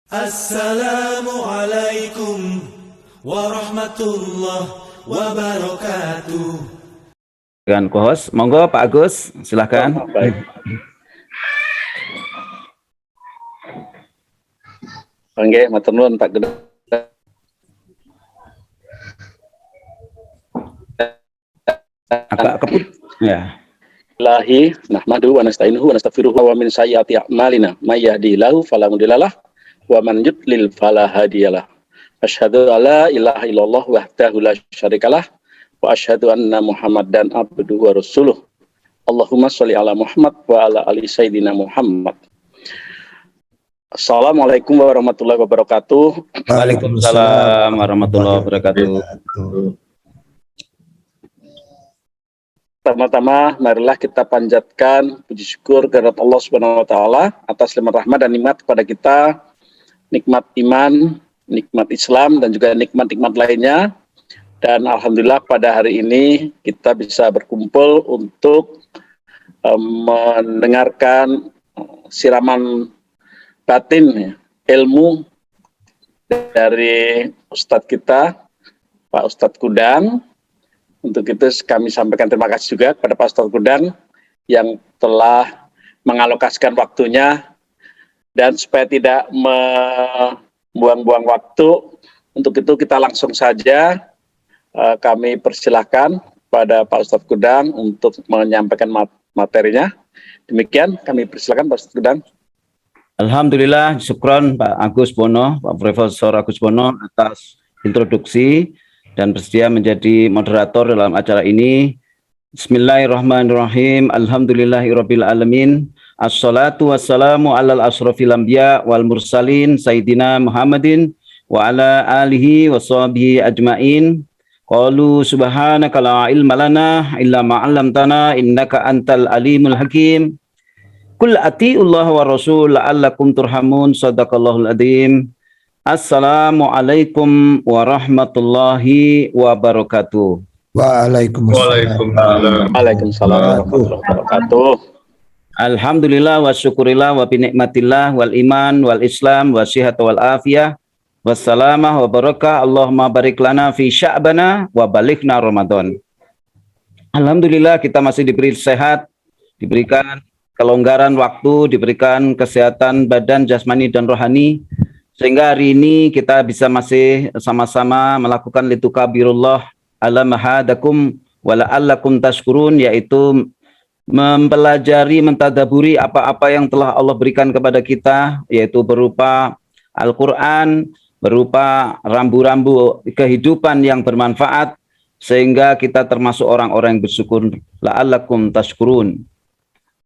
Assalamualaikum warahmatullahi wabarakatuh. Dengan co-host, monggo Pak Agus, silakan. Baik. Oke, matur nuwun Pak Gede. Agak keput. Ya. Lahi nahmadu wa nasta'inuhu wa nastaghfiruhu wa min sayyiati a'malina may yahdihillahu fala mudhillalah wa man yudlil fala hadiyalah. Asyhadu alla ilaha illallah wahdahu la syarikalah wa asyhadu anna Muhammadan abduhu wa rasuluh. Allahumma sholli ala Muhammad wa ala ali sayyidina Muhammad. Assalamualaikum warahmatullahi wabarakatuh. Waalaikumsalam warahmatullahi wabarakatuh. Pertama-tama marilah kita panjatkan puji syukur kehadirat Allah Subhanahu wa taala atas limpah rahmat dan nikmat kepada kita, nikmat iman, nikmat Islam dan juga nikmat-nikmat lainnya. Dan alhamdulillah pada hari ini kita bisa berkumpul untuk mendengarkan siraman batin ilmu dari Ustadz kita, Pak Ustadz Kudang. Untuk itu kami sampaikan terima kasih juga kepada Pak Ustadz Kudang yang telah mengalokasikan waktunya, dan supaya tidak membuang-buang waktu, untuk itu kita langsung saja kami persilahkan pada Pak Ustadz Kudang untuk menyampaikan materinya. Demikian kami persilahkan Pak Ustadz Kudang. Alhamdulillah, syukron Pak Agus Bono, Pak Profesor Agus Bono atas introduksi dan bersedia menjadi moderator dalam acara ini. Bismillahirrahmanirrahim. Alhamdulillahirabbil alamin. Assalatu wassalamu alal asrofil anbiya wal mursalin sayyidina Muhammadin wa ala alihi washabihi ajmain. Qalu subhanaka la ilma lana illa ma 'allamtana innaka antal alimul hakim. Qul atiiullah wa rasul la'allakum turhamun. Shadaqallahul adzim. Assalamualaikum warahmatullahi wabarakatuh. Waalaikumsalam warahmatullahi wabarakatuh. Alhamdulillah wa syukurillah wa binikmatillah wal iman wal islam wa syihat wal afiyah wassalamah wa barakah. Allahumma barik lana fi sya'bana wa balighna Ramadan. Alhamdulillah kita masih diberi sehat, diberikan kelonggaran waktu, diberikan kesehatan badan, jasmani dan rohani, sehingga hari ini kita bisa masih sama-sama melakukan litukabirullah ala mahadakum wa la'allakum tashkurun, yaitu mempelajari, mentadaburi apa-apa yang telah Allah berikan kepada kita, yaitu berupa Al-Quran, berupa rambu-rambu kehidupan yang bermanfaat, sehingga kita termasuk orang-orang yang bersyukur. La'allakum tashkurun.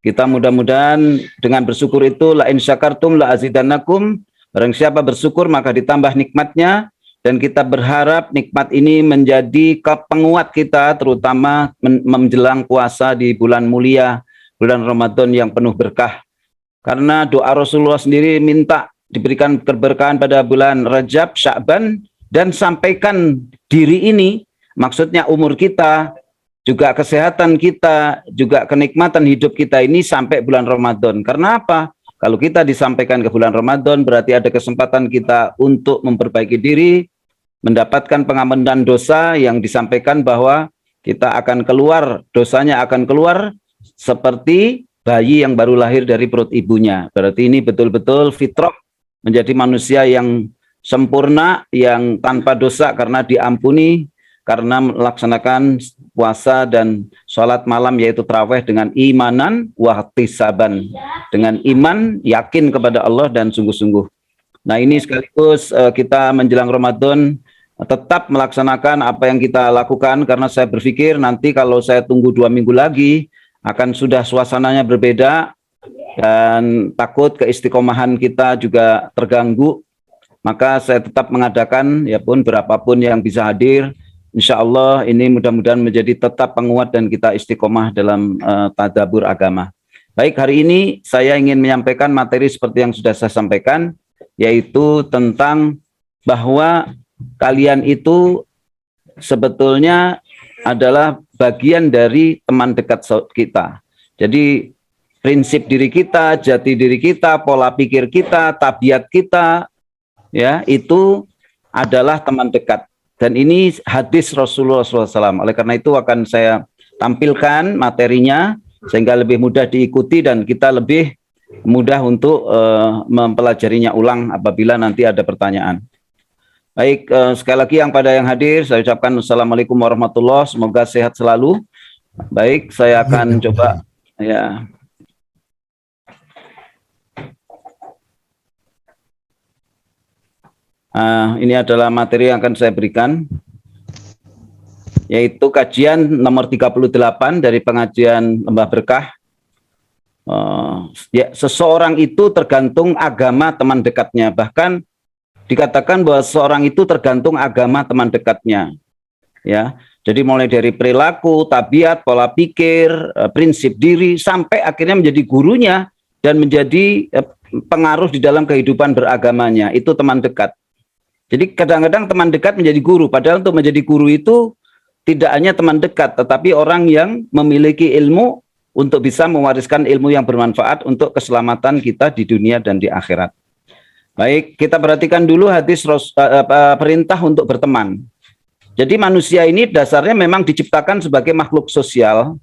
Kita mudah-mudahan dengan bersyukur itu, la in syakartum la azidannakum. Barang siapa bersyukur maka ditambah nikmatnya, dan kita berharap nikmat ini menjadi penguat kita, terutama menjelang puasa di bulan mulia, bulan Ramadan yang penuh berkah. Karena doa Rasulullah sendiri minta diberikan keberkahan pada bulan Rajab, Sya'ban, dan sampaikan diri ini, maksudnya umur kita, juga kesehatan kita, juga kenikmatan hidup kita ini sampai bulan Ramadan. Karena apa? Kalau kita disampaikan ke bulan Ramadan, berarti ada kesempatan kita untuk memperbaiki diri, mendapatkan pengampunan dosa yang disampaikan bahwa kita akan keluar, dosanya akan keluar seperti bayi yang baru lahir dari perut ibunya. Berarti ini betul-betul fitrah, menjadi manusia yang sempurna, yang tanpa dosa karena diampuni, karena melaksanakan puasa dan sholat malam, yaitu tarawih dengan imanan wa ihtisaban, dengan iman, yakin kepada Allah dan sungguh-sungguh. Nah, ini sekaligus kita menjelang Ramadan tetap melaksanakan apa yang kita lakukan, karena saya berpikir nanti kalau saya tunggu 2 minggu lagi akan sudah suasananya berbeda dan takut keistiqomahan kita juga terganggu. Maka saya tetap mengadakan, ya pun berapapun yang bisa hadir, insya Allah ini mudah-mudahan menjadi tetap penguat dan kita istiqomah dalam tadabbur agama. Baik, hari ini saya ingin menyampaikan materi seperti yang sudah saya sampaikan, yaitu tentang bahwa kalian itu sebetulnya adalah bagian dari teman dekat kita. Jadi prinsip diri kita, jati diri kita, pola pikir kita, tabiat kita, ya itu adalah teman dekat. Dan ini hadis Rasulullah SAW. Oleh karena itu akan saya tampilkan materinya sehingga lebih mudah diikuti dan kita lebih mudah untuk mempelajarinya ulang apabila nanti ada pertanyaan. Baik, sekali lagi yang hadir saya ucapkan Assalamualaikum warahmatullahi wabarakatuh. Semoga sehat selalu. Baik, saya akan coba ya. Ini adalah materi yang akan saya berikan, yaitu kajian nomor 38 dari pengajian Lembah Berkah. Ya, seseorang itu tergantung agama teman dekatnya. Bahkan dikatakan bahwa seseorang itu tergantung agama teman dekatnya. Ya, jadi mulai dari perilaku, tabiat, pola pikir, prinsip diri, sampai akhirnya menjadi gurunya dan menjadi pengaruh di dalam kehidupan beragamanya. Itu teman dekat. Jadi kadang-kadang teman dekat menjadi guru, padahal untuk menjadi guru itu tidak hanya teman dekat, tetapi orang yang memiliki ilmu untuk bisa mewariskan ilmu yang bermanfaat untuk keselamatan kita di dunia dan di akhirat. Baik, kita perhatikan dulu hadis perintah untuk berteman. Jadi manusia ini dasarnya memang diciptakan sebagai makhluk sosial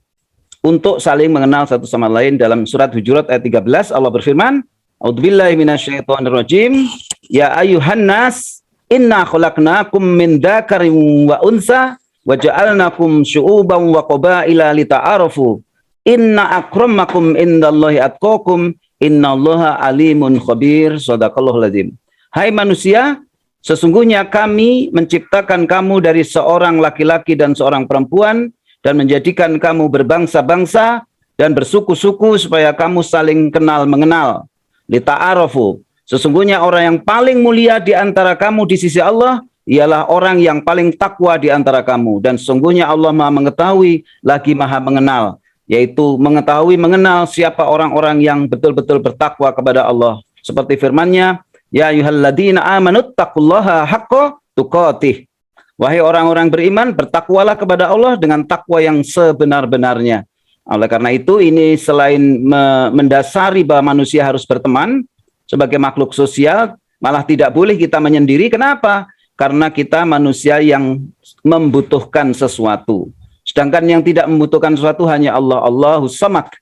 untuk saling mengenal satu sama lain. Dalam surat Hujurat ayat 13 Allah berfirman, A'udzubillahi minasyaitonirrajim, ya ayyuhan nas inna khalaqnakum min dzakarin wa unsa wa ja'alnakum syu'uban wa qabaila lita'arafu inna akramakum indallahi atqakum innallaha alimun khabir. Shadaqallahul adzim. Hai manusia, sesungguhnya kami menciptakan kamu dari seorang laki-laki dan seorang perempuan dan menjadikan kamu berbangsa-bangsa dan bersuku-suku supaya kamu saling kenal mengenal. Lita'arafu. Sesungguhnya orang yang paling mulia di antara kamu di sisi Allah ialah orang yang paling takwa di antara kamu. Dan sesungguhnya Allah Maha mengetahui lagi Maha mengenal. Yaitu mengetahui, mengenal siapa orang-orang yang betul-betul bertakwa kepada Allah. Seperti firman-Nya, ya ayyuhalladzina amanu taqullaha haqqa tuqatih. Wahai orang-orang beriman, bertakwalah kepada Allah dengan takwa yang sebenar-benarnya. Oleh karena itu, ini selain mendasari bahwa manusia harus berteman, sebagai makhluk sosial, malah tidak boleh kita menyendiri. Kenapa? Karena kita manusia yang membutuhkan sesuatu. Sedangkan yang tidak membutuhkan sesuatu hanya Allah. Allahus Samad,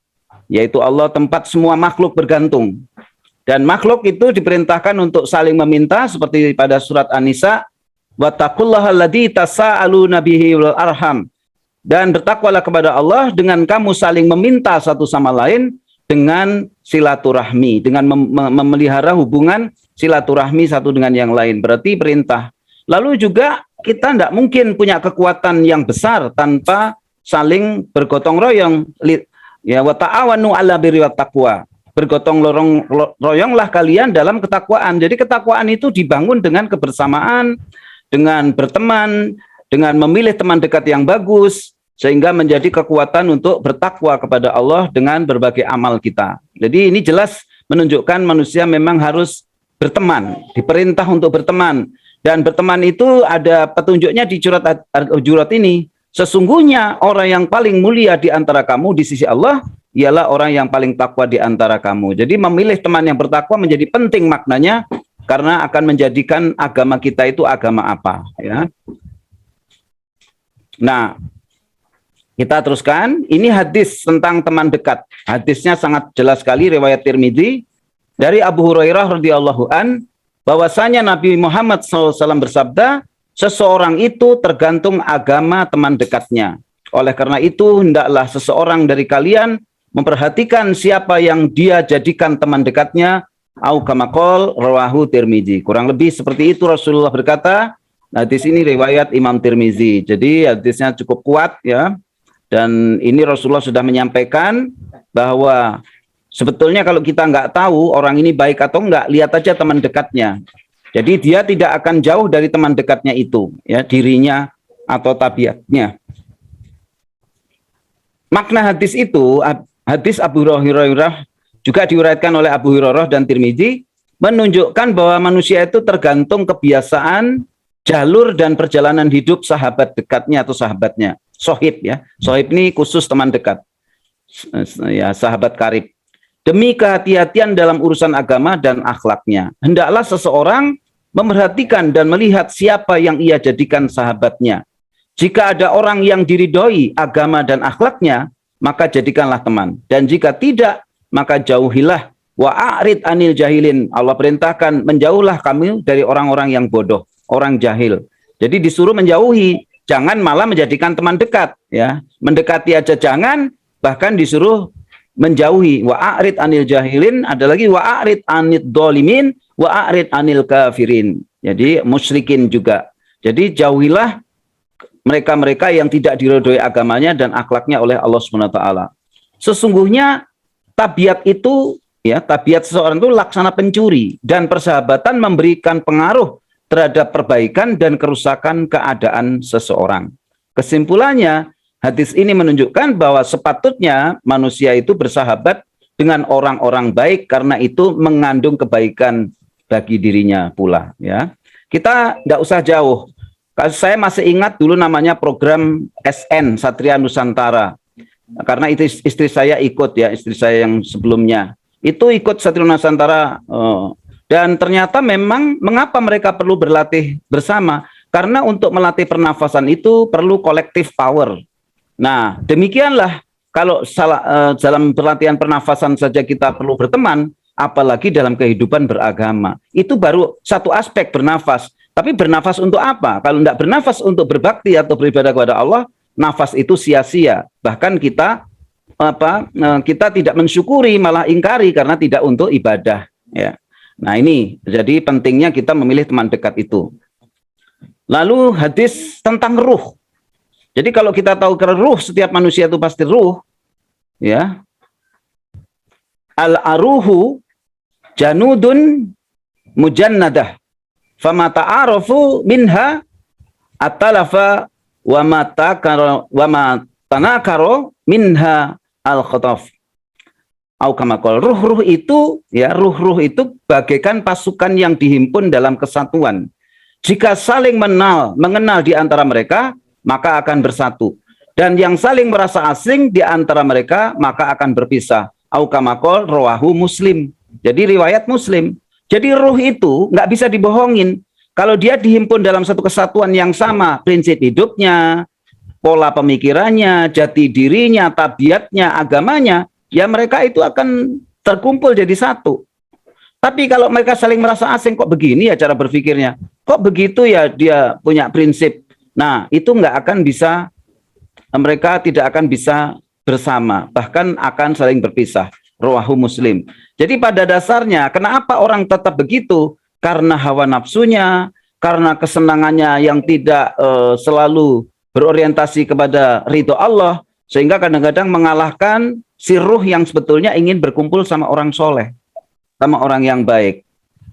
yaitu Allah tempat semua makhluk bergantung. Dan makhluk itu diperintahkan untuk saling meminta, seperti pada surat An-Nisa, wattaqullaha alladzi tasaaluna bihi wal arham. Dan bertakwalah kepada Allah dengan kamu saling meminta satu sama lain, dengan silaturahmi, dengan memelihara hubungan silaturahmi satu dengan yang lain. Berarti perintah. Lalu juga kita tidak mungkin punya kekuatan yang besar tanpa saling bergotong royong. Ya, wa ta'awanu 'ala birri wat taqwa. Bergotong royonglah kalian dalam ketakwaan. Jadi ketakwaan itu dibangun dengan kebersamaan, dengan berteman, dengan memilih teman dekat yang bagus, sehingga menjadi kekuatan untuk bertakwa kepada Allah dengan berbagai amal kita. Jadi ini jelas menunjukkan manusia memang harus berteman, diperintah untuk berteman. Dan berteman itu ada petunjuknya di surat Al-Hujurat ini. Sesungguhnya orang yang paling mulia di antara kamu di sisi Allah ialah orang yang paling takwa di antara kamu. Jadi memilih teman yang bertakwa menjadi penting maknanya, karena akan menjadikan agama kita itu agama apa. Ya. Nah, kita teruskan, ini hadis tentang teman dekat. Hadisnya sangat jelas sekali, riwayat Tirmidzi dari Abu Hurairah radhiyallahu an, bahwasanya Nabi Muhammad SAW bersabda, seseorang itu tergantung agama teman dekatnya. Oleh karena itu, hendaklah seseorang dari kalian memperhatikan siapa yang dia jadikan teman dekatnya. Au kama qol rawahu Tirmidzi. Kurang lebih seperti itu Rasulullah berkata. Hadis ini riwayat Imam Tirmidzi. Jadi hadisnya cukup kuat ya. Dan ini Rasulullah sudah menyampaikan bahwa sebetulnya kalau kita nggak tahu orang ini baik atau enggak, lihat aja teman dekatnya. Jadi dia tidak akan jauh dari teman dekatnya itu, ya, dirinya atau tabiatnya. Makna hadis itu, hadis Abu Hurairah juga diuraikan oleh Abu Hurairah dan Tirmidzi, menunjukkan bahwa manusia itu tergantung kebiasaan, jalur dan perjalanan hidup sahabat dekatnya atau sahabatnya. Sohib ya, sohib ini khusus teman dekat, ya, sahabat karib. Demi kehati-hatian dalam urusan agama dan akhlaknya, hendaklah seseorang memerhatikan dan melihat siapa yang ia jadikan sahabatnya. Jika ada orang yang diridhoi agama dan akhlaknya, maka jadikanlah teman. Dan jika tidak, maka jauhilah. Wa'arid anil jahilin. Allah perintahkan, menjauhlah kamu dari orang-orang yang bodoh, orang jahil. Jadi disuruh menjauhi, jangan malah menjadikan teman dekat. Ya, mendekati aja jangan, bahkan disuruh menjauhi. Wa'arid anil jahilin, ada lagi wa'arid anid dolimin, wa'arid anil kafirin. Jadi musyrikin juga. Jadi jauhilah mereka-mereka yang tidak diridhoi agamanya dan akhlaknya oleh Allah SWT. Sesungguhnya tabiat itu, ya, tabiat seseorang itu laksana pencuri, dan persahabatan memberikan pengaruh terhadap perbaikan dan kerusakan keadaan seseorang. Kesimpulannya, hadis ini menunjukkan bahwa sepatutnya manusia itu bersahabat dengan orang-orang baik karena itu mengandung kebaikan bagi dirinya pula. Ya, kita tidak usah jauh. Saya masih ingat dulu namanya program SN, Satria Nusantara. Karena itu istri saya ikut, ya, istri saya yang sebelumnya. Itu ikut Satria Nusantara. Dan ternyata memang mengapa mereka perlu berlatih bersama? Karena untuk melatih pernafasan itu perlu collective power. Nah, demikianlah kalau dalam pelatihan pernafasan saja kita perlu berteman, apalagi dalam kehidupan beragama. Itu baru satu aspek bernafas. Tapi bernafas untuk apa? Kalau tidak bernafas untuk berbakti atau beribadah kepada Allah, nafas itu sia-sia. Bahkan kita tidak mensyukuri, malah ingkari karena tidak untuk ibadah. Ya. Nah ini, jadi pentingnya kita memilih teman dekat itu. Lalu hadis tentang ruh. Jadi kalau kita tahu ke ruh, setiap manusia itu pasti ruh. Ya. Al-aruhu janudun mujannadah. Fama ta'arafu minha at-talafa wa ma tanakaro minha al-khataf. Au kama qala, ruh-ruh itu, ya, ruh-ruh itu bagaikan pasukan yang dihimpun dalam kesatuan. Jika saling mengenal di antara mereka, maka akan bersatu. Dan yang saling merasa asing di antara mereka, maka akan berpisah. Au kama qala rawahu Muslim. Jadi riwayat Muslim. Jadi ruh itu nggak bisa dibohongin. Kalau dia dihimpun dalam satu kesatuan yang sama, prinsip hidupnya, pola pemikirannya, jati dirinya, tabiatnya, agamanya, ya mereka itu akan terkumpul jadi satu. Tapi kalau mereka saling merasa asing, kok begini ya cara berpikirnya, kok begitu ya dia punya prinsip. Nah, itu nggak akan bisa, mereka tidak akan bisa bersama, bahkan akan saling berpisah. Rawahu Muslim. Jadi pada dasarnya kenapa orang tetap begitu? Karena hawa nafsunya, karena kesenangannya yang tidak selalu berorientasi kepada ridho Allah, sehingga kadang-kadang mengalahkan si ruh yang sebetulnya ingin berkumpul sama orang soleh, sama orang yang baik.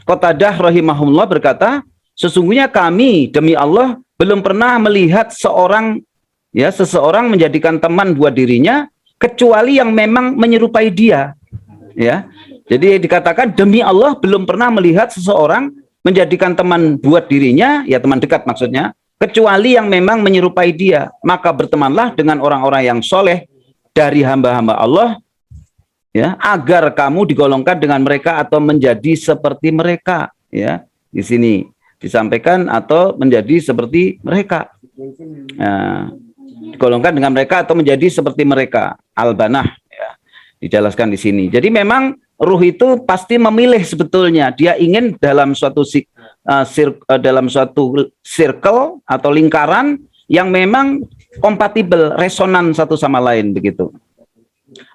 Qatadah rahimahullah berkata, sesungguhnya kami demi Allah belum pernah melihat seseorang menjadikan teman buat dirinya kecuali yang memang menyerupai dia. Ya, jadi dikatakan demi Allah belum pernah melihat seseorang menjadikan teman buat dirinya, ya teman dekat maksudnya, kecuali yang memang menyerupai dia. Maka bertemanlah dengan orang-orang yang soleh dari hamba-hamba Allah, ya, agar kamu digolongkan dengan mereka atau menjadi seperti mereka. Ya, di sini disampaikan atau menjadi seperti mereka. Nah, digolongkan dengan mereka atau menjadi seperti mereka. Al-Banah, ya, dijelaskan di sini. Jadi memang ruh itu pasti memilih sebetulnya. Dia ingin dalam suatu circle atau lingkaran yang memang kompatibel, resonan satu sama lain begitu.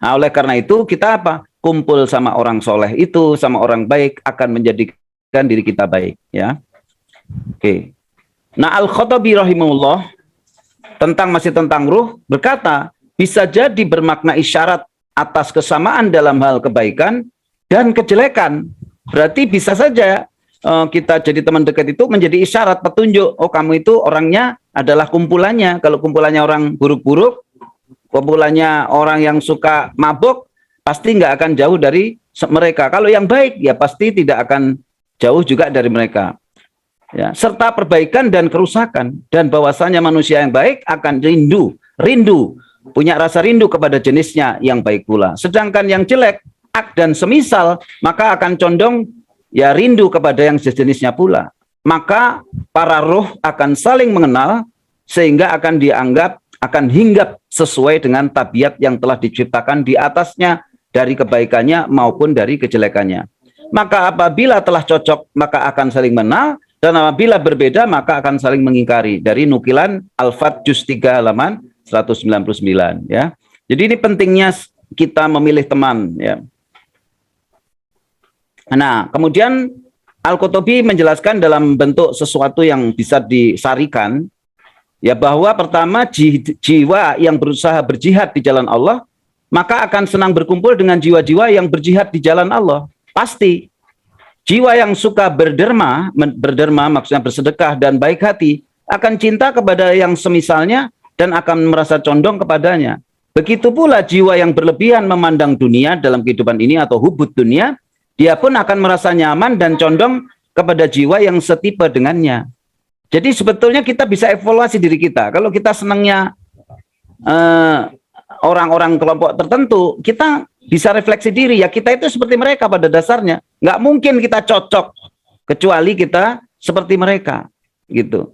Nah, oleh karena itu kita kumpul sama orang soleh itu, sama orang baik akan menjadikan diri kita baik. Ya, oke. Nah, Al-Khattabi rahimahullah masih tentang ruh berkata, bisa jadi bermakna isyarat atas kesamaan dalam hal kebaikan dan kejelekan. Berarti bisa saja kita jadi teman dekat itu menjadi isyarat petunjuk, oh kamu itu orangnya adalah kumpulannya. Kalau kumpulannya orang buruk-buruk, kumpulannya orang yang suka mabuk, pasti nggak akan jauh dari mereka. Kalau yang baik ya pasti tidak akan jauh juga dari mereka. Ya, serta perbaikan dan kerusakan, dan bahwasanya manusia yang baik akan rindu, punya rasa rindu kepada jenisnya yang baik pula. Sedangkan yang jelek, dan semisal, maka akan condong ya rindu kepada yang sejenisnya pula. maka para roh akan saling mengenal sehingga akan dianggap akan hinggap sesuai dengan tabiat yang telah diciptakan di atasnya dari kebaikannya maupun dari kejelekannya. Maka apabila telah cocok maka akan saling mengenal, dan apabila berbeda maka akan saling mengingkari. Dari nukilan Al-Fat Juz 3 halaman 199 ya. Jadi ini pentingnya kita memilih teman ya. Nah, kemudian Al-Qutubi menjelaskan dalam bentuk sesuatu yang bisa disarikan ya, bahwa pertama jiwa yang berusaha berjihad di jalan Allah maka akan senang berkumpul dengan jiwa-jiwa yang berjihad di jalan Allah. Pasti. Jiwa yang suka berderma maksudnya bersedekah dan baik hati akan cinta kepada yang semisalnya dan akan merasa condong kepadanya. Begitu pula jiwa yang berlebihan memandang dunia dalam kehidupan ini atau hubud dunia, dia pun akan merasa nyaman dan condong kepada jiwa yang setipe dengannya. Jadi sebetulnya kita bisa evaluasi diri kita. Kalau kita senangnya orang-orang kelompok tertentu, kita bisa refleksi diri. Ya kita itu seperti mereka pada dasarnya. Nggak mungkin kita cocok kecuali kita seperti mereka. Gitu.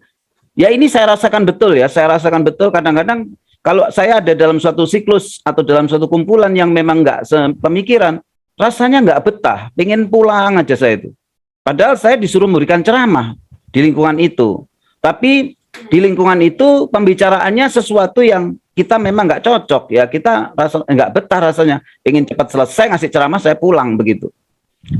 Ya ini saya rasakan betul ya. Saya rasakan betul kadang-kadang kalau saya ada dalam suatu siklus atau dalam suatu kumpulan yang memang nggak sepemikiran, rasanya nggak betah, pengen pulang aja saya itu. Padahal saya disuruh memberikan ceramah di lingkungan itu. Tapi di lingkungan itu pembicaraannya sesuatu yang kita memang nggak cocok ya, kita nggak betah rasanya, pengen cepat selesai ngasih ceramah saya pulang begitu.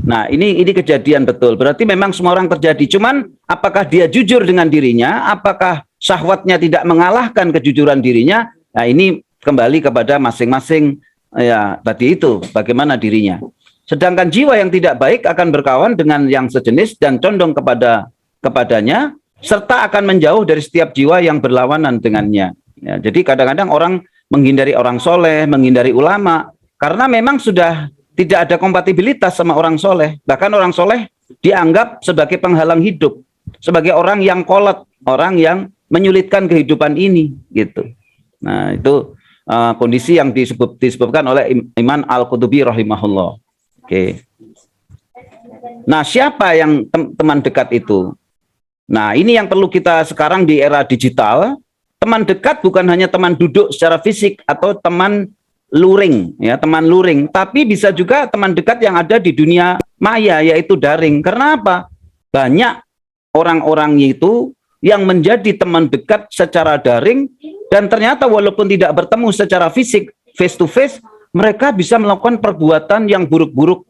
Nah ini kejadian betul. Berarti memang semua orang terjadi. Cuman apakah dia jujur dengan dirinya? Apakah syahwatnya tidak mengalahkan kejujuran dirinya? Nah ini kembali kepada masing-masing ya tadi itu bagaimana dirinya. Sedangkan jiwa yang tidak baik akan berkawan dengan yang sejenis dan condong kepadanya, serta akan menjauh dari setiap jiwa yang berlawanan dengannya. Ya, jadi kadang-kadang orang menghindari orang soleh, menghindari ulama, karena memang sudah tidak ada kompatibilitas sama orang soleh. Bahkan orang soleh dianggap sebagai penghalang hidup, sebagai orang yang kolot, orang yang menyulitkan kehidupan ini, gitu. Nah itu kondisi yang disebutkan oleh Imam Al-Qutubi rahimahullah. Oke. Nah, siapa yang teman dekat itu? Nah, ini yang perlu kita sekarang di era digital. Teman dekat bukan hanya teman duduk secara fisik atau teman luring, ya, teman luring, tapi bisa juga teman dekat yang ada di dunia maya, yaitu daring. Karena apa? Banyak orang-orang itu yang menjadi teman dekat secara daring dan ternyata walaupun tidak bertemu secara fisik, face to face, mereka bisa melakukan perbuatan yang buruk-buruk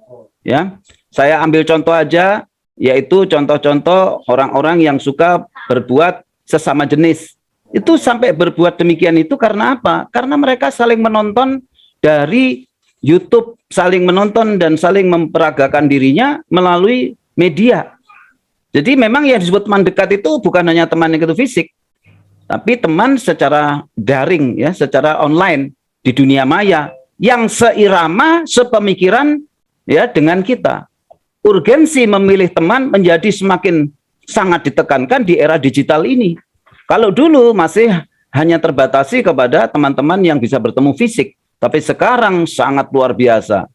ya. Saya ambil contoh aja, yaitu contoh-contoh orang-orang yang suka berbuat sesama jenis. Itu sampai berbuat demikian itu karena apa? Karena mereka saling menonton dari YouTube, saling menonton dan saling memperagakan dirinya melalui media. Jadi memang yang disebut teman dekat itu bukan hanya teman yang itu fisik, tapi teman secara daring ya, secara online di dunia maya yang seirama, sepemikiran ya dengan kita. Urgensi memilih teman menjadi semakin sangat ditekankan di era digital ini. Kalau dulu masih hanya terbatasi kepada teman-teman yang bisa bertemu fisik, tapi sekarang sangat luar biasa.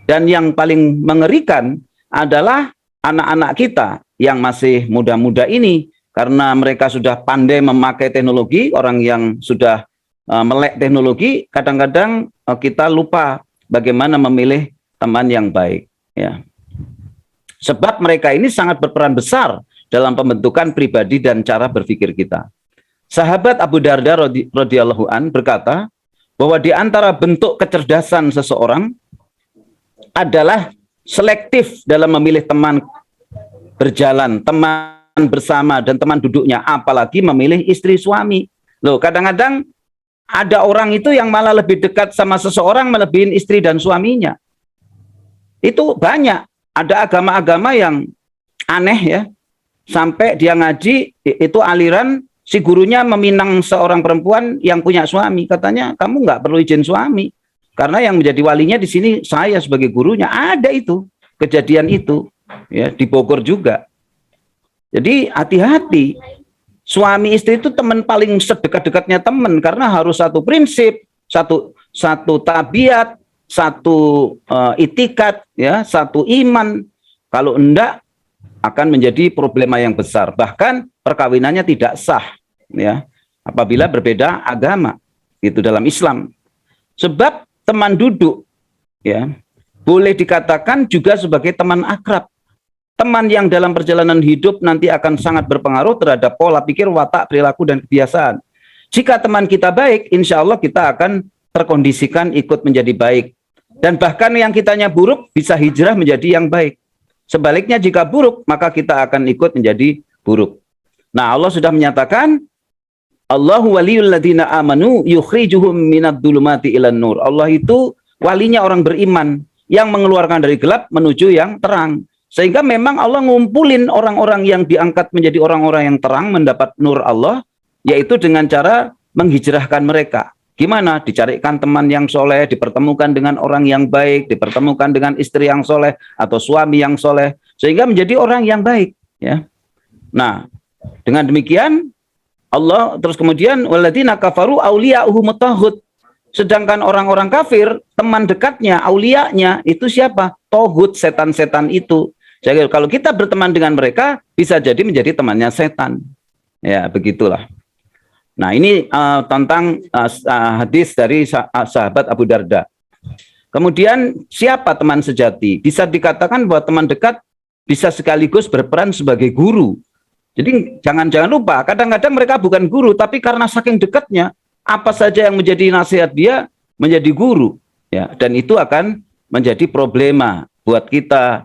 Dan yang paling mengerikan adalah anak-anak kita yang masih muda-muda ini, karena mereka sudah pandai memakai teknologi, orang yang sudah melek teknologi, kadang-kadang kita lupa bagaimana memilih teman yang baik. Ya. Sebab mereka ini sangat berperan besar dalam pembentukan pribadi dan cara berpikir kita. Sahabat Abu Darda radhiyallahu an berkata bahwa di antara bentuk kecerdasan seseorang adalah selektif dalam memilih teman berjalan, teman bersama dan teman duduknya, apalagi memilih istri suami. Loh, kadang-kadang ada orang itu yang malah lebih dekat sama seseorang melebihi istri dan suaminya. Itu banyak. Ada agama-agama yang aneh ya. Sampai dia ngaji, itu aliran si gurunya meminang seorang perempuan yang punya suami. Katanya, kamu nggak perlu izin suami. Karena yang menjadi walinya di sini saya sebagai gurunya. Ada itu, kejadian itu. Ya, di Bogor juga. Jadi hati-hati. Suami istri itu teman paling sedekat-dekatnya teman. Karena harus satu prinsip, satu tabiat, satu itikat, ya, satu iman. Kalau enggak, akan menjadi problema yang besar. Bahkan perkawinannya tidak sah, ya, apabila berbeda agama itu dalam Islam. Sebab teman duduk, ya, boleh dikatakan juga sebagai teman akrab. Teman yang dalam perjalanan hidup nanti akan sangat berpengaruh terhadap pola pikir, watak, perilaku, dan kebiasaan. Jika teman kita baik, insya Allah kita akan terkondisikan ikut menjadi baik. Dan bahkan yang kitanya buruk bisa hijrah menjadi yang baik. Sebaliknya jika buruk, maka kita akan ikut menjadi buruk. Nah, Allah sudah menyatakan, Allahu waliyul ladzina amanu yukhrijuhum minadh dhulumati ilan nur. Allah itu walinya orang beriman yang mengeluarkan dari gelap menuju yang terang. Sehingga memang Allah ngumpulin orang-orang yang diangkat menjadi orang-orang yang terang mendapat nur Allah, yaitu dengan cara menghijrahkan mereka. Gimana? Dicarikan teman yang soleh, dipertemukan dengan orang yang baik, dipertemukan dengan istri yang soleh atau suami yang soleh, sehingga menjadi orang yang baik. Ya. Nah, dengan demikian Allah terus kemudian walladzina kafaru auliya'uhum taghut. Sedangkan orang-orang kafir, teman dekatnya, aulianya itu siapa? Tohut, setan-setan itu. Jadi kalau kita berteman dengan mereka, bisa jadi menjadi temannya setan. Ya, begitulah. Nah, ini tentang hadis dari sahabat Abu Darda. Kemudian, siapa teman sejati? Bisa dikatakan bahwa teman dekat bisa sekaligus berperan sebagai guru. Jadi, jangan lupa, kadang-kadang mereka bukan guru, tapi karena saking dekatnya, apa saja yang menjadi nasihat dia menjadi guru. Ya, dan itu akan menjadi problema buat kita.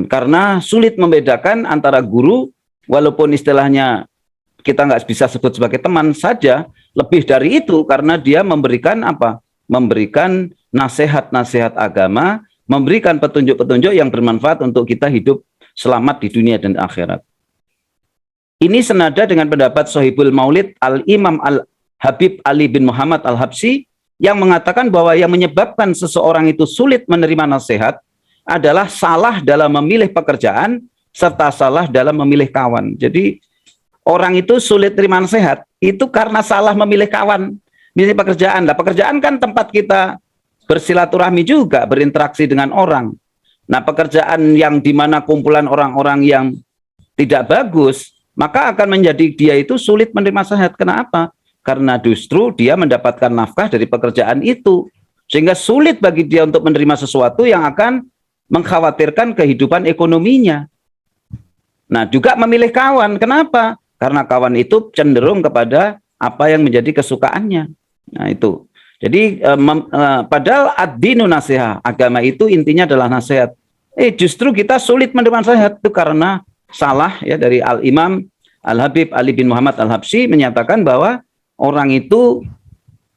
Karena sulit membedakan antara guru, walaupun istilahnya kita nggak bisa sebut sebagai teman saja, lebih dari itu karena dia memberikan apa? Memberikan nasihat-nasihat agama, memberikan petunjuk-petunjuk yang bermanfaat untuk kita hidup selamat di dunia dan akhirat. Ini senada dengan pendapat Sohibul Maulid Al-Imam Al-Habib Ali bin Muhammad Al-Habsyi yang mengatakan bahwa yang menyebabkan seseorang itu sulit menerima nasihat adalah salah dalam memilih pekerjaan serta salah dalam memilih kawan. Jadi orang itu sulit terima nasihat itu karena salah memilih kawan, milih pekerjaan. Nah, pekerjaan kan tempat kita bersilaturahmi juga, berinteraksi dengan orang. Nah, pekerjaan yang dimana kumpulan orang-orang yang tidak bagus, maka akan menjadi dia itu sulit menerima nasihat. Kenapa? Karena justru dia mendapatkan nafkah dari pekerjaan itu, sehingga sulit bagi dia untuk menerima sesuatu yang akan mengkhawatirkan kehidupan ekonominya. Nah, juga memilih kawan. Kenapa? Karena kawan itu cenderung kepada apa yang menjadi kesukaannya. Nah, itu. Jadi, padahal ad-dinu nasihat, agama itu intinya adalah nasihat. Justru kita sulit menerima nasihat itu karena salah ya dari Al-Imam Al-Habib Ali bin Muhammad Al-Habsyi menyatakan bahwa orang itu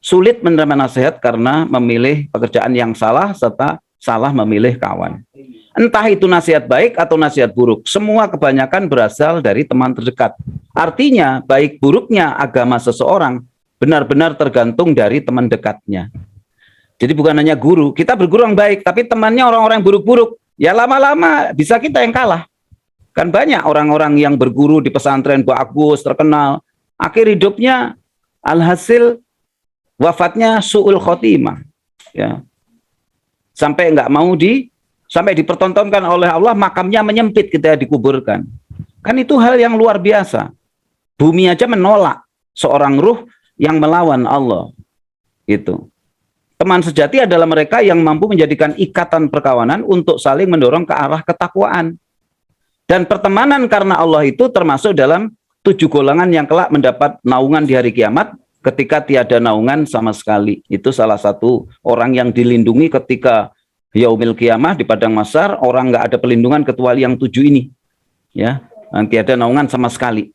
sulit menerima nasihat karena memilih pekerjaan yang salah serta salah memilih kawan. Entah itu nasihat baik atau nasihat buruk, semua kebanyakan berasal dari teman terdekat. Artinya, baik buruknya agama seseorang benar-benar tergantung dari teman dekatnya. Jadi bukan hanya guru, kita berguru yang baik, tapi temannya orang-orang buruk-buruk, ya lama-lama bisa kita yang kalah. Kan banyak orang-orang yang berguru di pesantren bagus, terkenal, akhir hidupnya alhasil wafatnya su'ul khotimah. Ya. Sampai nggak mau sampai dipertontonkan oleh Allah, makamnya menyempit ketika dikuburkan. Kan itu hal yang luar biasa. Bumi aja menolak seorang ruh yang melawan Allah. Itu. Teman sejati adalah mereka yang mampu menjadikan ikatan perkawanan untuk saling mendorong ke arah ketakwaan. Dan pertemanan karena Allah itu termasuk dalam 7 golongan yang kelak mendapat naungan di hari kiamat ketika tiada naungan sama sekali. Itu salah satu orang yang dilindungi ketika yaumil kiamah di padang mahsyar, orang nggak ada pelindungan kecuali yang 7 ini. Ya, nanti ada naungan sama sekali.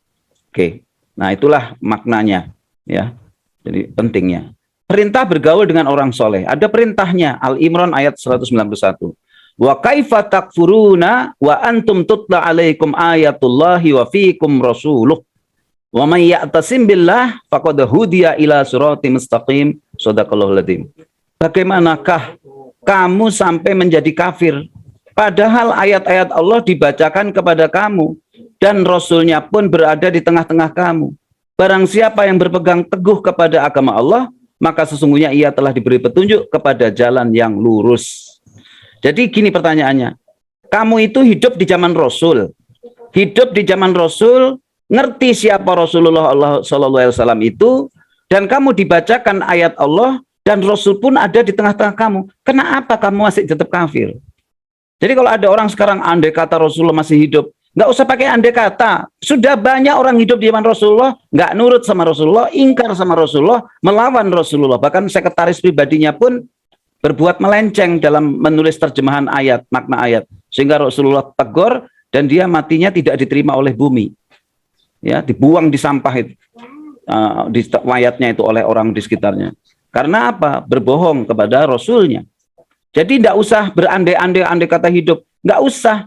Oke. Nah, itulah maknanya, ya. Jadi pentingnya. Perintah bergaul dengan orang soleh. Ada perintahnya, Al-Imran ayat 191. Wa kaifa takfuruna wa antum tutla alaikum ayatullahi wa fiikum rasuluh. Wa may ya'tasim billah faqad hudiya ila siratim mustaqim. Shadaqallahul adzim. Bagaimanakah kamu sampai menjadi kafir padahal ayat-ayat Allah dibacakan kepada kamu dan Rasulnya pun berada di tengah-tengah kamu? Barang siapa yang berpegang teguh kepada agama Allah, maka sesungguhnya ia telah diberi petunjuk kepada jalan yang lurus. Jadi gini pertanyaannya, kamu itu hidup di zaman Rasul. Hidup di zaman Rasul, ngerti siapa Rasulullah Sallallahu Alaihi Wasallam itu, dan kamu dibacakan ayat Allah, dan Rasul pun ada di tengah-tengah kamu. Kenapa kamu masih tetap kafir? Jadi kalau ada orang sekarang andai kata Rasulullah masih hidup, nggak usah pakai andai kata. Sudah banyak orang hidup di zaman Rasulullah, nggak nurut sama Rasulullah, ingkar sama Rasulullah, melawan Rasulullah. Bahkan sekretaris pribadinya pun berbuat melenceng dalam menulis terjemahan ayat, makna ayat. Sehingga Rasulullah tegur, dan dia matinya tidak diterima oleh bumi. Ya, dibuang di sampah itu. Di mayatnya itu oleh orang di sekitarnya. Karena apa? Berbohong kepada Rasulnya. Jadi tidak usah berandai-andai kata hidup. Nggak usah.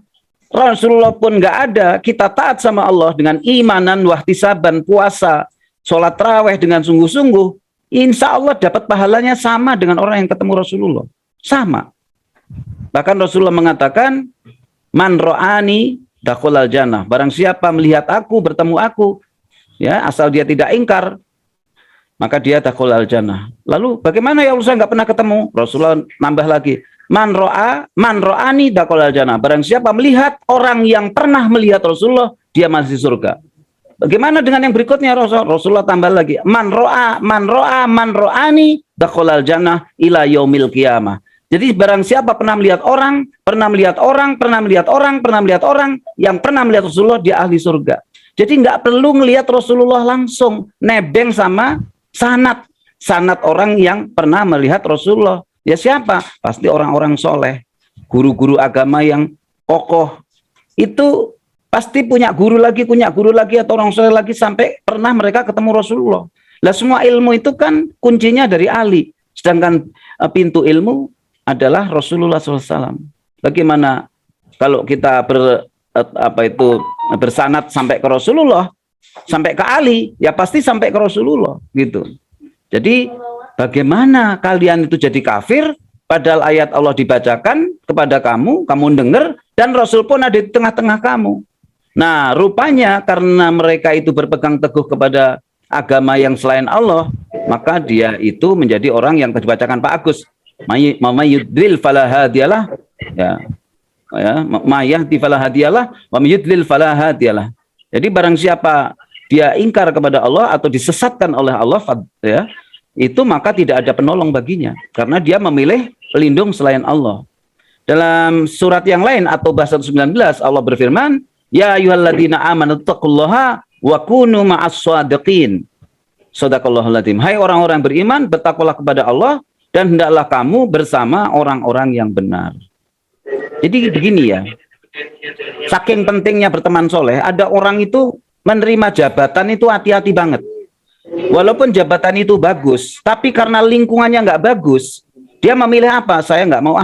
Rasulullah pun nggak ada. Kita taat sama Allah dengan imanan, wahtisaban, puasa, sholat tarawih dengan sungguh-sungguh. Insya Allah dapat pahalanya sama dengan orang yang ketemu Rasulullah. Sama. Bahkan Rasulullah mengatakan, man ro'ani dakhulal jannah. Barang siapa melihat aku, bertemu aku, ya, asal dia tidak ingkar, maka dia dakhulal jannah. Lalu bagaimana ya Allah, saya nggak pernah ketemu? Rasulullah nambah lagi, man ro'ani dakhulal jannah. Barang siapa melihat orang yang pernah melihat Rasulullah, dia masih surga. Bagaimana dengan yang berikutnya? Rasulullah tambah lagi, man ro'ani dakhulal jannah ila yaumil qiyamah. Jadi barang siapa pernah melihat orang yang pernah melihat Rasulullah, dia ahli surga. Jadi nggak perlu melihat Rasulullah langsung, nebeng sama sanad orang yang pernah melihat Rasulullah. Ya siapa? Pasti orang-orang soleh, guru-guru agama yang kokoh. Itu pasti punya guru lagi atau orang soleh lagi sampai pernah mereka ketemu Rasulullah. Lah semua ilmu itu kan kuncinya dari ahli. Sedangkan pintu ilmu adalah Rasulullah SAW. Bagaimana kalau kita bersanad sampai ke Rasulullah, sampai ke Ali, ya pasti sampai ke Rasulullah gitu. Jadi bagaimana kalian itu jadi kafir padahal ayat Allah dibacakan kepada kamu dengar, dan Rasul pun ada di tengah-tengah kamu. Nah, rupanya karena mereka itu berpegang teguh kepada agama yang selain Allah, maka dia itu menjadi orang yang dibacakan Pak Agus, Mayyudlil falahadiyalah, ya, Mayyahdi falahadiyalah, wa mayyudlil falahadiyalah. Jadi barang siapa dia ingkar kepada Allah atau disesatkan oleh Allah, ya, itu maka tidak ada penolong baginya, karena dia memilih pelindung selain Allah. Dalam surat yang lain atau bahasa 19 Allah berfirman, ya ayyuhalladzina amanu taqullaha wa kunu ma'as shadiqin. Shadaqallahul adzim. Hai orang-orang beriman, bertakwalah kepada Allah dan hendaklah kamu bersama orang-orang yang benar. Jadi begini ya, saking pentingnya berteman soleh, ada orang itu menerima jabatan itu hati-hati banget. Walaupun jabatan itu bagus, tapi karena lingkungannya nggak bagus, dia memilih apa? Saya nggak mau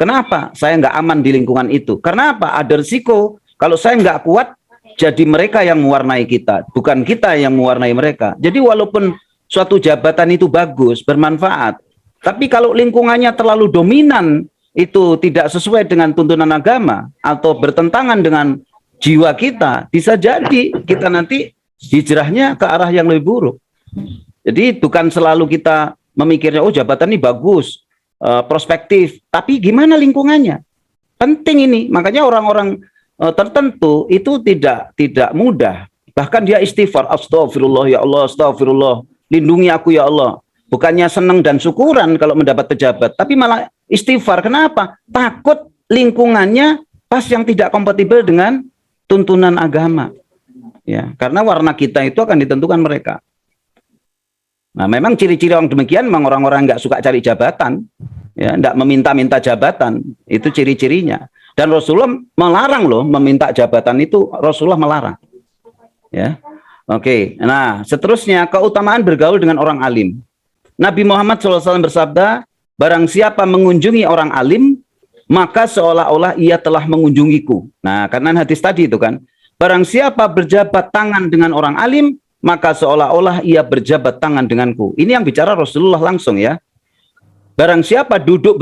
Kenapa? Saya nggak aman di lingkungan itu. Karena apa? Ada risiko. Kalau saya nggak kuat, jadi mereka yang mewarnai kita, bukan kita yang mewarnai mereka. Jadi walaupun suatu jabatan itu bagus, bermanfaat, tapi kalau lingkungannya terlalu dominan, itu tidak sesuai dengan tuntunan agama atau bertentangan dengan jiwa kita, bisa jadi kita nanti hijrahnya ke arah yang lebih buruk. Jadi bukan selalu kita memikirnya, oh jabatan ini bagus, prospektif, tapi gimana lingkungannya? Penting ini, makanya orang-orang tertentu itu tidak mudah. Bahkan dia istighfar, astagfirullah ya Allah, astagfirullah, lindungi aku ya Allah. Bukannya senang dan syukuran kalau mendapat pejabat, tapi malah istighfar. Kenapa? Takut lingkungannya pas yang tidak kompatibel dengan tuntunan agama. Ya, karena warna kita itu akan ditentukan mereka. Nah, memang ciri-ciri orang demikian memang orang-orang nggak suka cari jabatan, ya, nggak meminta-minta jabatan, itu ciri-cirinya. Dan Rasulullah melarang loh meminta jabatan itu, Rasulullah melarang. Ya, oke. Nah, seterusnya keutamaan bergaul dengan orang alim. Nabi Muhammad SAW bersabda, barang siapa mengunjungi orang alim, maka seolah-olah ia telah mengunjungiku. Nah, karena hadis tadi itu kan, barang siapa berjabat tangan dengan orang alim, maka seolah-olah ia berjabat tangan denganku. Ini yang bicara Rasulullah langsung ya. Barang siapa duduk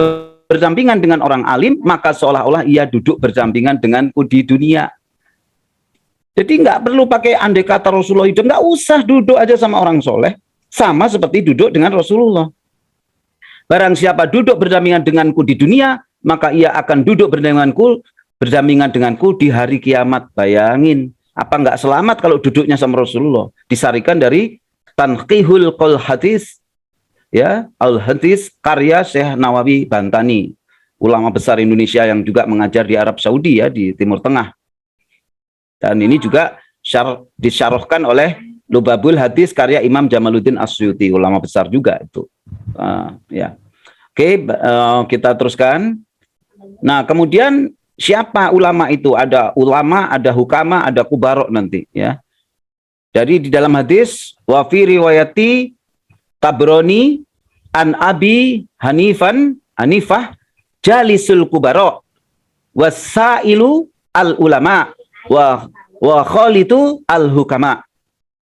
berdampingan dengan orang alim, maka seolah-olah ia duduk berdampingan denganku di dunia. Jadi nggak perlu pakai andai kata Rasulullah hidup, nggak usah duduk aja sama orang soleh. Sama seperti duduk dengan Rasulullah. Barang siapa duduk berdampingan denganku di dunia, maka ia akan duduk berdampinganku berdampingan denganku di hari kiamat. Bayangin, apa nggak selamat kalau duduknya sama Rasulullah? Disarikan dari Tanqihul Qol Hadis, ya, Al Hadis karya Syekh Nawawi Bantani, ulama besar Indonesia yang juga mengajar di Arab Saudi, ya, di Timur Tengah. Dan ini juga disyarahkan oleh Lubabul Hadis karya Imam Jamaluddin Asyuti, ulama besar juga itu. Ya. Oke, kita teruskan. Nah, kemudian siapa ulama itu? Ada ulama, ada hukama, ada kubarok nanti, ya. Jadi di dalam hadis, wa fi riwayati Tabrani an Abi Hanifah jalisul kubarok wasailu al ulama wa khalitu al hukama,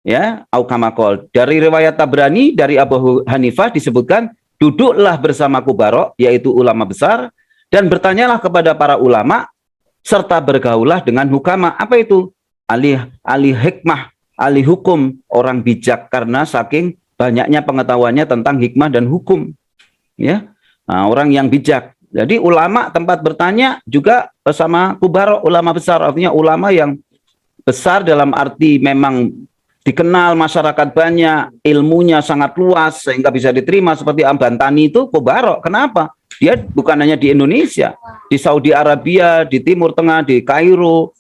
ya, au kama qol. Dari riwayat Tabrani dari Abu Hanifah disebutkan, duduklah bersama kubarok, yaitu ulama besar, dan bertanyalah kepada para ulama serta bergaulah dengan hukama. Apa itu? Ahli hikmah, ahli hukum, orang bijak, karena saking banyaknya pengetahuannya tentang hikmah dan hukum, ya. Nah, orang yang bijak. Jadi ulama tempat bertanya juga bersama kubarok, ulama besar, artinya ulama yang besar dalam arti memang dikenal masyarakat banyak, ilmunya sangat luas sehingga bisa diterima, seperti Bantani itu kubarok. Kenapa? Dia bukan hanya di Indonesia, di Saudi Arabia, di Timur Tengah, di Kairo,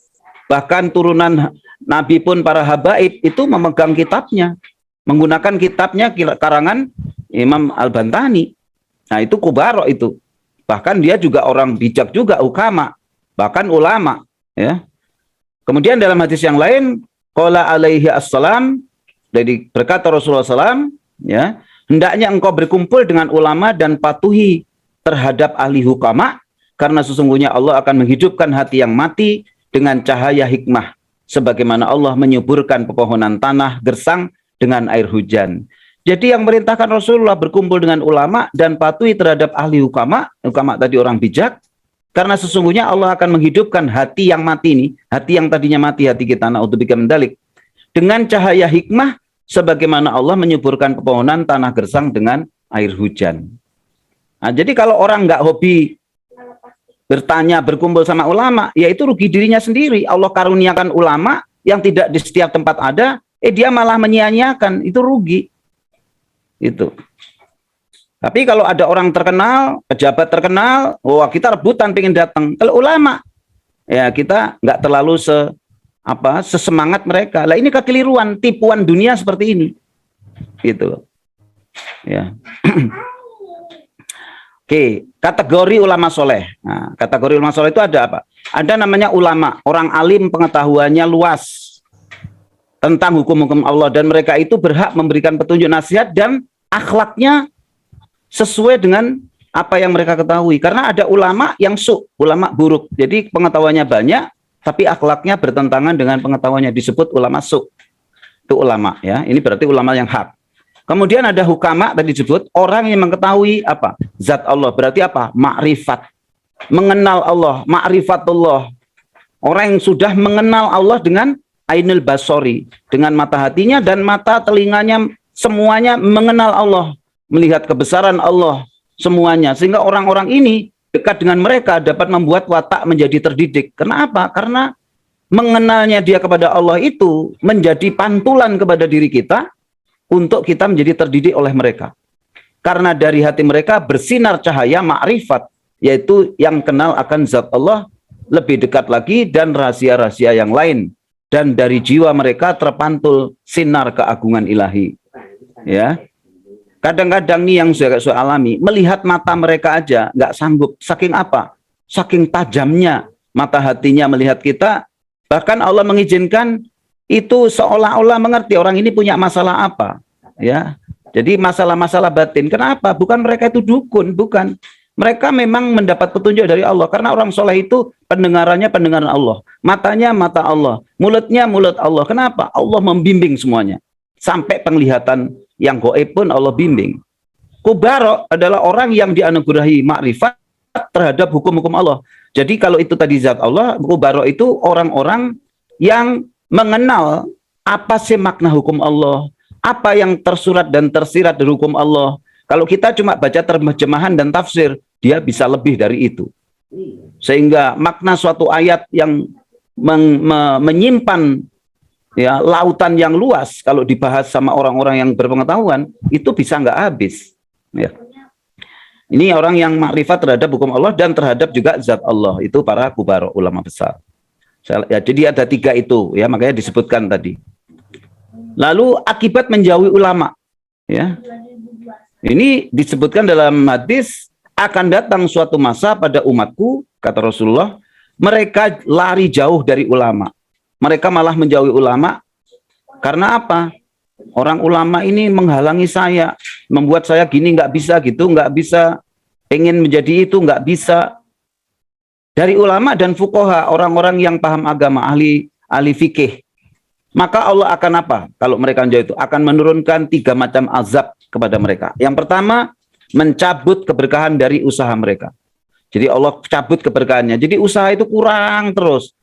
bahkan turunan Nabi pun para habaib itu memegang kitabnya, menggunakan kitabnya karangan Imam Al-Bantani. Nah, itu kubarok itu. Bahkan dia juga orang bijak juga, ukama, bahkan ulama, ya. Kemudian dalam hadis yang lain, qala alaihi assalam, dari berkata Rasulullah SAW, ya, hendaknya engkau berkumpul dengan ulama dan patuhi terhadap ahli hukama, karena sesungguhnya Allah akan menghidupkan hati yang mati dengan cahaya hikmah, sebagaimana Allah menyuburkan pepohonan tanah gersang dengan air hujan. Jadi yang merintahkan Rasulullah berkumpul dengan ulama dan patuhi terhadap ahli hukama, hukama tadi orang bijak, karena sesungguhnya Allah akan menghidupkan hati yang mati ini, hati yang tadinya mati, hati kita, na'udzubika min dzalik, dengan cahaya hikmah, sebagaimana Allah menyuburkan pepohonan tanah gersang dengan air hujan. Nah, jadi kalau orang nggak hobi bertanya, berkumpul sama ulama, ya itu rugi dirinya sendiri. Allah karuniakan ulama yang tidak di setiap tempat ada, dia malah menyia-nyiakan, itu rugi. Itu. Tapi kalau ada orang terkenal, pejabat terkenal, wah kita rebutan pengen datang. Kalau ulama, ya kita nggak terlalu sesemangat mereka. Lah ini kekeliruan, tipuan dunia seperti ini. Gitu. Ya. Oke, kategori ulama soleh. Nah, kategori ulama soleh itu ada apa? Ada namanya ulama, orang alim pengetahuannya luas tentang hukum-hukum Allah, dan mereka itu berhak memberikan petunjuk, nasihat, dan akhlaknya sesuai dengan apa yang mereka ketahui. Karena ada ulama yang ulama buruk. Jadi pengetahuannya banyak, tapi akhlaknya bertentangan dengan pengetahuannya, disebut ulama Itu ulama, ya. Ini berarti ulama yang hak. Kemudian ada hukama, tadi disebut orang yang mengetahui apa? Zat Allah. Berarti apa? Ma'rifat. Mengenal Allah, ma'rifatullah. Orang yang sudah mengenal Allah dengan ainul basori, dengan mata hatinya dan mata telinganya, semuanya mengenal Allah, melihat kebesaran Allah semuanya, sehingga orang-orang ini dekat dengan mereka dapat membuat watak menjadi terdidik. Kenapa? Karena mengenalnya dia kepada Allah itu menjadi pantulan kepada diri kita untuk kita menjadi terdidik oleh mereka. Karena dari hati mereka bersinar cahaya ma'rifat, yaitu yang kenal akan zat Allah lebih dekat lagi dan rahasia-rahasia yang lain, dan dari jiwa mereka terpantul sinar keagungan ilahi. Ya, kadang-kadang nih yang saya alami, melihat mata mereka aja nggak sanggup. Saking apa? Saking tajamnya mata hatinya melihat kita. Bahkan Allah mengizinkan itu seolah-olah mengerti orang ini punya masalah apa. Ya, jadi masalah-masalah batin. Kenapa? Bukan mereka itu dukun, bukan. Mereka memang mendapat petunjuk dari Allah. Karena orang soleh itu pendengarannya pendengaran Allah, matanya mata Allah, mulutnya mulut Allah. Kenapa? Allah membimbing semuanya. Sampai penglihatan yang gaib pun Allah bimbing. Kubarok adalah orang yang dianugerahi makrifat terhadap hukum-hukum Allah. Jadi kalau itu tadi zat Allah, kubarok itu orang-orang yang mengenal apa sih makna hukum Allah, apa yang tersurat dan tersirat dari hukum Allah. Kalau kita cuma baca terjemahan dan tafsir, dia bisa lebih dari itu. Sehingga makna suatu ayat yang menyimpan ya lautan yang luas, kalau dibahas sama orang-orang yang berpengetahuan itu bisa nggak habis. Ya. Ini orang yang makrifat terhadap hukum Allah dan terhadap juga zat Allah, itu para kubaro, ulama besar. Ya, jadi ada 3 itu ya, makanya disebutkan tadi. Lalu akibat menjauhi ulama, ya. Ini disebutkan dalam hadis, akan datang suatu masa pada umatku, kata Rasulullah, mereka lari jauh dari ulama. Mereka malah menjauhi ulama. Karena apa? Orang ulama ini menghalangi saya, membuat saya gini, nggak bisa gitu, nggak bisa, pengen menjadi itu, nggak bisa. Dari ulama dan fuqaha, orang-orang yang paham agama, ahli fikih. Maka Allah akan apa? Kalau mereka menjauh itu, akan menurunkan 3 macam azab kepada mereka. Yang pertama, mencabut keberkahan dari usaha mereka. Jadi Allah cabut keberkahannya. Jadi usaha itu kurang terus,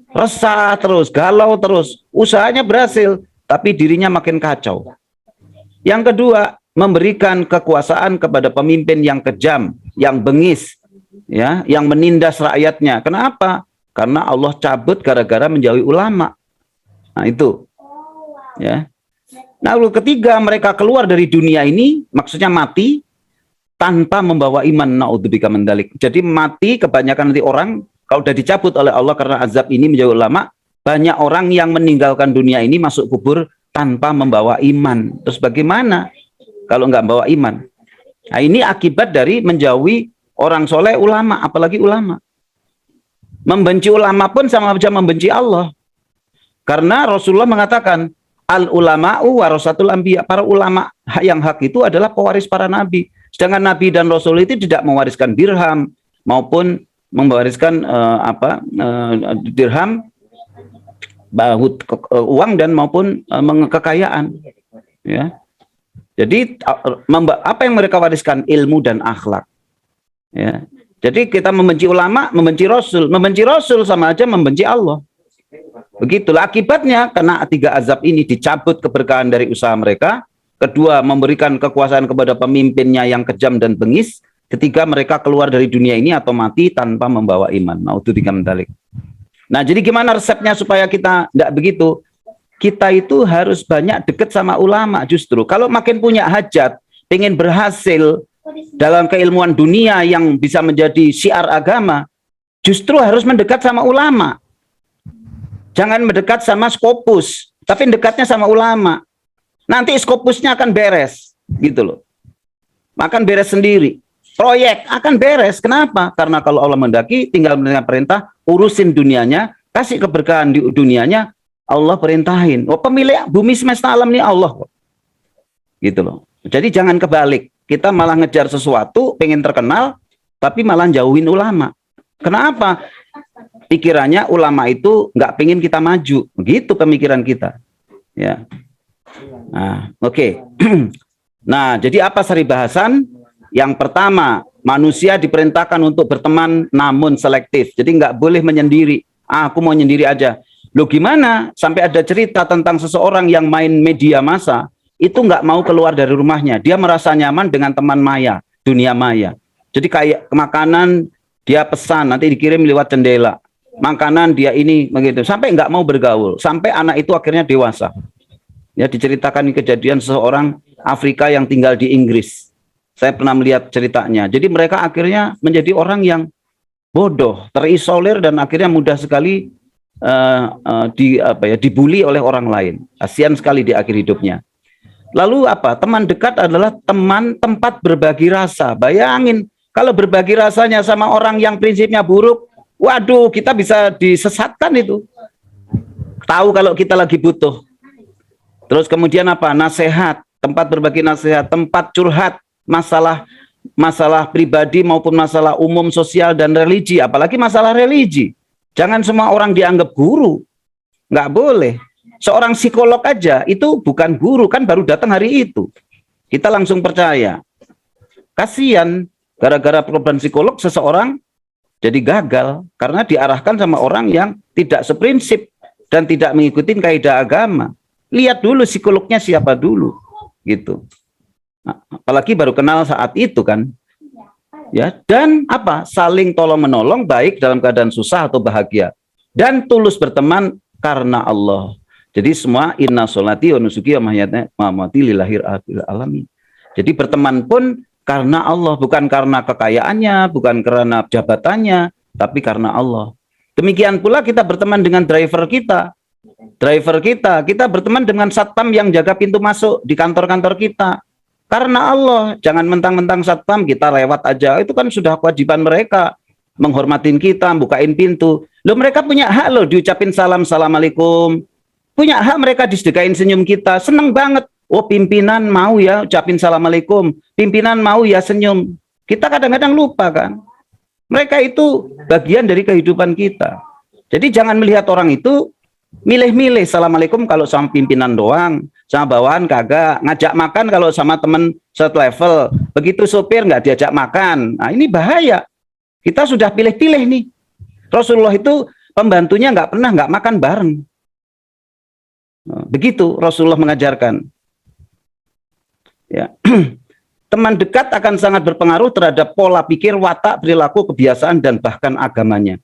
resah terus, galau terus. Usahanya berhasil, tapi dirinya makin kacau. Yang kedua, memberikan kekuasaan kepada pemimpin yang kejam, yang bengis, ya, yang menindas rakyatnya. Kenapa? Karena Allah cabut gara-gara menjauhi ulama. Nah itu, ya. Nah, lalu ketiga, mereka keluar dari dunia ini, maksudnya mati tanpa membawa iman. Naudzubillah min dzalik. Jadi mati kebanyakan nanti orang kalau sudah dicabut oleh Allah karena azab ini menjauhi ulama, banyak orang yang meninggalkan dunia ini masuk kubur tanpa membawa iman. Terus bagaimana kalau nggak bawa iman? Nah, ini akibat dari menjauhi orang soleh, ulama, apalagi ulama. Membenci ulama pun sama saja membenci Allah. Karena Rasulullah mengatakan, al-ulama'u warasatul anbiya. Para ulama yang hak itu adalah pewaris para nabi. Sedangkan nabi dan rasul itu tidak mewariskan dirham maupun mewariskan dirham, uang dan maupun kekayaan. Ya. Jadi apa yang mereka wariskan? Ilmu dan akhlak. Ya. Jadi kita membenci ulama, membenci Rasul sama aja membenci Allah. Begitulah akibatnya, karena 3 azab ini dicabut keberkahan dari usaha mereka. Kedua, memberikan kekuasaan kepada pemimpinnya yang kejam dan bengis. Ketiga, mereka keluar dari dunia ini atau mati tanpa membawa iman. Naudzubillah min dzalik. Nah, jadi gimana resepnya supaya kita tidak begitu? Kita itu harus banyak dekat sama ulama justru. Kalau makin punya hajat, pengen berhasil dalam keilmuan dunia yang bisa menjadi syiar agama, justru harus mendekat sama ulama. Jangan mendekat sama Skopus, tapi dekatnya sama ulama. Nanti Skopusnya akan beres, gitu loh. Akan beres sendiri. Proyek akan beres. Kenapa? Karena kalau Allah mendaki, tinggal mendengar perintah, urusin dunianya, kasih keberkahan di dunianya, Allah perintahin. Oh, pemilik bumi semesta alam ini Allah. Gitu loh. Jadi jangan kebalik. Kita malah ngejar sesuatu, pengen terkenal, tapi malah jauhin ulama. Kenapa? Pikirannya ulama itu nggak pengen kita maju, begitu pemikiran kita, ya. Nah, oke. Nah, jadi apa sari bahasan? Yang pertama, manusia diperintahkan untuk berteman namun selektif. Jadi nggak boleh menyendiri. Aku mau nyendiri aja. Loh gimana? Sampai ada cerita tentang seseorang yang main media massa itu nggak mau keluar dari rumahnya. Dia merasa nyaman dengan teman maya, dunia maya. Jadi kayak makanan dia pesan nanti dikirim lewat jendela. Makanan dia ini begitu sampai nggak mau bergaul, sampai anak itu akhirnya dewasa. Ya, diceritakan kejadian seseorang Afrika yang tinggal di Inggris. Saya pernah melihat ceritanya. Jadi mereka akhirnya menjadi orang yang bodoh, terisolir dan akhirnya mudah sekali dibully oleh orang lain. Kasihan sekali di akhir hidupnya. Lalu apa? Teman dekat adalah teman tempat berbagi rasa. Bayangin kalau berbagi rasanya sama orang yang prinsipnya buruk, waduh, kita bisa disesatkan itu. Tahu kalau kita lagi butuh. Terus kemudian apa? Nasihat, tempat berbagi nasihat, tempat curhat, masalah pribadi maupun masalah umum, sosial dan religi, apalagi masalah religi. Jangan semua orang dianggap guru. Nggak boleh. Seorang psikolog aja itu bukan guru, kan baru datang hari itu. Kita langsung percaya. Kasihan, gara-gara program psikolog seseorang jadi gagal karena diarahkan sama orang yang tidak seprinsip dan tidak mengikuti kaidah agama. Lihat dulu psikolognya siapa dulu, gitu. Nah, apalagi baru kenal saat itu kan. Ya, dan apa? Saling tolong menolong baik dalam keadaan susah atau bahagia. Dan tulus berteman karena Allah. Jadi semua inna sholati wa nusuki wa mahyati lillahi rabbil alamin. Jadi berteman pun karena Allah, bukan karena kekayaannya, bukan karena jabatannya, tapi karena Allah. Demikian pula kita berteman dengan driver kita. Kita berteman dengan satpam yang jaga pintu masuk di kantor-kantor kita. Karena Allah, jangan mentang-mentang satpam kita lewat aja. Itu kan sudah kewajiban mereka. Menghormatin kita, bukain pintu. Loh, mereka punya hak loh diucapin salam, assalamualaikum. Punya hak mereka disedekain senyum kita. Seneng banget. Oh, pimpinan mau ya ucapin assalamualaikum. Pimpinan mau ya senyum. Kita kadang-kadang lupa kan. Mereka itu bagian dari kehidupan kita. Jadi jangan melihat orang itu milih-milih assalamualaikum kalau sama pimpinan doang, sama bawahan kagak, ngajak makan kalau sama temen satu level, begitu sopir nggak diajak makan. Nah ini bahaya. Kita sudah pilih-pilih nih. Rasulullah itu pembantunya nggak makan bareng. Begitu Rasulullah mengajarkan. Ya. Teman dekat akan sangat berpengaruh terhadap pola pikir, watak, perilaku, kebiasaan, dan bahkan agamanya.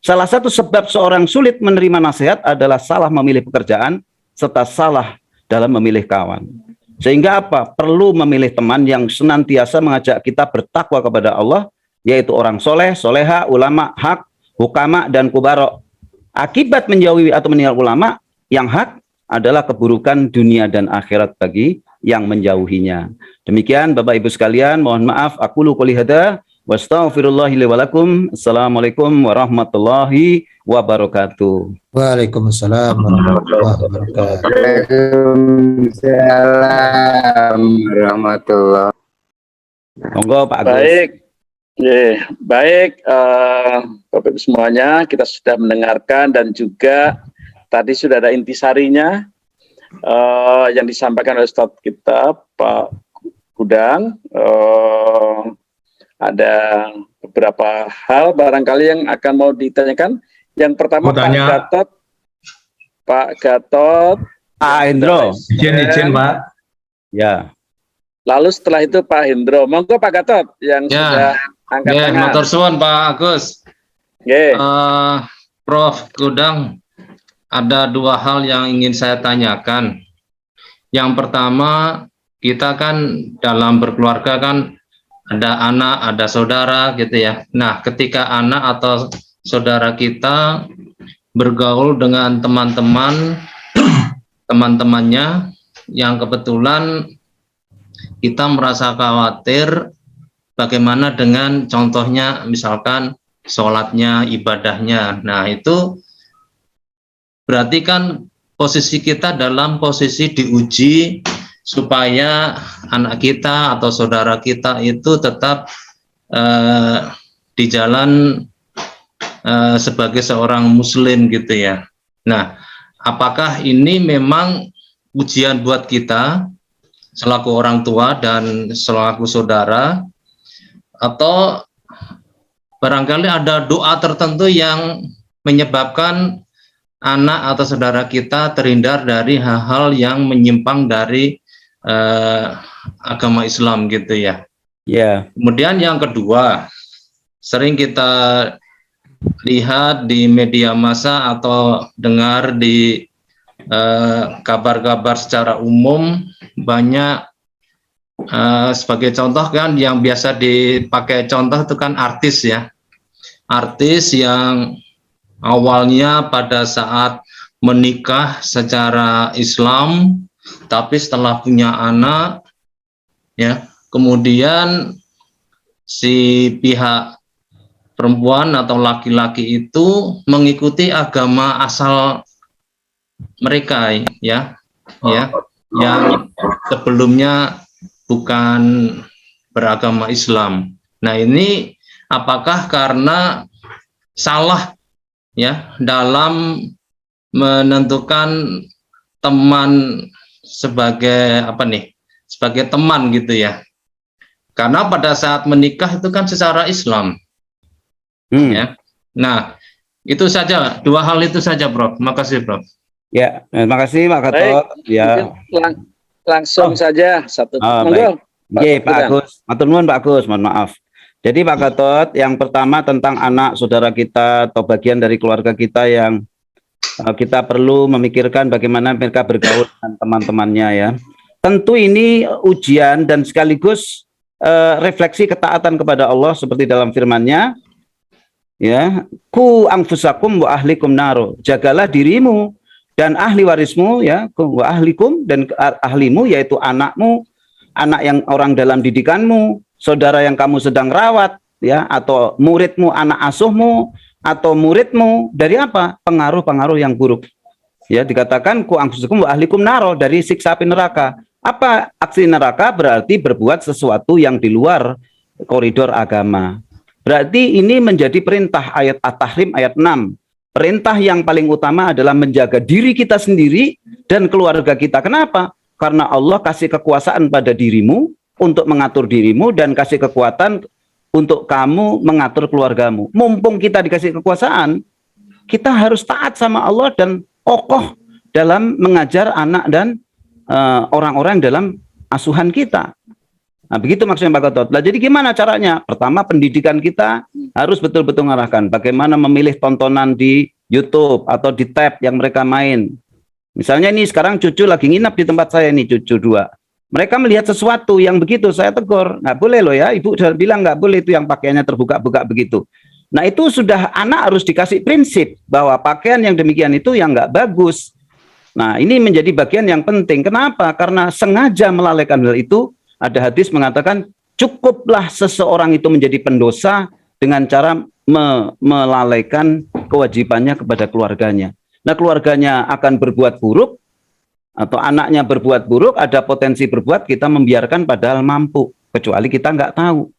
Salah satu sebab seorang sulit menerima nasihat adalah salah memilih pekerjaan serta salah dalam memilih kawan. Sehingga apa? Perlu memilih teman yang senantiasa mengajak kita bertakwa kepada Allah, yaitu orang soleh, soleha, ulama, hak, hukama, dan kubaro. Akibat menjauhi atau meninggal ulama yang hak adalah keburukan dunia dan akhirat bagi yang menjauhinya. Demikian Bapak Ibu sekalian, mohon maaf aku lu qouli hadza wa astaghfirullahi li wa lakum. Assalamualaikum warahmatullahi wabarakatuh. Waalaikumsalam warahmatullahi wabarakatuh. Waalaikumsalam warahmatullahi. Monggo Pak Agus. Baik, baik Bapak Ibu semuanya, kita sudah mendengarkan dan juga tadi sudah ada intisarinya yang disampaikan oleh Ustadz kita Pak Kudang. Ada beberapa hal barangkali yang akan mau ditanyakan. Yang pertama Pak Gatot, Pak Hendro. Izin Pak. Ya. Lalu setelah itu Pak Hendro. Monggo Pak Gatot yang sudah angkat tangan. Matur suwun Pak Agus. Prof Kudang, ada dua hal yang ingin saya tanyakan. Yang pertama, kita kan dalam berkeluarga kan ada anak, ada saudara gitu ya. Nah, ketika anak atau saudara kita bergaul dengan teman-temannya yang kebetulan kita merasa khawatir bagaimana dengan contohnya misalkan sholatnya, ibadahnya. Nah, itu berarti kan posisi kita dalam posisi diuji supaya anak kita atau saudara kita itu tetap di jalan sebagai seorang muslim gitu ya. Nah, apakah ini memang ujian buat kita selaku orang tua dan selaku saudara, atau barangkali ada doa tertentu yang menyebabkan anak atau saudara kita terhindar dari hal-hal yang menyimpang dari agama Islam gitu ya. Ya. Kemudian yang kedua, sering kita lihat di media massa atau dengar di kabar-kabar secara umum, banyak sebagai contoh kan yang biasa dipakai contoh itu kan artis ya. Artis yang awalnya pada saat menikah secara Islam, tapi setelah punya anak, ya, kemudian si pihak perempuan atau laki-laki itu mengikuti agama asal mereka, ya, yang sebelumnya bukan beragama Islam. Nah, ini apakah karena salah ya dalam menentukan teman sebagai sebagai teman gitu ya, karena pada saat menikah itu kan secara Islam ya. Nah, itu saja, dua hal itu saja Prof. Makasih Prof. Ya, terima kasih Pak Gatot. Ya. Langsung saja satu. Baik. Pak Agus, matur nuwun Pak Agus, mohon maaf. Jadi Pak Gatot, yang pertama tentang anak saudara kita atau bagian dari keluarga kita yang kita perlu memikirkan bagaimana mereka bergaul dengan teman-temannya ya. Tentu ini ujian dan sekaligus refleksi ketaatan kepada Allah seperti dalam firman-Nya, ya, ku anfusakum wa ahlikum naro, jagalah dirimu dan ahli warismu, ya, wa ahlikum, dan ahlimu yaitu anakmu, anak yang orang dalam didikanmu, saudara yang kamu sedang rawat, ya, atau muridmu, anak asuhmu, atau muridmu dari apa? Pengaruh-pengaruh yang buruk. Ya, dikatakan ku anfusakum wa ahlikum naro, dari siksa api neraka. Apa aksi neraka? Berarti berbuat sesuatu yang di luar koridor agama. Berarti ini menjadi perintah, ayat At-Tahrim ayat 6. Perintah yang paling utama adalah menjaga diri kita sendiri dan keluarga kita. Kenapa? Karena Allah kasih kekuasaan pada dirimu untuk mengatur dirimu dan kasih kekuatan untuk kamu mengatur keluargamu. Mumpung kita dikasih kekuasaan, kita harus taat sama Allah dan kokoh dalam mengajar anak dan orang-orang dalam asuhan kita. Nah, begitu maksudnya Pak Gatot. Nah, jadi gimana caranya? Pertama, pendidikan kita harus betul-betul mengarahkan bagaimana memilih tontonan di YouTube atau di tab yang mereka main. Misalnya ini sekarang cucu lagi nginap di tempat saya nih, cucu 2. Mereka melihat sesuatu yang begitu, saya tegur, nggak boleh loh ya, ibu sudah bilang nggak boleh itu yang pakaiannya terbuka-buka begitu. Nah, itu sudah anak harus dikasih prinsip bahwa pakaian yang demikian itu yang nggak bagus. Nah, ini menjadi bagian yang penting. Kenapa? Karena sengaja melalaikan hal itu. Ada hadis mengatakan cukuplah seseorang itu menjadi pendosa dengan cara melalaikan kewajibannya kepada keluarganya. Nah, keluarganya akan berbuat buruk atau anaknya berbuat buruk, ada potensi berbuat, kita membiarkan padahal mampu, kecuali kita nggak tahu.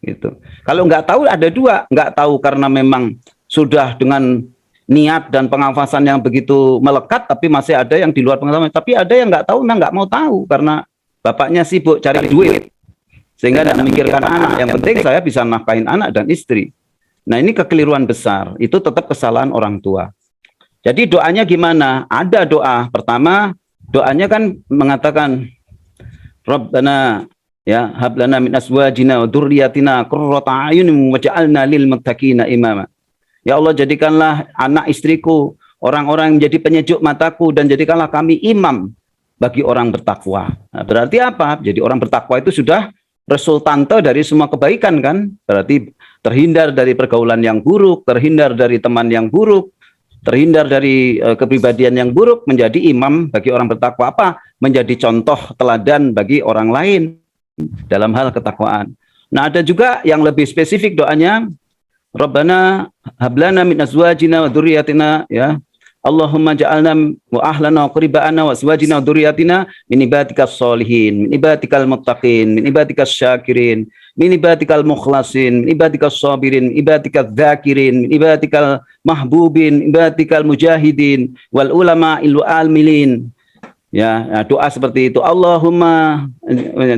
Gitu. Kalau nggak tahu ada dua, nggak tahu karena memang sudah dengan niat dan pengawasan yang begitu melekat, tapi masih ada yang di luar pengetahuan. Tapi ada yang nggak tahu, nah nggak mau tahu karena bapaknya sibuk cari duit, sehingga tidak memikirkan anak. Yang penting saya bisa nafkahin anak dan istri. Nah, ini kekeliruan besar. Itu tetap kesalahan orang tua. Jadi doanya gimana? Ada doa. Pertama, doanya kan mengatakan Rabbana ya hablana min azwajina wa dzurriyyatina qurrata a'yunin waj'alna lil muttaqina imama. Ya Allah, jadikanlah anak istriku orang-orang yang menjadi penyejuk mataku dan jadikanlah kami imam bagi orang bertakwa. Nah, berarti apa? Jadi orang bertakwa itu sudah resultante dari semua kebaikan kan? Berarti terhindar dari pergaulan yang buruk, terhindar dari teman yang buruk, terhindar dari kepribadian yang buruk, menjadi imam bagi orang bertakwa. Apa? Menjadi contoh teladan bagi orang lain dalam hal ketakwaan. Nah, ada juga yang lebih spesifik doanya, Rabbana hablana min azwajina wa dzurriyyatina, ya. Allahumma ja'alna wa ahlana wa quribana wa azwajina wa dzurriyyatina min ibadikas sholihin, min ibadikal muttaqin, min ibadikas syakirin, min ibadikal mukhlasin, min ibadikas sabirin, min ibadikal dzakirin, min ibadikal mahbubin, min ibadikal mujahidin wal ulama ilu almilin. Ya, nah, doa seperti itu. Allahumma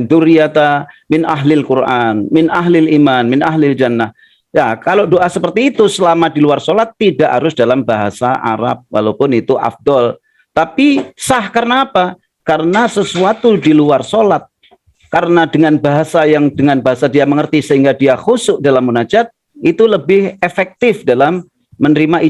dzurriyyata min ahlil Quran, min ahlil iman, min ahlil jannah. Ya, kalau doa seperti itu selama di luar sholat tidak harus dalam bahasa Arab, walaupun itu afdol. Tapi sah karena apa? Karena sesuatu di luar sholat. Karena dengan bahasa dia mengerti sehingga dia khusyuk dalam munajat, itu lebih efektif dalam menerima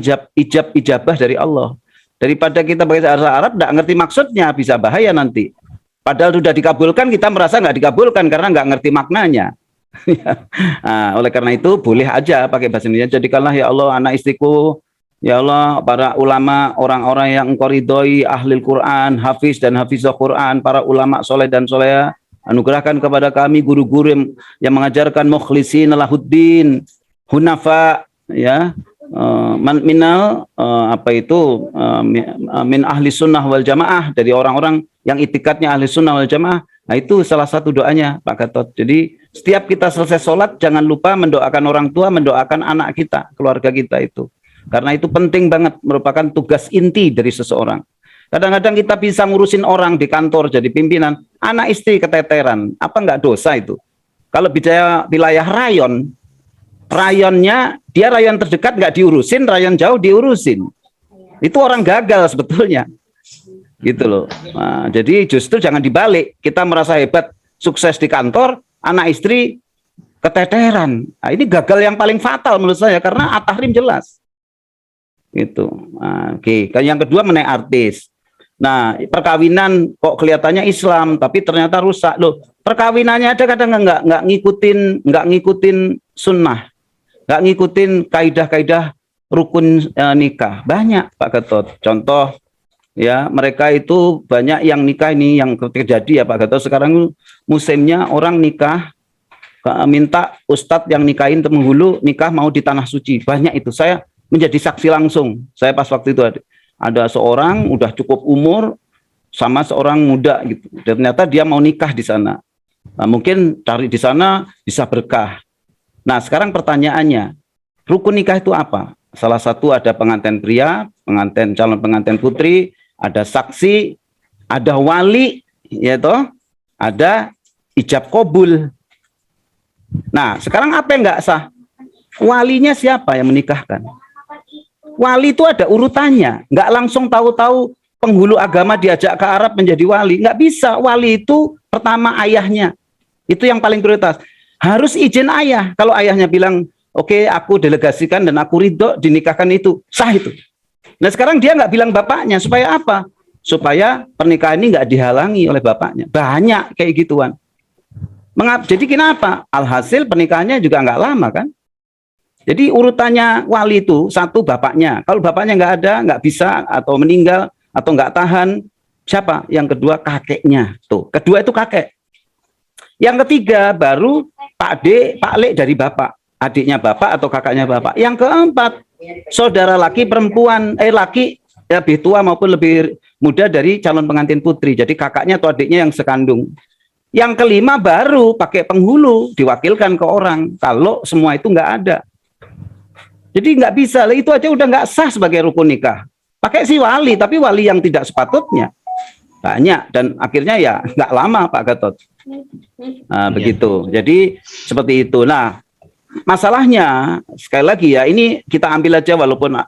ijabah dari Allah. Daripada kita bahasa Arab tidak ngerti maksudnya, bisa bahaya nanti. Padahal sudah dikabulkan, kita merasa nggak dikabulkan karena nggak ngerti maknanya. Nah, oleh karena itu boleh aja pakai bahasa Indonesia. Jadikanlah ya Allah anak istriku, ya Allah para ulama, orang-orang yang Engkau ridhoi, ahli Quran, hafiz dan hafizah Quran, para ulama soleh dan soleha, anugerahkan kepada kami guru-guru yang mengajarkan mukhlisin lahuddin, hunafa, ya, minal min ahli sunnah wal jamaah, dari orang-orang yang itikadnya ahli sunnah wal jamaah. Nah, itu salah satu doanya Pak Gatot. Jadi setiap kita selesai sholat, jangan lupa mendoakan orang tua, mendoakan anak kita, keluarga kita itu. Karena itu penting banget, merupakan tugas inti dari seseorang. Kadang-kadang kita bisa ngurusin orang di kantor, jadi pimpinan, anak istri keteteran. Apa enggak dosa itu? Kalau wilayah rayon, rayonnya, dia rayon terdekat enggak diurusin, rayon jauh diurusin. Itu orang gagal sebetulnya. Gitu loh. Nah, jadi justru jangan dibalik. Kita merasa hebat, sukses di kantor, anak istri keteteran. Nah, ini gagal yang paling fatal menurut saya karena at-tahrim jelas. Gitu. Nah, oke. Yang kedua mengenai artis. Nah, perkawinan kok kelihatannya Islam tapi ternyata rusak. Loh, perkawinannya ada kadang nggak ngikutin sunnah. Nggak ngikutin kaidah-kaidah rukun nikah. Banyak Pak Gatot. Contoh ya, mereka itu banyak yang nikah ini yang terjadi ya Pak Gatot. Sekarang musimnya orang nikah minta ustadz yang nikahin penghulu nikah mau di tanah suci. Banyak itu. Saya menjadi saksi langsung. Saya pas waktu itu ada seorang udah cukup umur sama seorang muda gitu. Dan ternyata dia mau nikah di sana. Nah, mungkin cari di sana bisa berkah. Nah, sekarang pertanyaannya, rukun nikah itu apa? Salah satu ada pengantin pria, calon pengantin putri, ada saksi, ada wali, ya toh, ada ijab kabul. Nah, sekarang apa yang nggak sah? Walinya siapa yang menikahkan? Wali itu ada urutannya, nggak langsung tahu-tahu penghulu agama diajak ke Arab menjadi wali, nggak bisa. Wali itu pertama ayahnya, itu yang paling prioritas. Harus izin ayah. Kalau ayahnya bilang, oke, aku delegasikan dan aku ridho dinikahkan itu, sah itu. Nah sekarang dia nggak bilang bapaknya, supaya apa? Supaya pernikahan ini nggak dihalangi oleh bapaknya. Banyak kayak gituan. Jadi kenapa? Alhasil pernikahannya juga nggak lama kan? Jadi urutannya wali itu satu bapaknya. Kalau bapaknya nggak ada, nggak bisa atau meninggal atau nggak tahan, siapa? Yang kedua kakeknya. Tuh, kedua itu kakek. Yang ketiga baru Pak D, Pak Le dari bapak, adiknya bapak atau kakaknya bapak. Yang keempat saudara laki perempuan, laki ya, lebih tua maupun lebih muda dari calon pengantin putri. Jadi kakaknya atau adiknya yang sekandung. Yang kelima baru pakai penghulu diwakilkan ke orang. Kalau semua itu nggak ada. Jadi nggak bisa, itu aja udah nggak sah sebagai rukun nikah. Pakai si wali, tapi wali yang tidak sepatutnya. Banyak, dan akhirnya ya nggak lama Pak Gatot. Nah, begitu. Jadi seperti itu. Nah, masalahnya sekali lagi ya, ini kita ambil aja walaupun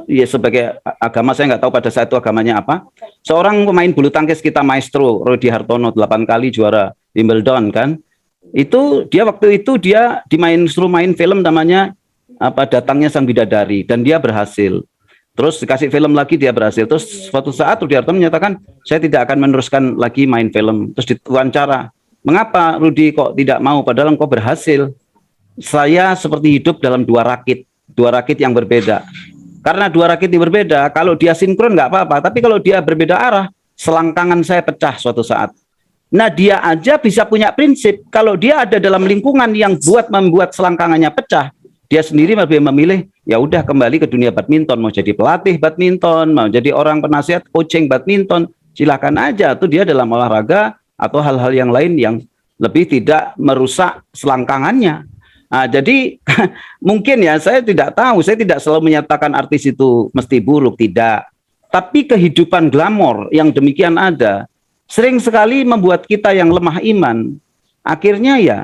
ya sebagai agama saya nggak tahu pada saat itu agamanya apa. Seorang pemain bulu tangkis kita maestro Rudi Hartono 8 kali juara Wimbledon kan. Itu dia waktu itu dia suruh main film namanya Datangnya Sang Bidadari dan dia berhasil. Terus dikasih film lagi dia berhasil. Terus suatu saat Rudi Hartono menyatakan saya tidak akan meneruskan lagi main film. Terus diwawancara, mengapa Rudi kok tidak mau padahal engkau berhasil? Saya seperti hidup dalam dua rakit yang berbeda. Karena dua rakit yang berbeda, kalau dia sinkron nggak apa-apa, tapi kalau dia berbeda arah, selangkangan saya pecah suatu saat. Nah dia aja bisa punya prinsip, kalau dia ada dalam lingkungan yang membuat selangkangannya pecah, dia sendiri lebih memilih, ya udah kembali ke dunia badminton, mau jadi pelatih badminton, mau jadi orang penasihat coaching badminton, silakan aja, tuh dia dalam olahraga atau hal-hal yang lain yang lebih tidak merusak selangkangannya. Nah, jadi mungkin ya saya tidak tahu, saya tidak selalu menyatakan artis itu mesti buruk, tidak. Tapi kehidupan glamor yang demikian ada, sering sekali membuat kita yang lemah iman, akhirnya ya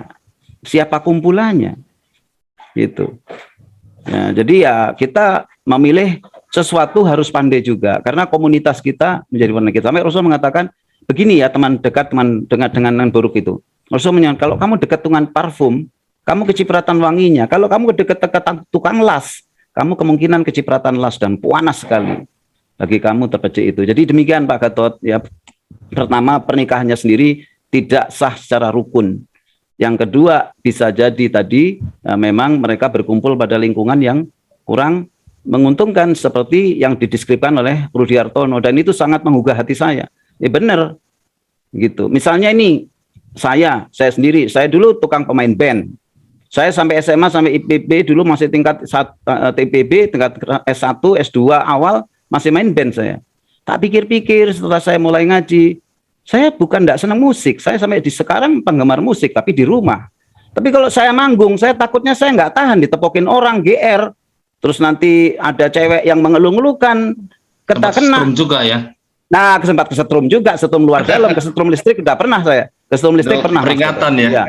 siapa kumpulannya, gitu. Ya, jadi ya kita memilih sesuatu harus pandai juga, karena komunitas kita menjadi warna kita. Sampai Rasul mengatakan begini ya, teman dekat dengan buruk itu. Rasul menyatakan kalau kamu dekat dengan parfum, kamu kecipratan wanginya. Kalau kamu dekat-dekat tukang las, kamu kemungkinan kecipratan las dan panas sekali bagi kamu terpecik itu. Jadi demikian Pak Gatot. Ya, pertama pernikahannya sendiri tidak sah secara rukun. Yang kedua bisa jadi tadi memang mereka berkumpul pada lingkungan yang kurang menguntungkan seperti yang dideskripsikan oleh Rudi Hartono, dan itu sangat menggugah hati saya. Ya benar, gitu. Misalnya ini saya sendiri, saya dulu tukang pemain band. Saya sampai SMA sampai IPB dulu masih tingkat TPB, tingkat S1, S2 awal masih main band saya. Tak pikir-pikir setelah saya mulai ngaji, saya bukan tidak senang musik. Saya sampai di sekarang penggemar musik, tapi di rumah. Tapi kalau saya manggung, saya takutnya saya nggak tahan ditepokin orang, GR. Terus nanti ada cewek yang mengeluh-ngeluhkan, kena. Juga ya. Nah, kesetrum juga, setrum luar dalam, kesetrum listrik udah pernah saya. Kesetrum listrik pernah. Peringatan ya.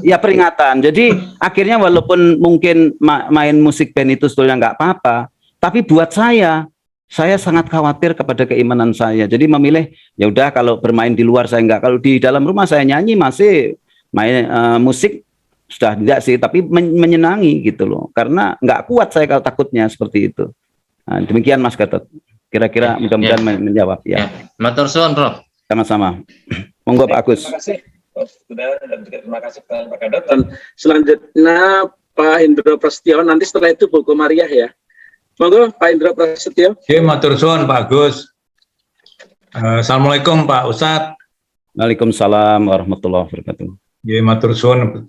Ya peringatan. Jadi akhirnya walaupun mungkin main musik band itu sebetulnya nggak apa-apa, tapi buat saya sangat khawatir kepada keimanan saya. Jadi memilih ya udah kalau bermain di luar saya nggak, kalau di dalam rumah saya nyanyi masih main musik sudah tidak sih, tapi menyenangi gitu loh. Karena nggak kuat saya kalau takutnya seperti itu. Nah, demikian Mas Gatot. Kira-kira mudah-mudahan menjawab ya. Matur suwun, Prof. Sama-sama. Monggo Pak Agus. Terima kasih Prof. Sudah, dan juga terima kasih kepada Pak Gatot. Dan selanjutnya Pak Indro Prasetyo, nanti setelah itu Bu Komariah ya. Monggo Pak Indro Prasetyo. Oke, matur suwun Pak Agus. Assalamualaikum Pak Ustadz. Waalaikumsalam warahmatullahi wabarakatuh. Ya, matur suwun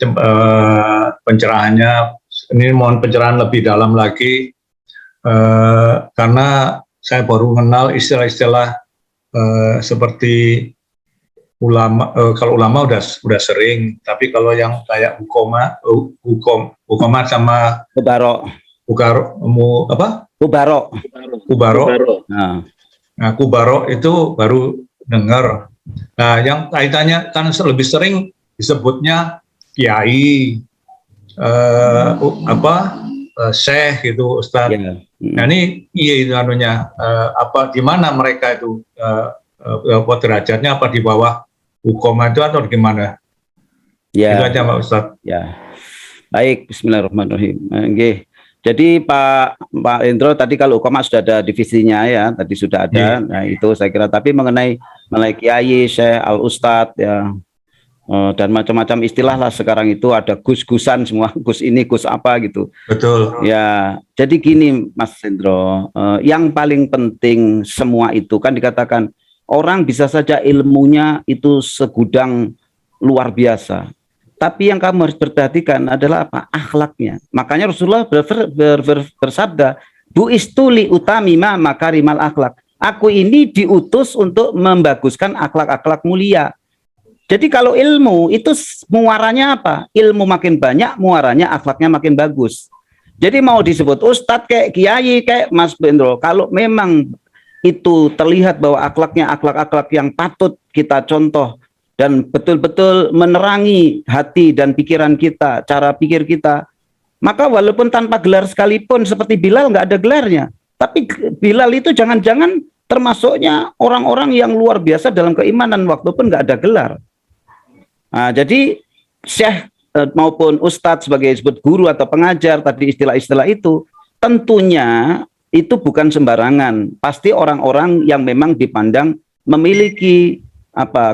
pencerahannya. Ini mohon pencerahan lebih dalam lagi karena saya baru mengenal istilah-istilah seperti ulama. Kalau ulama udah sering, tapi kalau yang kayak hukomat sama kubaro. Nah, kubaro itu baru dengar. Nah, yang kaitannya kan lebih sering disebutnya kiai, syekh gitu, Ustadz. Ya. Nah, ini itu anunya di mana mereka itu derajatnya, apa di bawah hukum itu atau gimana? Ya. Itu aja Pak Ustadz. Ya. Baik, bismillahirrahmanirrahim. Oke. Jadi Pak Indro tadi kalau hukum sudah ada divisinya ya, tadi sudah ada. Yeah. Nah, itu saya kira, tapi mengenai kiai, syekh, al ustadz ya, dan macam-macam istilah lah sekarang itu, ada gus-gusan semua, gus ini, gus apa gitu. Betul. Ya, jadi gini Mas Indro, yang paling penting semua itu kan dikatakan orang bisa saja ilmunya itu segudang luar biasa, tapi yang kamu harus perhatikan adalah apa? Akhlaknya. Makanya Rasulullah bersabda, bu'istuli utamima makarimal akhlak. Aku ini diutus untuk membaguskan akhlak-akhlak mulia. Jadi kalau ilmu itu muaranya apa? Ilmu makin banyak, muaranya akhlaknya makin bagus. Jadi mau disebut ustadz kayak kiai kayak Mas Bendro, kalau memang itu terlihat bahwa akhlaknya akhlak-akhlak yang patut kita contoh dan betul-betul menerangi hati dan pikiran kita, cara pikir kita, maka walaupun tanpa gelar sekalipun, seperti Bilal nggak ada gelarnya, tapi Bilal itu jangan-jangan termasuknya orang-orang yang luar biasa dalam keimanan waktu pun nggak ada gelar. Nah, jadi syekh maupun ustadz sebagai disebut guru atau pengajar, tadi istilah-istilah itu tentunya itu bukan sembarangan. Pasti orang-orang yang memang dipandang memiliki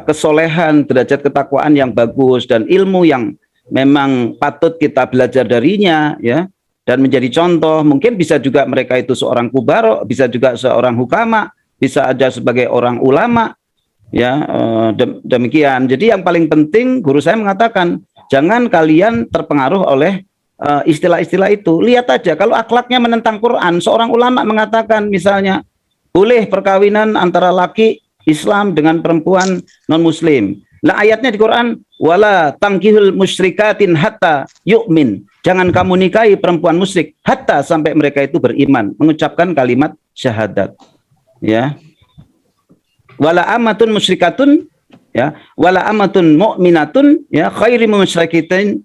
kesolehan, derajat ketakwaan yang bagus dan ilmu yang memang patut kita belajar darinya ya, dan menjadi contoh. Mungkin bisa juga mereka itu seorang kubaro, bisa juga seorang hukama, bisa aja sebagai orang ulama ya, demikian. Jadi yang paling penting guru saya mengatakan jangan kalian terpengaruh oleh istilah-istilah itu. Lihat aja kalau akhlaknya menentang Quran, seorang ulama mengatakan misalnya boleh perkawinan antara laki Islam dengan perempuan non-muslim. Lah ayatnya di Quran, wala tangkihul musyrikatin hatta yu'min. Jangan kamu nikahi perempuan musyrik hatta sampai mereka itu beriman, mengucapkan kalimat syahadat. Ya. Wala amatun musyrikatun ya, wala amatun mu'minatun ya khairi musyrikatin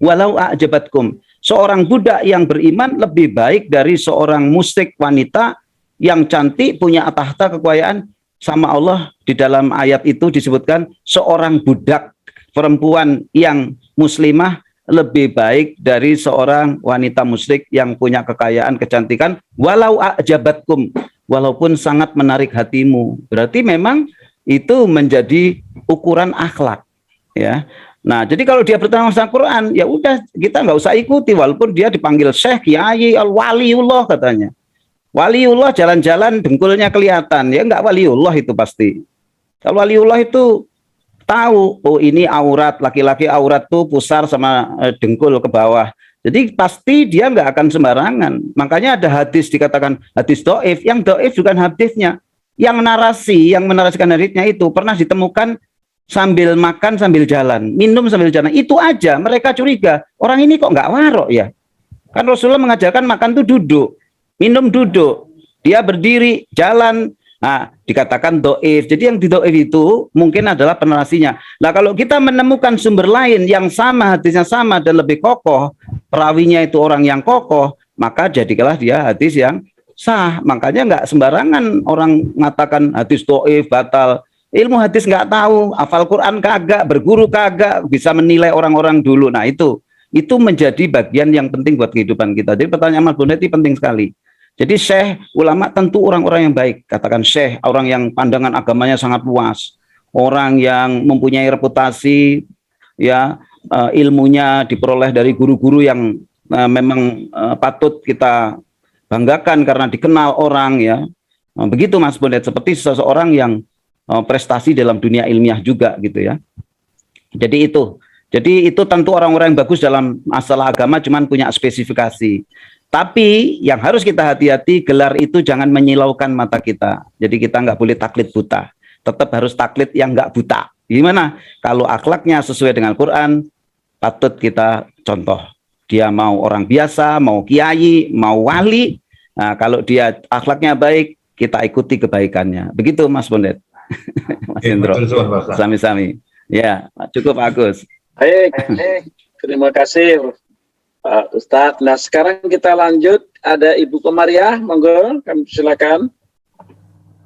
walau a'jabatkum. Seorang budak yang beriman lebih baik dari seorang musyrik wanita yang cantik, punya tahta kekayaan. Sama Allah di dalam ayat itu disebutkan seorang budak perempuan yang muslimah lebih baik dari seorang wanita musyrik yang punya kekayaan, kecantikan, walau a'jabatkum, walaupun sangat menarik hatimu. Berarti memang itu menjadi ukuran akhlak ya. Nah, jadi kalau dia bertentangan sama Quran, ya udah kita nggak usah ikuti, walaupun dia dipanggil syekh, kiai, al-waliullah katanya. Waliullah jalan-jalan dengkulnya kelihatan, ya enggak waliullah itu pasti. Kalau waliullah itu tahu, oh ini aurat, laki-laki aurat tuh pusar sama dengkul ke bawah. Jadi pasti dia enggak akan sembarangan. Makanya ada hadis dikatakan hadis doif, yang doif bukan hadisnya. Yang menarasikan hadisnya itu pernah ditemukan sambil makan sambil jalan, minum sambil jalan. Itu aja mereka curiga, orang ini kok enggak warok ya. Kan Rasulullah mengajarkan makan tuh duduk. Minum duduk, dia berdiri, jalan, nah dikatakan doif. Jadi yang didoif itu mungkin adalah penarasinya. Nah kalau kita menemukan sumber lain yang sama, hadisnya sama dan lebih kokoh, perawinya itu orang yang kokoh, maka jadikanlah dia hadis yang sah. Makanya nggak sembarangan orang mengatakan hadis doif, batal. Ilmu hadis nggak tahu, hafal Quran kagak, berguru kagak, bisa menilai orang-orang dulu. Nah itu menjadi bagian yang penting buat kehidupan kita. Jadi pertanyaan Mas Bondet ini penting sekali. Jadi syekh, ulama tentu orang-orang yang baik. Katakan syekh, orang yang pandangan agamanya sangat luas, orang yang mempunyai reputasi, ya ilmunya diperoleh dari guru-guru yang memang patut kita banggakan karena dikenal orang, ya. Begitu Mas Bondet, seperti seseorang yang prestasi dalam dunia ilmiah juga gitu ya. Jadi itu tentu orang-orang yang bagus dalam masalah agama, cuman punya spesifikasi. Tapi yang harus kita hati-hati, gelar itu jangan menyilaukan mata kita. Jadi kita nggak boleh taklid buta. Tetap harus taklid yang nggak buta. Gimana? Kalau akhlaknya sesuai dengan Quran, patut kita contoh. Dia mau orang biasa, mau kiai, mau wali. Nah, kalau dia akhlaknya baik, kita ikuti kebaikannya. Begitu Mas Bondet. Mas Indro. Sami-sami. Ya, cukup Agus. Baik. Terima kasih Pak Ustadz. Nah, sekarang kita lanjut. Ada Ibu Komariah, monggo, kami silakan.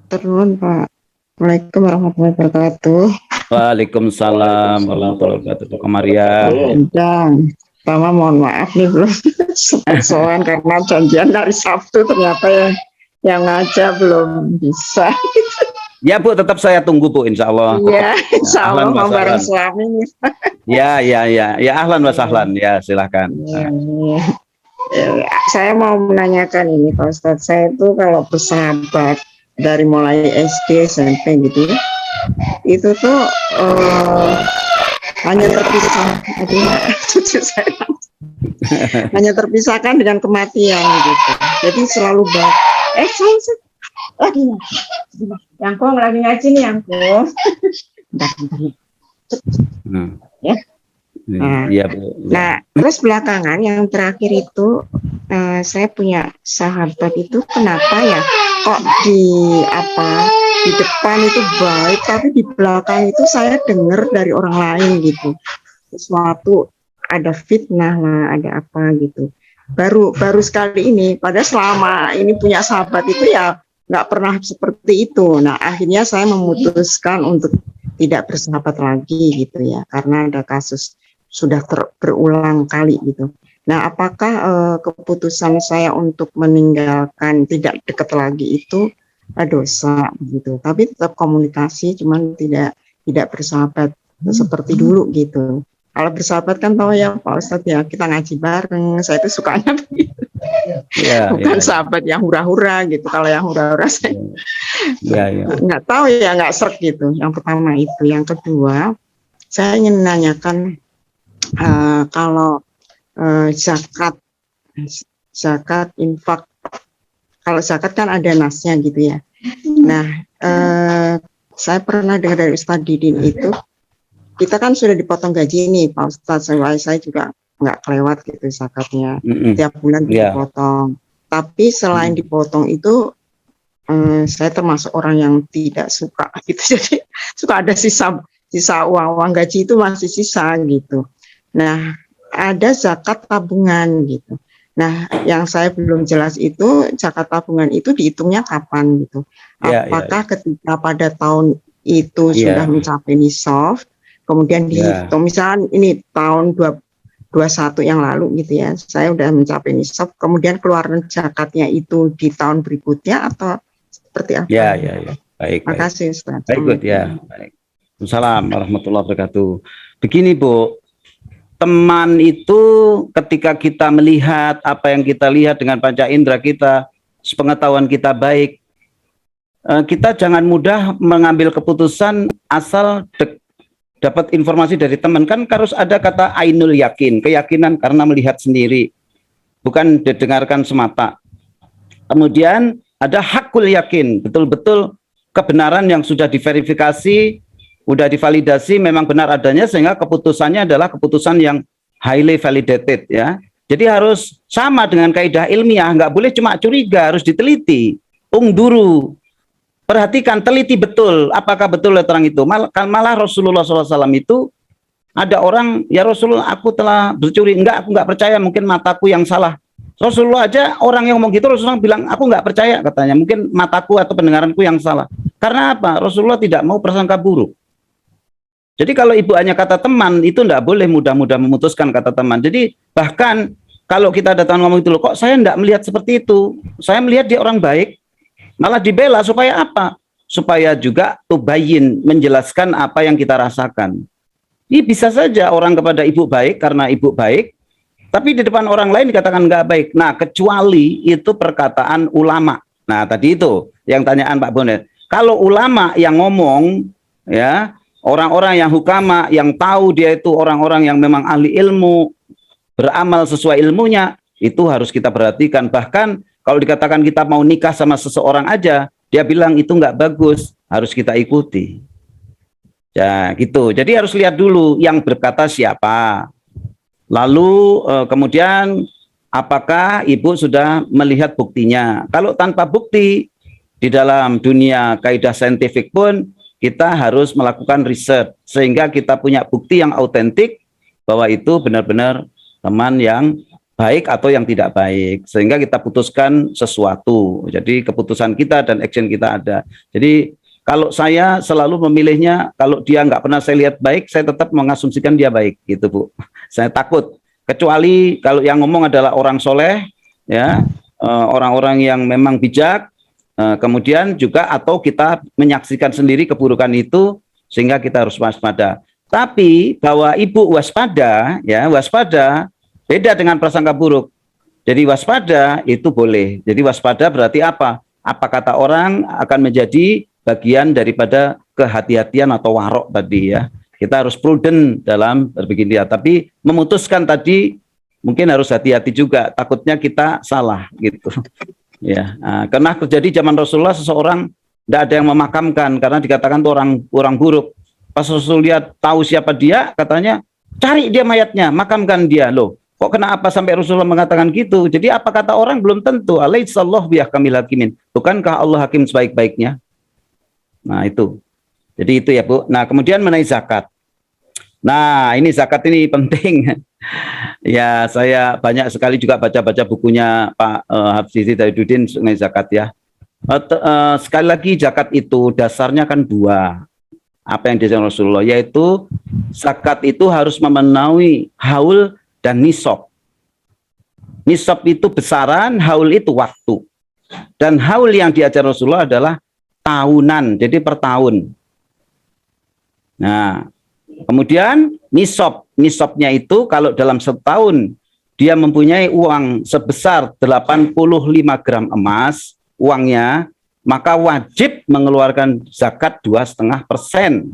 Terus Pak. Assalamualaikum warahmatullahi wabarakatuh. Waalaikumsalam warahmatullahi wabarakatuh. Komariah. Dan pertama mohon maaf nih belum sempat soal karena janjian dari Sabtu ternyata yang ngajak belum bisa. Ya Bu, tetap saya tunggu Bu, insya Allah. Iya, insya Allah mau bareng suami. Ya, ahlan wa sahlan, ya silahkan. Saya mau menanyakan ini Pak Ustadz, saya itu kalau bersahabat dari mulai SD, SMP gitu ya, itu tuh hanya terpisah, hanya terpisahkan dengan kematian gitu. Jadi selalu saya lagi yang kong lagi ngaji nih yang kong. Ya. Nah, terus belakangan yang terakhir itu saya punya sahabat itu kenapa ya kok di depan itu baik tapi di belakang itu saya dengar dari orang lain gitu sesuatu, ada fitnah lah, ada apa gitu. Baru sekali ini, padahal selama ini punya sahabat itu ya nggak pernah seperti itu. Nah, akhirnya saya memutuskan untuk tidak bersahabat lagi gitu ya, karena ada kasus sudah berulang kali gitu. Nah, apakah keputusan saya untuk meninggalkan tidak dekat lagi itu dosa gitu? Tapi tetap komunikasi, cuman tidak bersahabat seperti dulu gitu. Kalau bersahabat kan tahu ya Pak Ustadz ya, kita ngaji bareng, saya itu sukanya begitu. Bukan sahabat yang hura-hura gitu. Kalau yang hura-hura saya nggak tahu ya, nggak serk gitu. Yang pertama itu. Yang kedua, saya ingin menanyakan kalau zakat infak, kalau zakat kan ada nasnya gitu ya. Nah, saya pernah dengar dari Ustadz Didin itu, kita kan sudah dipotong gaji nih Pak Ustadz, saya juga nggak kelewat gitu zakatnya, tiap bulan dipotong. Tapi selain dipotong itu, saya termasuk orang yang tidak suka gitu, jadi suka ada sisa uang gaji itu masih sisa gitu. Nah, ada zakat tabungan gitu. Nah, yang saya belum jelas itu zakat tabungan itu dihitungnya kapan gitu? Apakah ketika pada tahun itu sudah mencapai nisab, kemudian dihitung, misalnya ini tahun 21 yang lalu gitu ya, saya udah mencapai nisab, kemudian keluaran zakatnya itu di tahun berikutnya atau seperti apa? Baik. Terima kasih Ustaz. Baik, ya. Baik. Assalamualaikum warahmatullahi wabarakatuh. Begini Bu, teman itu ketika kita melihat apa yang kita lihat dengan panca indera kita, sepengetahuan kita baik, kita jangan mudah mengambil keputusan asal dapat informasi dari teman. Kan harus ada kata ainul yakin, keyakinan karena melihat sendiri, bukan didengarkan semata. Kemudian ada hakul yakin, betul-betul kebenaran yang sudah diverifikasi, sudah divalidasi, memang benar adanya, sehingga keputusannya adalah keputusan yang highly validated ya. Jadi harus sama dengan kaidah ilmiah, nggak boleh cuma curiga, harus diteliti. Ungduru, perhatikan, teliti betul, apakah betul orang itu. Malah Rasulullah SAW itu, ada orang, ya Rasulullah aku telah bercuri, enggak, aku nggak percaya, mungkin mataku yang salah. Rasulullah aja, orang yang ngomong gitu, Rasulullah bilang, aku nggak percaya katanya, mungkin mataku atau pendengaranku yang salah. Karena apa? Rasulullah tidak mau prasangka buruk. Jadi kalau ibu hanya kata teman, itu tidak boleh mudah-mudah memutuskan kata teman. Jadi bahkan kalau kita datang ngomong itu, loh, kok saya tidak melihat seperti itu. Saya melihat dia orang baik, malah dibela supaya apa? Supaya juga tubayin, menjelaskan apa yang kita rasakan. Ini bisa saja orang kepada ibu baik karena ibu baik, tapi di depan orang lain dikatakan nggak baik. Nah, kecuali itu perkataan ulama. Nah, tadi itu yang tanyaan Pak Bonet. Kalau ulama yang ngomong, ya, orang-orang yang hukama, yang tahu dia itu orang-orang yang memang ahli ilmu, beramal sesuai ilmunya, itu harus kita perhatikan. Bahkan kalau dikatakan kita mau nikah sama seseorang aja, dia bilang itu nggak bagus, harus kita ikuti. Ya gitu. Jadi harus lihat dulu yang berkata siapa. Lalu kemudian apakah ibu sudah melihat buktinya. Kalau tanpa bukti, di dalam dunia kaidah saintifik pun kita harus melakukan riset sehingga kita punya bukti yang autentik bahwa itu benar-benar teman yang baik atau yang tidak baik, sehingga kita putuskan sesuatu. Jadi keputusan kita dan action kita ada. Jadi kalau saya selalu memilihnya, kalau dia nggak pernah saya lihat baik, saya tetap mengasumsikan dia baik, gitu Bu. Saya takut, kecuali kalau yang ngomong adalah orang soleh, ya, orang-orang yang memang bijak, kemudian juga atau kita menyaksikan sendiri keburukan itu, sehingga kita harus waspada. Tapi bahwa ibu waspada, ya waspada beda dengan prasangka buruk. Jadi waspada itu boleh. Jadi waspada berarti apa? Apa kata orang akan menjadi bagian daripada kehati-hatian atau warok tadi ya. Kita harus prudent dalam berpikir dia. Tapi memutuskan tadi mungkin harus hati-hati juga. Takutnya kita salah gitu. Ya, karena terjadi zaman Rasulullah seseorang tidak ada yang memakamkan karena dikatakan itu orang buruk. Pas Rasul lihat tahu siapa dia, katanya cari dia mayatnya, makamkan dia. Loh, kok kenapa sampai Rasulullah mengatakan gitu? Jadi apa kata orang belum tentu. Alaihsallahu bihkamil hakimin. Bukankah Allah hakim sebaik-baiknya? Nah itu. Jadi itu ya Bu. Nah kemudian mengenai zakat. Nah ini zakat ini penting. Ya saya banyak sekali juga baca-baca bukunya Pak Habsidi Zaiduddin mengenai zakat ya. Sekali lagi zakat itu dasarnya kan dua. Apa yang diajarkan Rasulullah, yaitu zakat itu harus memenuhi haul dan nisab. Nisab itu besaran, haul itu waktu. Dan haul yang diajar Rasulullah adalah tahunan, jadi per tahun. Nah, kemudian nisabnya itu kalau dalam setahun dia mempunyai uang sebesar 85 gram emas, uangnya, maka wajib mengeluarkan zakat 2,5%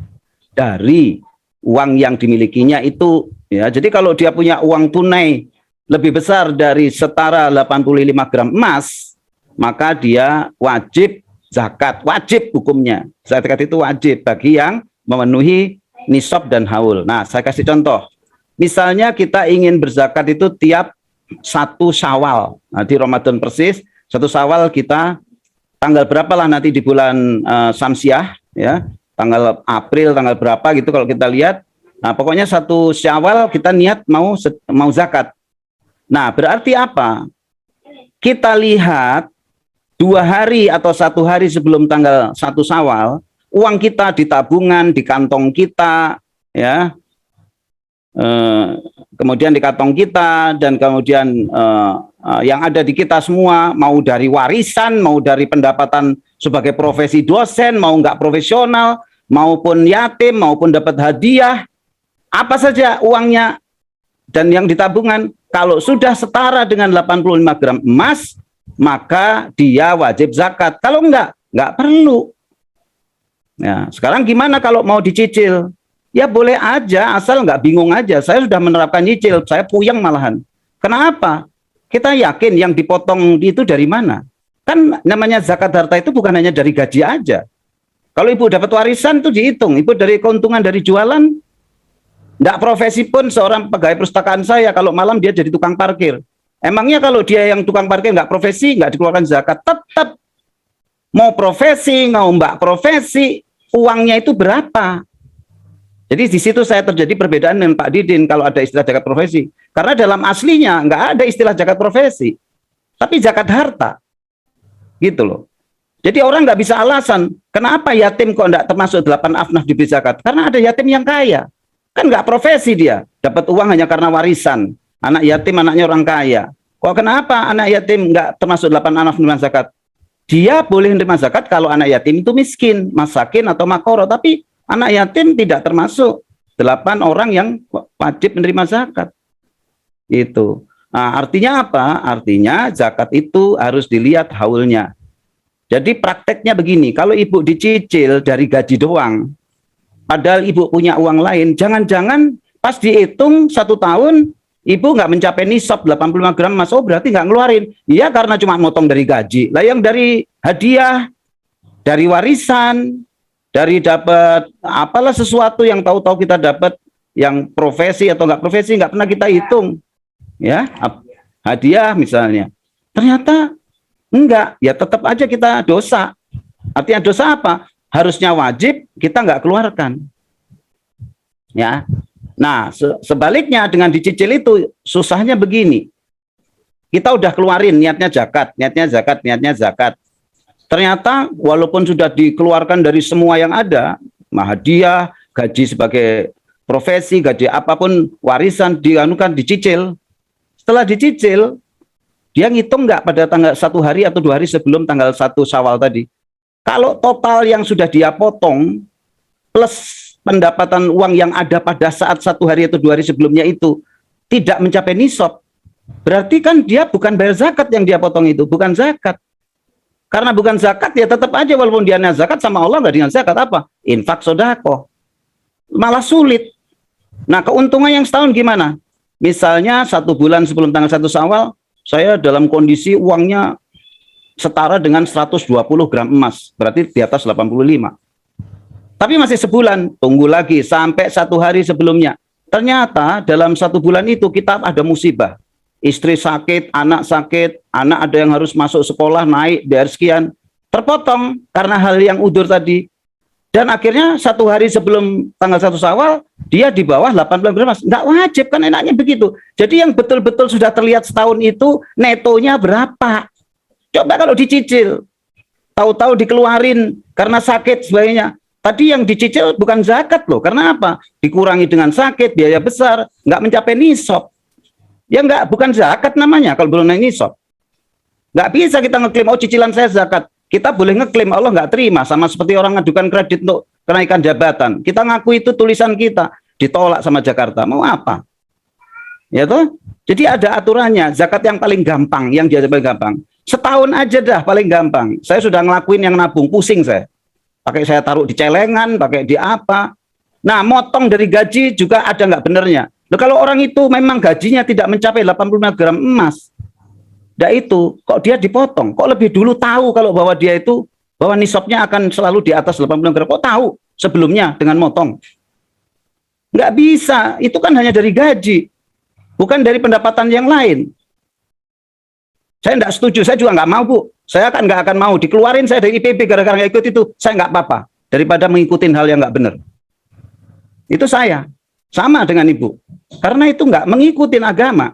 dari uang yang dimilikinya itu. Ya, jadi kalau dia punya uang tunai lebih besar dari setara 85 gram emas, maka dia wajib zakat, wajib hukumnya. Zakat itu wajib bagi yang memenuhi nisab dan haul. Nah, saya kasih contoh. Misalnya kita ingin berzakat itu tiap 1 Syawal. Nah, di Ramadan persis, 1 Syawal kita tanggal berapalah nanti di bulan Samsiah, ya, tanggal April, tanggal berapa gitu kalau kita lihat. Nah, pokoknya 1 Syawal kita niat mau zakat. Nah, berarti apa? Kita lihat 2 hari atau 1 hari sebelum tanggal 1 Syawal, uang kita di tabungan, di kantong kita, ya, kemudian di kantong kita, dan kemudian yang ada di kita semua, mau dari warisan, mau dari pendapatan sebagai profesi dosen, mau nggak profesional, maupun yatim, maupun dapat hadiah, apa saja uangnya dan yang di tabungan, kalau sudah setara dengan 85 gram emas, maka dia wajib zakat. Kalau nggak perlu. Ya, sekarang gimana kalau mau dicicil? Ya boleh aja, asal nggak bingung aja. Saya sudah menerapkan nyicil, saya puyeng malahan. Kenapa? Kita yakin yang dipotong itu dari mana? Kan namanya zakat harta itu bukan hanya dari gaji aja. Kalau ibu dapat warisan itu dihitung. Ibu dari keuntungan dari jualan, nggak profesi pun seorang pegawai perpustakaan saya, kalau malam dia jadi tukang parkir. Emangnya kalau dia yang tukang parkir nggak profesi, nggak dikeluarkan zakat? Tetap. Mau profesi, mau mbak profesi, uangnya itu berapa? Jadi di situ saya terjadi perbedaan dengan Pak Didin kalau ada istilah zakat profesi. Karena dalam aslinya nggak ada istilah zakat profesi, tapi zakat harta, gitu loh. Jadi orang nggak bisa alasan, kenapa yatim kok nggak termasuk 8 afnaf diberi zakat? Karena ada yatim yang kaya. Kan nggak profesi dia, dapat uang hanya karena warisan. Anak yatim anaknya orang kaya. Kok kenapa anak yatim nggak termasuk 8 afnaf menerima zakat? Dia boleh menerima zakat kalau anak yatim itu miskin, masakin atau makoro. Tapi anak yatim tidak termasuk 8 orang yang wajib menerima zakat. Itu. Nah, artinya apa? Artinya zakat itu harus dilihat haulnya. Jadi prakteknya begini, kalau ibu dicicil dari gaji doang, padahal ibu punya uang lain, jangan-jangan pas dihitung 1 tahun, ibu nggak mencapai nisab 85 gram emas, oh berarti nggak ngeluarin. Iya karena cuma motong dari gaji. Lah yang dari hadiah, dari warisan, dari dapat apalah sesuatu yang tahu-tahu kita dapat, yang profesi atau nggak profesi, nggak pernah kita hitung. Ya, hadiah misalnya. Ternyata enggak, ya tetap aja kita dosa. Artinya dosa apa? Harusnya wajib, kita nggak keluarkan. Ya. Nah, sebaliknya dengan dicicil itu susahnya begini. Kita udah keluarin niatnya zakat, niatnya zakat, niatnya zakat. Ternyata walaupun sudah dikeluarkan dari semua yang ada, hadiah, gaji sebagai profesi, gaji apapun, warisan dianukan dicicil. Setelah dicicil, dia ngitung nggak pada tanggal 1 hari atau 2 hari sebelum tanggal 1 Syawal tadi. Kalau total yang sudah dia potong plus pendapatan uang yang ada pada saat 1 hari atau 2 hari sebelumnya itu tidak mencapai nisab, berarti kan dia bukan bayar zakat yang dia potong itu, bukan zakat. Karena bukan zakat ya tetap aja walaupun dia zakat sama Allah nggak dengan zakat apa? Infak sodako. Malah sulit. Nah keuntungan yang setahun gimana? Misalnya 1 bulan sebelum tanggal 1 Syawal, saya dalam kondisi uangnya setara dengan 120 gram emas, berarti di atas 85. Tapi masih sebulan, tunggu lagi sampai 1 hari sebelumnya. Ternyata dalam 1 bulan itu kita ada musibah. Istri sakit, anak ada yang harus masuk sekolah, naik, bayar sekian. Terpotong karena hal yang udur tadi. Dan akhirnya 1 hari sebelum tanggal 1 Syawal, dia di bawah 80 gram emas. Nggak wajib kan, enaknya begitu. Jadi yang betul-betul sudah terlihat setahun itu netonya berapa? Coba kalau dicicil, tahu-tahu dikeluarin karena sakit sebagainya. Tadi yang dicicil bukan zakat loh. Karena apa? Dikurangi dengan sakit, biaya besar, nggak mencapai nisab. Ya nggak, bukan zakat namanya kalau belum naik nisab. Nggak bisa kita ngeklaim, oh cicilan saya zakat. Kita boleh ngeklaim, Allah nggak terima, sama seperti orang ngajukan kredit untuk kenaikan jabatan. Kita ngaku itu tulisan kita, ditolak sama Jakarta. Mau apa? Ya toh? Jadi ada aturannya. Zakat yang paling gampang, yang dia paling gampang. Setahun aja dah paling gampang. Saya sudah ngelakuin yang nabung, pusing saya. Pakai saya taruh di celengan, pakai di apa. Nah, motong dari gaji juga ada nggak benernya. Nah, kalau orang itu memang gajinya tidak mencapai 85 gram emas, itu kok dia dipotong, kok lebih dulu tahu kalau bahwa dia itu, bahwa nisabnya akan selalu di atas 80 gram, kok tahu sebelumnya dengan motong? Nggak bisa, itu kan hanya dari gaji, bukan dari pendapatan yang lain. Saya nggak setuju, saya juga nggak mau Bu, saya kan nggak akan mau dikeluarin saya dari IPB gara-gara nggak ikut itu, saya nggak apa-apa, daripada mengikuti hal yang nggak benar. Itu saya, sama dengan Ibu, karena itu nggak mengikuti agama.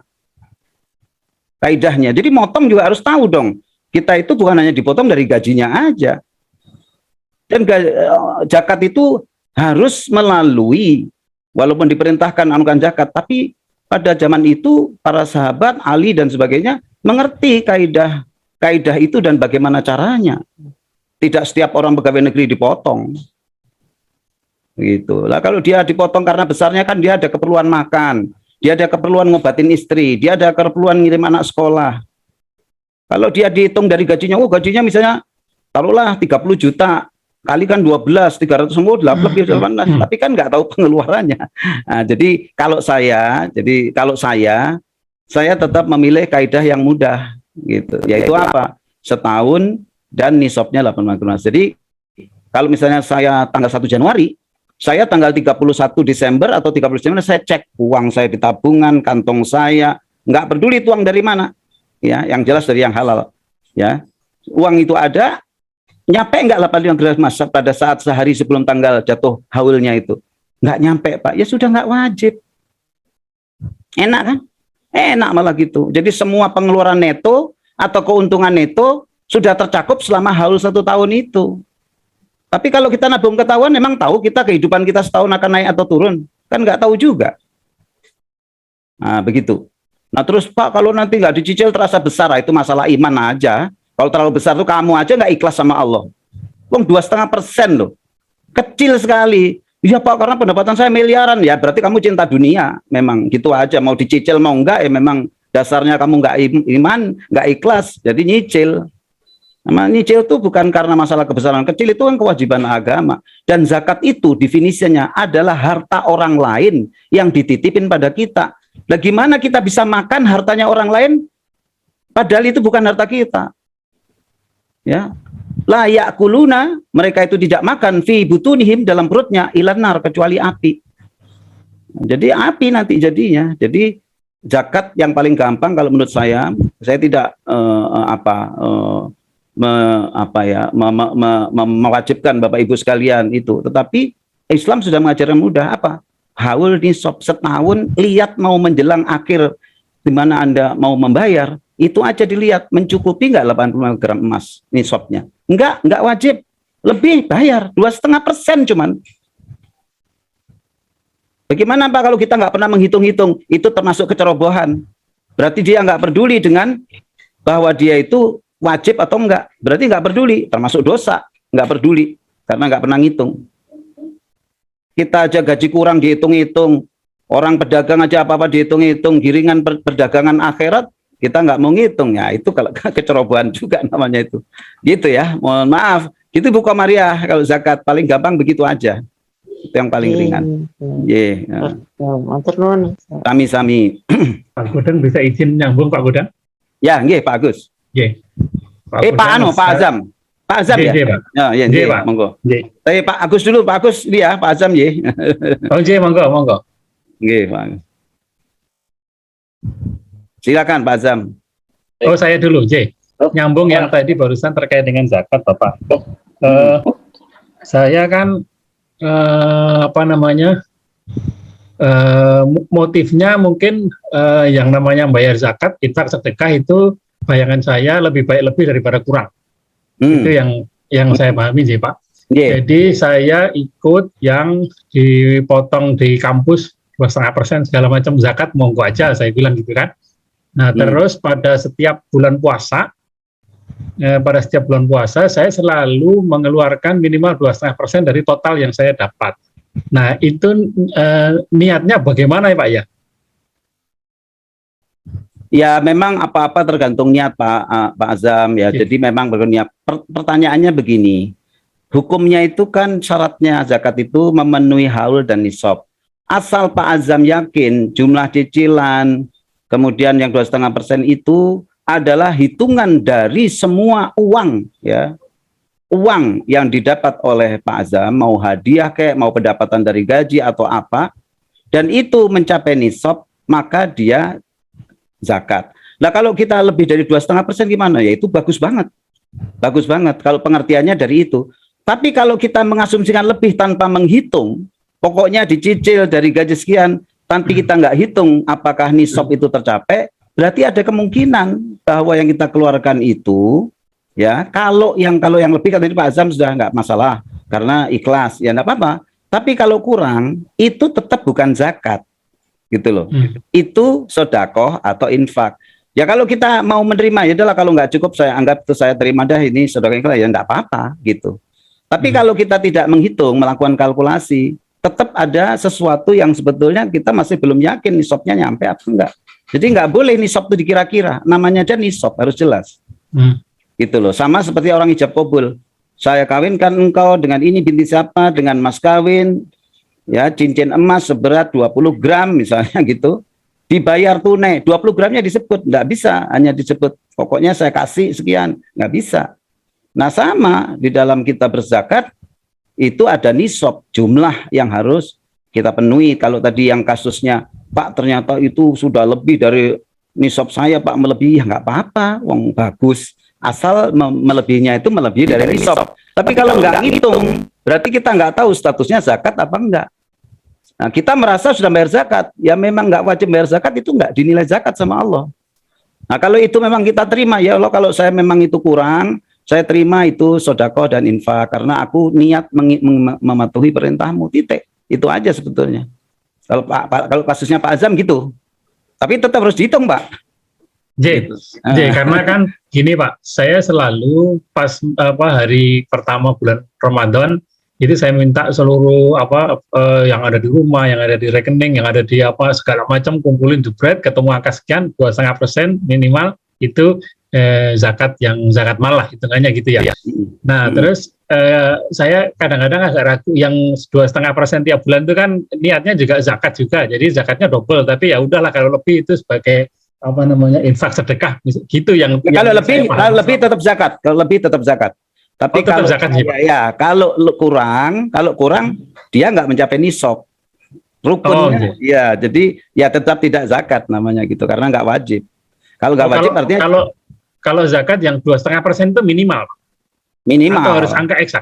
Kaidahnya. Jadi motong juga harus tahu dong. Kita itu bukan hanya dipotong dari gajinya aja. Dan zakat itu harus melalui, walaupun diperintahkan anukan zakat, tapi pada zaman itu para sahabat, Ali dan sebagainya mengerti kaidah itu dan bagaimana caranya. Tidak setiap orang pegawai negeri dipotong. Gitu. Lah kalau dia dipotong karena besarnya kan dia ada keperluan makan. Dia ada keperluan ngobatin istri, dia ada keperluan ngirim anak sekolah. Kalau dia dihitung dari gajinya, oh gajinya misalnya taruhlah 30 juta, kali kan 12, 300 semua, lebih 18, tapi kan nggak tahu pengeluarannya. Nah, jadi kalau saya tetap memilih kaidah yang mudah, gitu. Yaitu apa? Setahun dan nisabnya 85 gram. Jadi kalau misalnya saya tanggal 1 Januari, saya tanggal 31 Desember atau 30 Desember saya cek uang saya di tabungan, kantong saya, nggak peduli itu uang dari mana, ya, yang jelas dari yang halal, ya. Uang itu ada, nyampe nggak 85 gram emas pada saat sehari sebelum tanggal jatuh haulnya itu, nggak nyampe Pak, ya sudah nggak wajib. Enak kan? Enak malah gitu. Jadi semua pengeluaran neto atau keuntungan neto sudah tercakup selama haul 1 tahun itu. Tapi kalau kita nabung ketahuan, memang tahu kita kehidupan kita setahun akan naik atau turun? Kan nggak tahu juga. Nah, begitu. Nah, terus Pak, kalau nanti nggak dicicil terasa besar, itu masalah iman aja. Kalau terlalu besar tuh kamu aja nggak ikhlas sama Allah. Wong 2,5% loh. Kecil sekali. Iya Pak, karena pendapatan saya miliaran. Ya berarti kamu cinta dunia. Memang gitu aja. Mau dicicil mau enggak, ya memang dasarnya kamu nggak iman, nggak ikhlas. Jadi nyicil. Nah, nyicil itu bukan karena masalah kebesaran kecil, itu kan kewajiban agama. Dan zakat itu definisinya adalah harta orang lain yang dititipin pada kita. Nah, gimana kita bisa makan hartanya orang lain padahal itu bukan harta kita? Ya. La yakuluna, mereka itu tidak makan fi butunihim, dalam perutnya, ilanar, kecuali api. Jadi api nanti jadinya. Jadi zakat yang paling gampang kalau menurut saya tidak mewajibkan Bapak Ibu sekalian itu, tetapi Islam sudah mengajarkan mudah apa? Haul nisab setahun, lihat mau menjelang akhir di mana Anda mau membayar, itu aja dilihat mencukupi nggak 85 gram emas nisabnya. Enggak wajib. Lebih bayar 2,5% cuman. Bagaimana Pak kalau kita nggak pernah menghitung-hitung? Itu termasuk kecerobohan. Berarti dia nggak peduli dengan bahwa dia itu wajib atau enggak. Berarti nggak peduli, termasuk dosa. Nggak peduli karena nggak pernah ngitung. Kita aja gaji kurang dihitung-hitung. Orang pedagang aja apa-apa dihitung-hitung. Giringan perdagangan akhirat kita nggak mau ngitung, ya itu kalau kecerobohan juga namanya itu. Gitu ya, mohon maaf. Itu Bu Komariah kalau zakat paling gampang begitu aja. Itu yang paling ringan. Sami-sami. Pak Godang bisa izin nyambung Pak Godang? Ya, nggih Pak Agus. Nggih. Pak Azam. Pak Azam ya? Ya, nggih, Pak. Monggo. Tapi Pak Agus dulu, Pak Agus dia, Pak Azam nggih. Oh, nggih, monggo. Nggih, Pak. Silakan Pak Azam. Oh, saya dulu, J. Nyambung yang tadi barusan terkait dengan zakat, Bapak. Saya kan motifnya mungkin yang namanya bayar zakat, infak, sedekah itu bayangan saya lebih baik lebih daripada kurang. Itu yang saya pahami, J, Pak. Jadi saya ikut yang dipotong di kampus 2,5% segala macam zakat, monggo aja saya bilang gitu kan. Nah, terus pada setiap bulan puasa, saya selalu mengeluarkan minimal 2,5% dari total yang saya dapat. Nah, itu niatnya bagaimana ya Pak ya? Ya, memang apa-apa tergantung niat Pak Azam ya. Jadi memang berniat. Pertanyaannya begini, hukumnya itu kan syaratnya zakat itu memenuhi haul dan nisab. Asal Pak Azam yakin jumlah cicilan kemudian yang 2,5% itu adalah hitungan dari semua uang, ya, uang yang didapat oleh Pak Azam, mau hadiah kayak mau pendapatan dari gaji atau apa, dan itu mencapai nisab, maka dia zakat. Nah kalau kita lebih dari 2,5% gimana? Ya itu bagus banget kalau pengertiannya dari itu. Tapi kalau kita mengasumsikan lebih tanpa menghitung, pokoknya dicicil dari gaji sekian, tapi kita nggak hitung apakah nisab itu tercapai, berarti ada kemungkinan bahwa yang kita keluarkan itu, ya kalau yang lebih kan tadi Pak Azam sudah nggak masalah karena ikhlas, ya nggak apa-apa. Tapi kalau kurang itu tetap bukan zakat, gitu loh. Itu sedekah atau infak. Ya kalau kita mau menerima, ya adalah kalau nggak cukup saya anggap itu saya terima dah ini sedekah ikhlas, ya nggak apa-apa gitu. Tapi kalau kita tidak menghitung, melakukan kalkulasi, tetap ada sesuatu yang sebetulnya kita masih belum yakin nisabnya nyampe atau enggak. Jadi nggak boleh nisab itu dikira-kira, namanya aja nisab harus jelas. Gitu loh. Sama seperti orang ijab kabul. Saya kawinkan engkau dengan ini binti siapa, dengan mas kawin, ya cincin emas seberat 20 gram misalnya gitu. Dibayar tunai, 20 gramnya disebut, nggak bisa hanya disebut pokoknya saya kasih sekian, nggak bisa. Nah sama di dalam kita berzakat itu ada nisab, jumlah yang harus kita penuhi. Kalau tadi yang kasusnya, Pak ternyata itu sudah lebih dari nisab saya, Pak melebihi, ya nggak apa-apa, wong bagus. Asal melebihinya itu melebihi dari nisab. Tapi kalau nggak ngitung, berarti kita nggak tahu statusnya zakat apa enggak. Nah kita merasa sudah bayar zakat, ya memang nggak wajib bayar zakat, itu nggak dinilai zakat sama Allah. Nah, kalau itu memang kita terima, ya Allah, kalau saya memang itu kurang, saya terima itu sedekah dan infak karena aku niat mematuhi perintahmu, titik. Itu aja sebetulnya. Kalau kasusnya Pak Azam gitu. Tapi tetap harus dihitung, Pak. J, karena kan gini Pak, saya selalu pas hari pertama bulan Ramadan itu saya minta seluruh yang ada di rumah, yang ada di rekening, yang ada di segala macam kumpulin jebret, ketemu angka sekian 2,5% minimal itu zakat malah hitungannya gitu ya. Nah terus saya kadang-kadang agak ragu yang 2,5% tiap bulan itu kan niatnya juga zakat juga, jadi zakatnya double. Tapi ya udahlah kalau lebih itu sebagai infak sedekah gitu yang kalau lebih tetap zakat, tapi kalau zakat, kalau kurang dia nggak mencapai nisab rukunnya, ya jadi ya tetap tidak zakat namanya gitu karena nggak wajib. Kalau nggak wajib artinya kalau zakat yang 2,5% itu minimal atau harus angka eksak?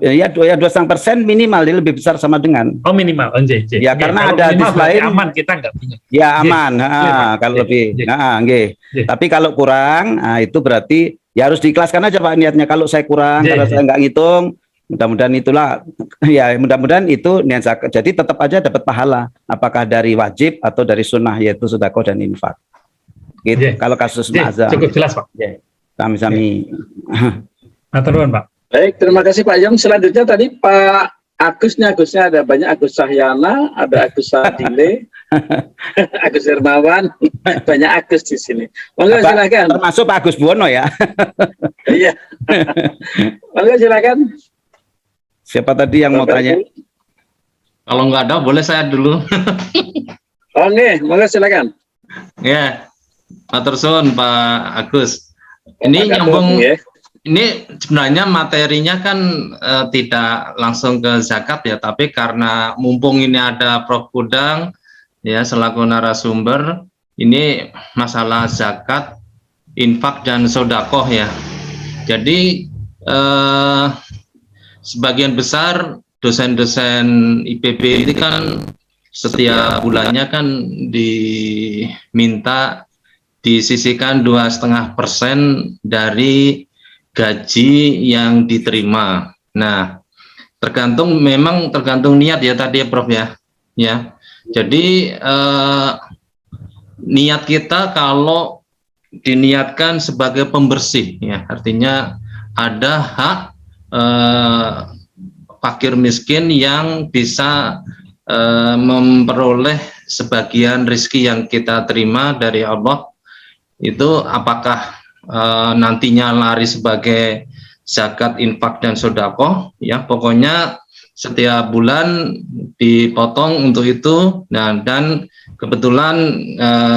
Ya 2,5% minimal, dia lebih besar sama dengan. Oh minimal, ya karena ada hadis lain. Aman kita nggak punya. Ya aman, kalau lebih. Tapi kalau kurang, itu berarti ya harus diikhlaskan aja Pak niatnya. Kalau saya kurang, kalau saya nggak ngitung, mudah-mudahan itulah. Ya mudah-mudahan itu niat zakat. Jadi tetap aja dapat pahala. Apakah dari wajib atau dari sunnah yaitu sedekah dan infak. Gitu. Kalau kasus Azam. Cukup jelas Pak. Sami-sami. Matur nuwun Pak. Baik, terima kasih Pak Yong. Selanjutnya tadi Pak Agusnya ada banyak, Agus Sahyana, ada Agus Sadile, Agus Hermawan, banyak Agus di sini. Monggo silakan. Termasuk Pak Agus Buwono ya. Iya. Monggo silakan. Siapa tadi yang mau tanya? Kalau nggak ada, boleh saya dulu. Oh nggih, monggo silakan. Ya, matur suwun Pak Agus. Ini nyambung. Ini sebenarnya materinya kan tidak langsung ke zakat ya, tapi karena mumpung ini ada Prof. Kudang ya selaku narasumber, ini masalah zakat, infak dan sodakoh ya. Jadi sebagian besar dosen-dosen IPB ini kan setiap bulannya kan diminta disisihkan 2,5% dari gaji yang diterima. Nah, tergantung niat ya tadi ya Prof ya. Jadi niat kita kalau diniatkan sebagai pembersih ya, artinya ada hak fakir miskin yang bisa memperoleh sebagian rezeki yang kita terima dari Allah, itu apakah nantinya lari sebagai zakat, infak dan sedekah ya, pokoknya setiap bulan dipotong untuk itu. Nah, dan kebetulan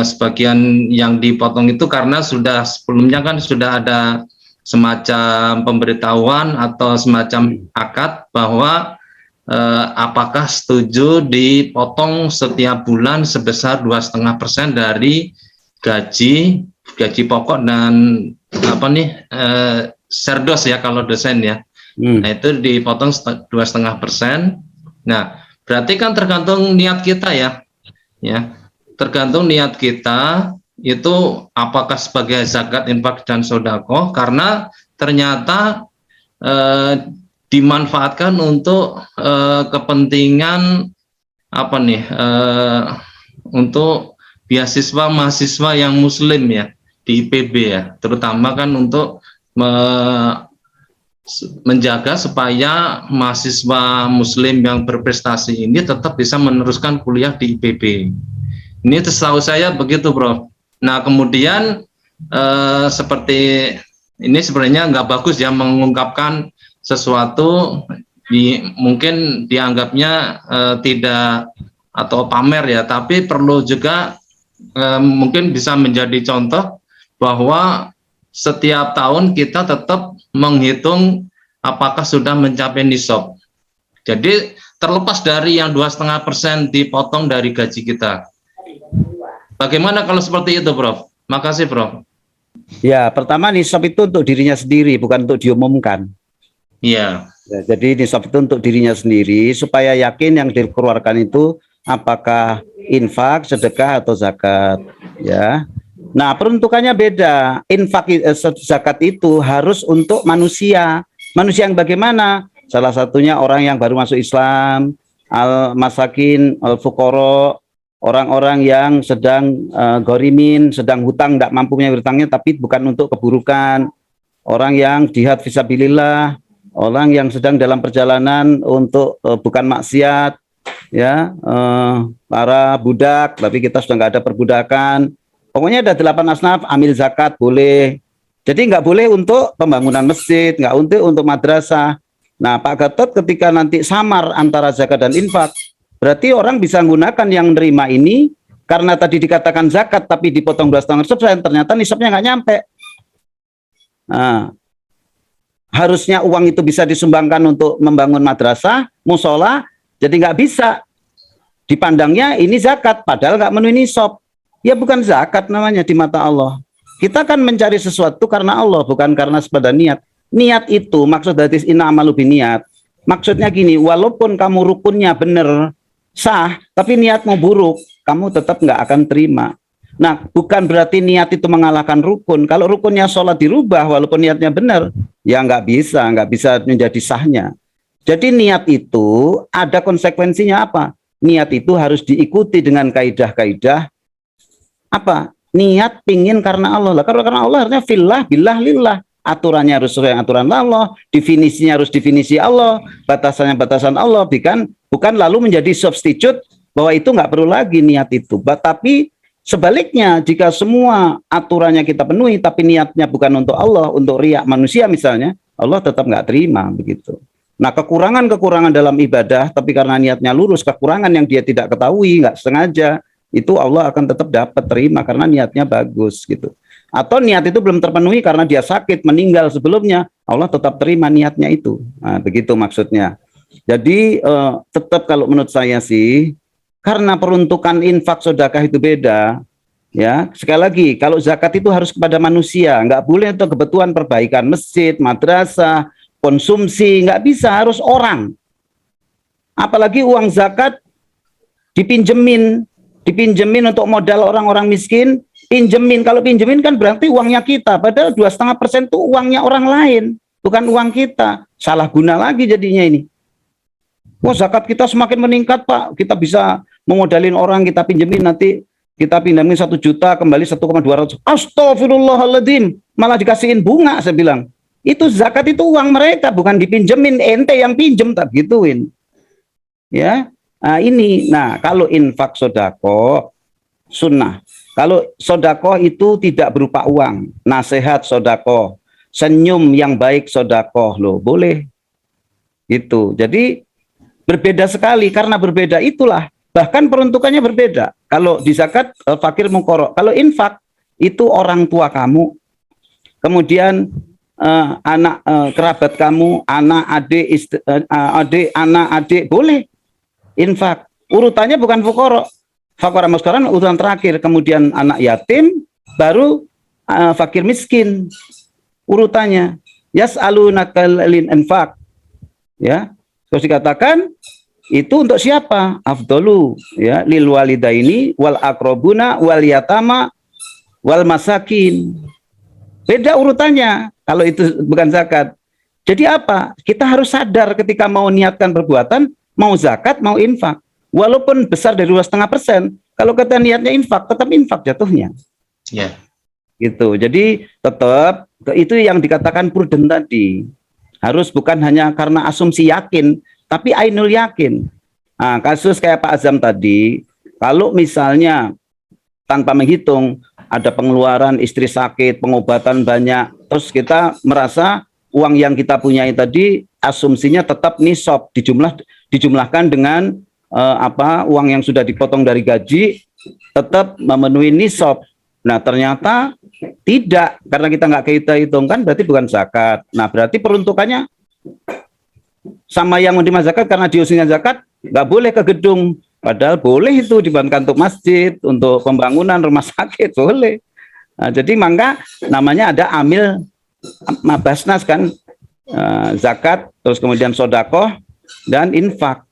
sebagian yang dipotong itu karena sudah sebelumnya kan sudah ada semacam pemberitahuan atau semacam akad bahwa apakah setuju dipotong setiap bulan sebesar 2,5% dari gaji pokok dan serdos ya kalau dosen ya. Nah itu dipotong 2,5%. Nah berarti kan tergantung niat kita ya, tergantung niat kita itu apakah sebagai zakat, infak dan sedekah, karena ternyata dimanfaatkan untuk kepentingan untuk beasiswa mahasiswa yang muslim ya di IPB ya, terutama kan untuk menjaga supaya mahasiswa muslim yang berprestasi ini tetap bisa meneruskan kuliah di IPB. Ini setahu saya begitu Prof. Nah kemudian seperti ini sebenarnya nggak bagus ya mengungkapkan sesuatu mungkin dianggapnya tidak atau pamer ya, tapi perlu juga mungkin bisa menjadi contoh bahwa setiap tahun kita tetap menghitung apakah sudah mencapai nisab. Jadi terlepas dari yang 2,5% dipotong dari gaji kita. Bagaimana kalau seperti itu, Prof? Makasih, Prof. Ya, pertama nisab itu untuk dirinya sendiri, bukan untuk diumumkan. Iya. Ya, jadi nisab itu untuk dirinya sendiri supaya yakin yang dikeluarkan itu apakah infak, sedekah atau zakat, ya. Nah, peruntukannya beda. Zakat itu harus untuk manusia. Manusia yang bagaimana? Salah satunya orang yang baru masuk Islam, al-masakin, al-fuqara, orang-orang yang sedang gorimin, sedang hutang, tidak mampu membayar hutangnya, tapi bukan untuk keburukan. Orang yang jihad fisabilillah, orang yang sedang dalam perjalanan untuk bukan maksiat, ya, para budak, tapi kita sudah nggak ada perbudakan. Pokoknya ada 8 asnaf, amil zakat boleh. Jadi nggak boleh untuk pembangunan masjid, nggak untuk madrasah. Nah, Pak Gatot ketika nanti samar antara zakat dan infak, berarti orang bisa menggunakan yang nerima ini karena tadi dikatakan zakat tapi dipotong 2,5%, ternyata nisabnya nggak nyampe. Nah, harusnya uang itu bisa disumbangkan untuk membangun madrasah, musola, jadi nggak bisa. Dipandangnya ini zakat, padahal nggak memenuhi nisab. Ya bukan zakat namanya di mata Allah. Kita kan mencari sesuatu karena Allah, bukan karena sekedar niat. Niat itu maksud hadis inna amalu biniat. Maksudnya gini, walaupun kamu rukunnya benar, sah, tapi niatmu buruk, kamu tetap nggak akan terima. Nah, bukan berarti niat itu mengalahkan rukun. Kalau rukunnya sholat dirubah, walaupun niatnya benar, ya nggak bisa menjadi sahnya. Jadi niat itu ada konsekuensinya apa? Niat itu harus diikuti dengan kaidah-kaidah apa? Niat pingin karena Allah. Lah karena Allah harusnya fillah, billah, lillah. Aturannya harus sesuai aturan Allah, definisinya harus definisi Allah, batasannya batasan Allah, bukan lalu menjadi substitute bahwa itu nggak perlu lagi niat itu. Tapi sebaliknya, jika semua aturannya kita penuhi, tapi niatnya bukan untuk Allah, untuk riya manusia misalnya, Allah tetap nggak terima begitu. Nah, kekurangan-kekurangan dalam ibadah, tapi karena niatnya lurus, kekurangan yang dia tidak ketahui, nggak sengaja, itu Allah akan tetap dapat terima karena niatnya bagus gitu. Atau niat itu belum terpenuhi karena dia sakit, meninggal sebelumnya, Allah tetap terima niatnya itu. Nah, begitu maksudnya. Jadi tetap kalau menurut saya sih, karena peruntukan infak sedekah itu beda, ya. Sekali lagi, kalau zakat itu harus kepada manusia, nggak boleh untuk kebutuhan perbaikan masjid, madrasah, konsumsi, nggak bisa, harus orang. Apalagi uang zakat dipinjemin untuk modal orang-orang miskin, pinjemin. Kalau pinjemin kan berarti uangnya kita, padahal 2,5% itu uangnya orang lain, bukan uang kita. Salah guna lagi jadinya ini. Wah, zakat kita semakin meningkat, Pak. Kita bisa memodalin orang, kita pinjemin, nanti kita pinjemin 1 juta, kembali 1,200. Astagfirullahaladzim, malah dikasihin bunga, saya bilang. Itu zakat itu uang mereka, bukan dipinjemin, ente yang pinjem, tak gituin. Ya. Nah, ini, kalau infak sodako, sunnah. Kalau sodako itu tidak berupa uang, nasihat sodako, senyum yang baik sodako, loh, boleh. Gitu. Jadi berbeda sekali, karena berbeda itulah, bahkan peruntukannya berbeda. Kalau di zakat, fakir mungkoro. Kalau infak, itu orang tua kamu, kemudian anak kerabat kamu, anak, adik, boleh. Infak urutannya bukan fukoro, fakir miskin urutan terakhir, kemudian anak yatim, baru fakir miskin urutannya. Yas'alunaka lil infak, ya, terus dikatakan itu untuk siapa? Afdolu, ya, lil walidaini wal akrobuna wal yatama wal masakin. Beda urutannya kalau itu bukan zakat. Jadi apa? Kita harus sadar ketika mau niatkan perbuatan, mau zakat, mau infak. Walaupun besar dari 2,5%, kalau kita niatnya infak, tetap infak jatuhnya. Ya. Gitu. Jadi tetap itu yang dikatakan prudent tadi. Harus bukan hanya karena asumsi yakin, tapi ainul yakin. Nah, kasus kayak Pak Azam tadi, kalau misalnya tanpa menghitung, ada pengeluaran, istri sakit, pengobatan banyak, terus kita merasa uang yang kita punyai tadi asumsinya tetap nisab, dijumlahkan dengan uang yang sudah dipotong dari gaji tetap memenuhi nisab. Nah, ternyata tidak, karena kita nggak kita hitungkan, berarti bukan zakat. Nah, berarti peruntukannya sama yang menerima zakat, karena diusulnya zakat nggak boleh ke gedung, padahal boleh itu dibantu untuk masjid, untuk pembangunan rumah sakit, boleh. Nah, jadi maka namanya ada amil mabasnas kan, zakat, terus kemudian sodakoh dan infak.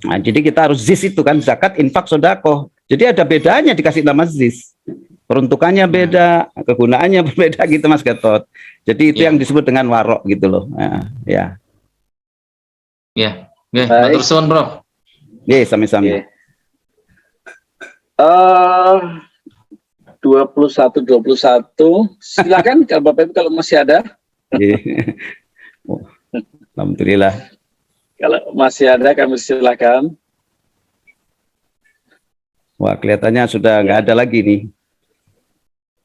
Nah, jadi kita harus zis itu kan, zakat, infak, sodakoh. Jadi ada bedanya dikasih nama zis. peruntukannya beda, kegunaannya berbeda gitu Mas Gatot. Jadi itu yang disebut dengan warok gitu loh. Nah, ya. Ya, matur suwun, Prof. Nggih, sami-sami. 21 silakan kalau Bapak Ibu kalau masih ada. Alhamdulillah. Kalau masih ada kami silakan. Wah, kelihatannya sudah nggak ada lagi nih.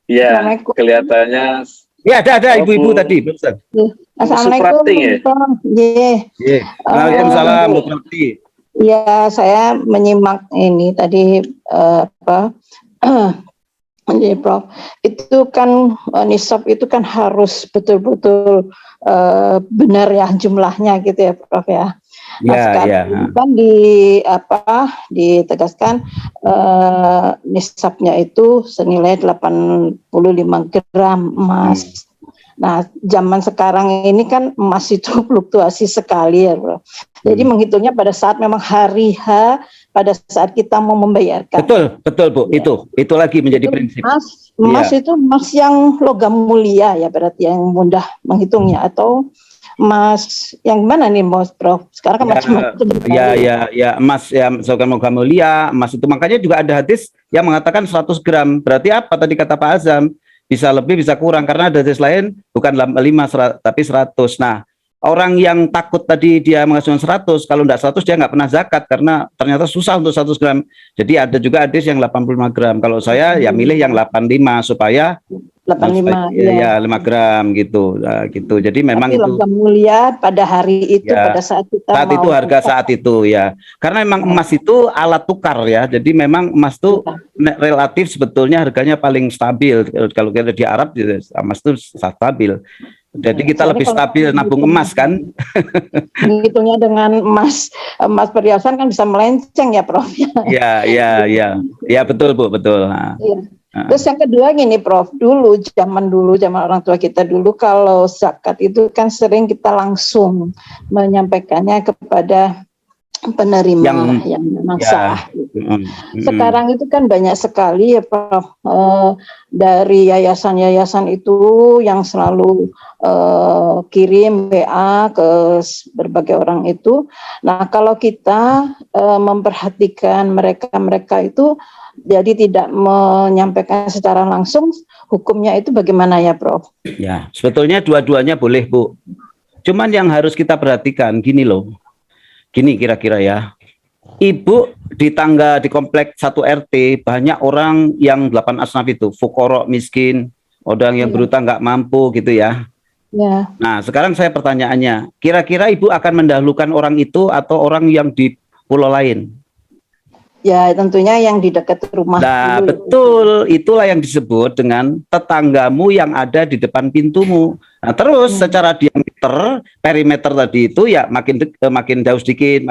Iya, kelihatannya. Ya, ada ibu-ibu tadi, Ustaz. Assalamualaikum. Waalaikumsalam, Bu Prati. Ya, saya menyimak ini tadi Jadi Prof, itu kan nisab itu kan harus betul-betul benar ya jumlahnya gitu ya Prof ya. Nah, sekarang kan ditegaskan nisabnya itu senilai 85 gram emas. Nah, zaman sekarang ini kan emas itu fluktuasi sekali ya, Bro. Jadi menghitungnya pada saat memang hari H, pada saat kita mau membayarkan. Betul Bu, ya. Itu lagi menjadi prinsip. Emas itu emas yang logam mulia ya, berarti yang mudah menghitungnya, atau emas yang mana nih Mas Prof? Sekarang kan macam-macam. Ya emas ya logam mulia, emas itu makanya juga ada hadis yang mengatakan 100 gram. Berarti apa tadi kata Pak Azam? Bisa lebih, bisa kurang, karena ada hadis lain bukan 5 tapi 100. Nah, orang yang takut tadi dia menghasilkan 100, kalau tidak 100 dia nggak pernah zakat karena ternyata susah untuk 100 gram. Jadi ada juga hadis yang 85 gram. Kalau saya ya milih yang 85 supaya 85 ya 5 gram gitu. Nah, gitu. Jadi memang tapi itu logam mulia pada hari itu ya, pada saat kita itu harga saat itu ya. Karena memang emas itu alat tukar ya. Jadi memang emas itu relatif sebetulnya harganya paling stabil. Kalau kita di Arab emas itu stabil. Jadi kita lebih stabil nabung emas kan. Hitungnya dengan emas perhiasan kan bisa melenceng ya Prof. Ya betul Bu, betul. Nah. Iya. Terus yang kedua gini Prof, zaman orang tua kita dulu kalau zakat itu kan sering kita langsung menyampaikannya kepada penerima yang memang sah. Sekarang itu kan banyak sekali ya Prof, dari yayasan-yayasan itu yang selalu kirim WA ke berbagai orang itu. Nah, kalau kita memperhatikan mereka itu jadi tidak menyampaikan secara langsung, hukumnya itu bagaimana ya Prof? Ya, sebetulnya dua-duanya boleh Bu. Cuman yang harus kita perhatikan gini loh. Gini kira-kira ya. Ibu di komplek 1 RT banyak orang yang 8 asnaf itu, fuqara, miskin, orang yang berutang nggak mampu gitu ya. Ya. Nah, sekarang saya pertanyaannya, kira-kira Ibu akan mendahulukan orang itu atau orang yang di pulau lain? Ya, tentunya yang di dekat rumah. Nah, betul, itulah yang disebut dengan tetanggamu yang ada di depan pintumu. Nah, terus secara diameter, perimeter tadi itu ya makin jauh sedikit,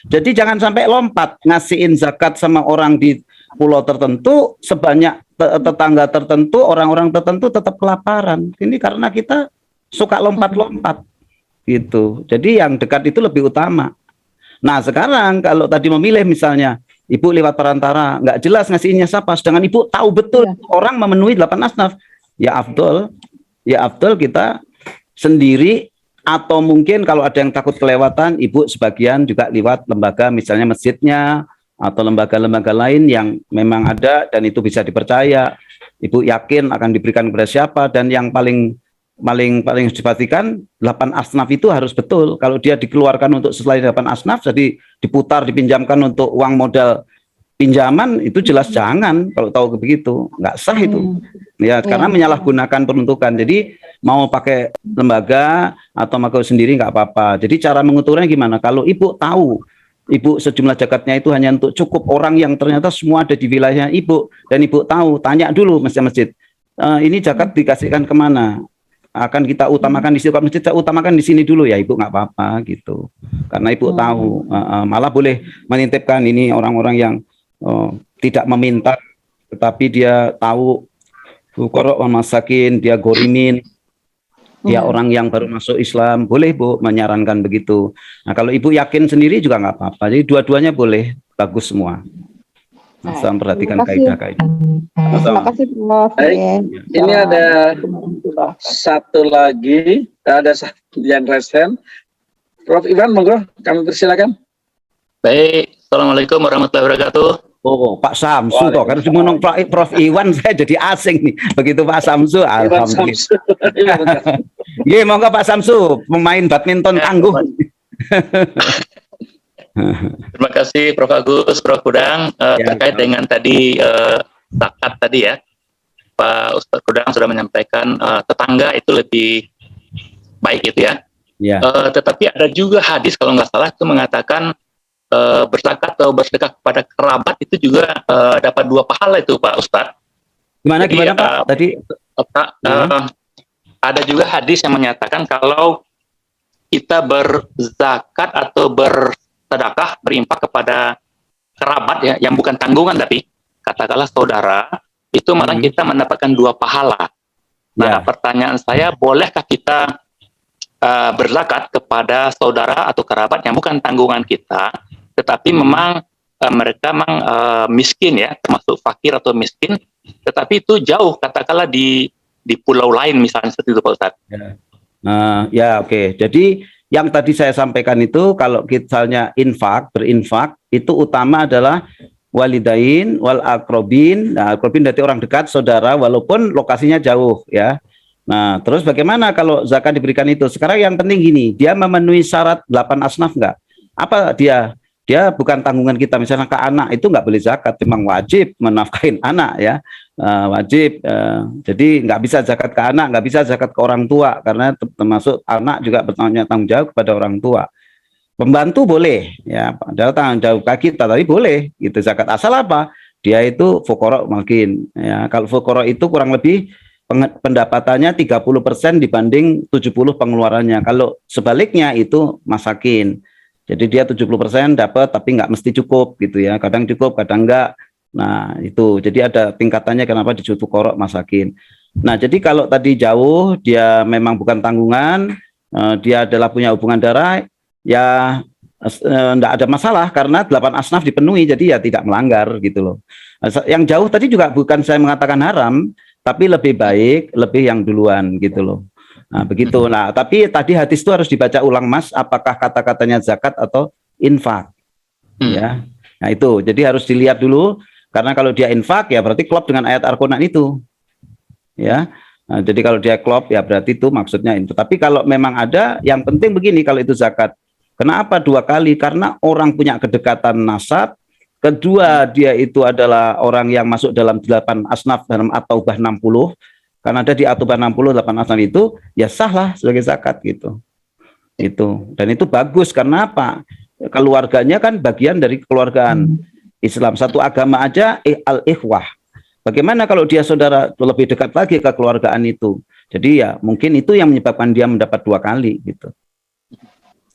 Jadi jangan sampai lompat ngasihin zakat sama orang di pulau tertentu, sebanyak tetangga tertentu, orang-orang tertentu tetap kelaparan. Ini karena kita suka lompat-lompat gitu. Jadi yang dekat itu lebih utama. Nah, sekarang kalau tadi memilih misalnya Ibu lewat perantara, nggak jelas ngasihnya siapa, sedangkan Ibu tahu betul orang memenuhi 8 asnaf, ya afdol kita sendiri, atau mungkin kalau ada yang takut kelewatan, Ibu sebagian juga lewat lembaga, misalnya masjidnya, atau lembaga-lembaga lain yang memang ada dan itu bisa dipercaya. Ibu yakin akan diberikan kepada siapa, dan yang paling dipastikan 8 asnaf itu harus betul. Kalau dia dikeluarkan untuk selain 8 asnaf, jadi diputar, dipinjamkan untuk uang modal pinjaman, itu jelas jangan. Kalau tahu begitu, nggak sah itu. Ya, karena menyalahgunakan peruntukan. Jadi mau pakai lembaga atau pakai sendiri nggak apa-apa. Jadi cara menguturnya gimana? Kalau Ibu tahu, Ibu sejumlah zakatnya itu hanya untuk cukup orang yang ternyata semua ada di wilayah Ibu, dan Ibu tahu, tanya dulu masjid-masjid, ini zakat dikasihkan kemana? Akan kita utamakan di sini, masjid saya utamakan di sini dulu ya Ibu, nggak apa-apa gitu, karena Ibu tahu, malah boleh menitipkan ini orang-orang yang tidak meminta tetapi dia tahu fuqara wal masakin, dia gorimin, dia orang yang baru masuk Islam, boleh Bu menyarankan begitu. Nah, kalau Ibu yakin sendiri juga nggak apa-apa, jadi dua-duanya boleh, bagus semua. Asal perhatikan Terima kasih. kaidah-kaidah. Terima kasih Prof. Baik. Ya. Ini ada satu lagi, ada yang resen. Prof. Iwan, monggo, kami persilakan. Baik, Assalamualaikum warahmatullahi wabarakatuh. Oh, Pak Samsu toh, kan ngomong Prof Iwan saya jadi asing nih. Begitu Pak Samsu, alhamdulillah. Iya, monggo Pak Samsu, pemain badminton tangguh. Terima kasih Prof Agus, Prof Kudang, terkait dengan tadi zakat tadi ya. Pak Ustadz Kudang sudah menyampaikan tetangga itu lebih baik gitu ya. Ya. Tetapi ada juga hadis kalau nggak salah itu mengatakan berzakat atau bersedekah kepada kerabat itu juga dapat 2 pahala itu Pak Ustadz. Gimana Pak? Tadi ada juga hadis yang menyatakan kalau kita berzakat atau bersedekah, berinfak kepada kerabat ya, yang bukan tanggungan tapi katakanlah saudara, itu malah kita mendapatkan 2 pahala. Nah, pertanyaan saya, bolehkah kita berzakat kepada saudara atau kerabat yang bukan tanggungan kita, tetapi memang mereka memang miskin ya, termasuk fakir atau miskin, tetapi itu jauh, katakanlah di pulau lain misalnya, seperti itu Pak Ustadz. Ya, oke. Jadi yang tadi saya sampaikan itu, kalau misalnya berinfak, itu utama adalah walidain, wal akrobin. Nah, akrobin dari orang dekat, saudara, walaupun lokasinya jauh ya. Nah, terus bagaimana kalau zakat diberikan itu? Sekarang yang penting gini, dia memenuhi syarat 8 asnaf enggak? Apa dia bukan tanggungan kita, misalnya ke anak itu nggak boleh zakat, memang wajib menafkahin anak ya, wajib. Jadi nggak bisa zakat ke anak, nggak bisa zakat ke orang tua, karena termasuk anak juga bertanggung jawab kepada orang tua. Pembantu boleh ya, padahal tanggung jawab kita, tapi boleh gitu zakat, asal apa? Dia itu fuqara makin ya. Kalau fuqara itu kurang lebih pendapatannya 30% dibanding 70 pengeluarannya. Kalau sebaliknya itu masakin. Jadi dia 70% dapat tapi nggak mesti cukup gitu ya. Kadang cukup, kadang enggak. Nah, itu. Jadi ada tingkatannya kenapa disebut fuqara masakin. Nah, jadi kalau tadi jauh dia memang bukan tanggungan, dia adalah punya hubungan darah, ya enggak ada masalah karena 8 asnaf dipenuhi, jadi ya tidak melanggar gitu loh. Yang jauh tadi juga bukan saya mengatakan haram, tapi lebih baik, lebih yang duluan gitu loh. Nah, begitu. Nah, tapi tadi hadis itu harus dibaca ulang Mas, apakah kata-katanya zakat atau infak. Ya. Nah, itu. Jadi harus dilihat dulu, karena kalau dia infak ya berarti klop dengan ayat Al-Qur'an itu. Ya. Nah, jadi kalau dia klop ya berarti itu maksudnya itu. Tapi kalau memang ada, yang penting begini kalau itu zakat. Kenapa 2 kali? Karena orang punya kedekatan nasab. Kedua, dia itu adalah orang yang masuk dalam 8 asnaf dalam At-Taubah 60. Karena ada di At-Taubah 60 8 asnaf itu, ya sahlah sebagai zakat gitu. Itu. Dan itu bagus karena apa? Keluarganya kan bagian dari kekeluargaan Islam. Satu agama aja al-ikhwah. Bagaimana kalau dia saudara lebih dekat lagi ke kekeluargaan itu? Jadi ya mungkin itu yang menyebabkan dia mendapat 2 kali gitu.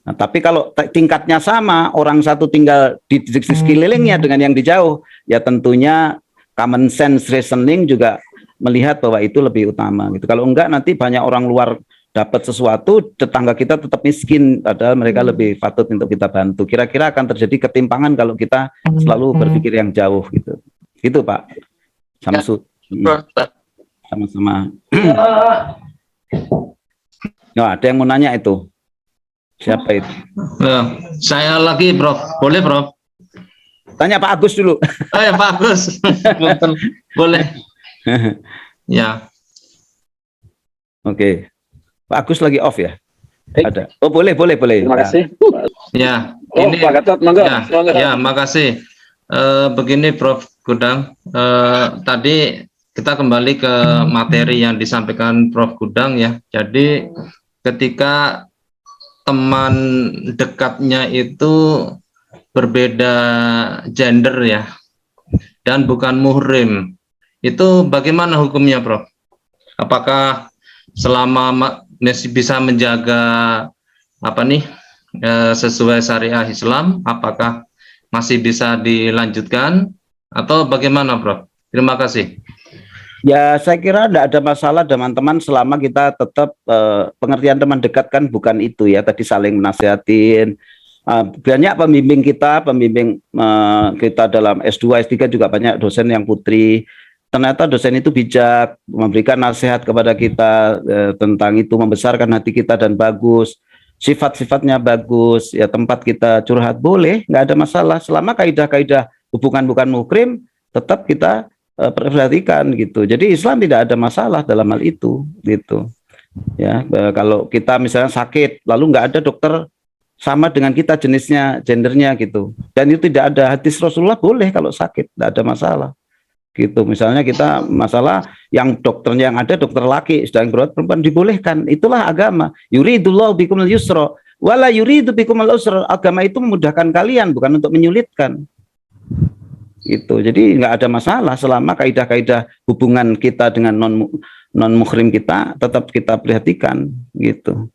Nah, tapi kalau tingkatnya sama, orang satu tinggal di sekelilingnya dengan yang di jauh, ya tentunya common sense reasoning juga melihat bahwa itu lebih utama gitu. Kalau enggak nanti banyak orang luar dapat sesuatu, tetangga kita tetap miskin, padahal mereka lebih patut untuk kita bantu. Kira-kira akan terjadi ketimpangan kalau kita selalu berpikir yang jauh gitu. Gitu Pak Samsu. Sama-sama. Nah, ada yang mau nanya itu. Siapa itu? Saya lagi, Prof. Boleh, Prof? Tanya Pak Agus dulu. Oh ya, Pak Agus. Boleh. Ya. Oke. Pak Agus lagi off ya? Ada. Oh, boleh. Terima kasih. Ya. Oh, ini, Pak Gatot, monggo. Ya, makasih. Begini, Prof. Kudang. Tadi kita kembali ke materi yang disampaikan Prof. Kudang ya. Jadi ketika teman dekatnya itu berbeda gender ya, dan bukan muhrim, itu bagaimana hukumnya, Prof? Apakah selama masih bisa menjaga sesuai syariah Islam, apakah masih bisa dilanjutkan atau bagaimana, Prof? Terima kasih. Ya, saya kira tidak ada masalah teman-teman selama kita tetap pengertian teman dekat kan bukan itu ya, tadi saling menasihatin, banyak pembimbing kita dalam S2, S3 juga banyak dosen yang putri. Ternyata dosen itu bijak, memberikan nasihat kepada kita tentang itu, membesarkan hati kita dan bagus. Sifat-sifatnya bagus, ya tempat kita curhat boleh, nggak ada masalah. Selama kaidah-kaidah hubungan bukan muhrim, tetap kita perhatikan gitu. Jadi Islam tidak ada masalah dalam hal itu, gitu. Ya, kalau kita misalnya sakit, lalu nggak ada dokter sama dengan kita jenisnya, gendernya gitu. Dan itu tidak ada hadis Rasulullah boleh kalau sakit, tidak ada masalah. Gitu. Misalnya kita masalah yang dokternya yang ada dokter laki sedang berat perempuan dibolehkan, itulah agama. Yuridullahu bikumul yusra wala yuridu bikumul usra. Agama itu memudahkan kalian, bukan untuk menyulitkan. Gitu. Jadi nggak ada masalah selama kaidah-kaidah hubungan kita dengan non muhrim kita tetap kita perhatikan gitu.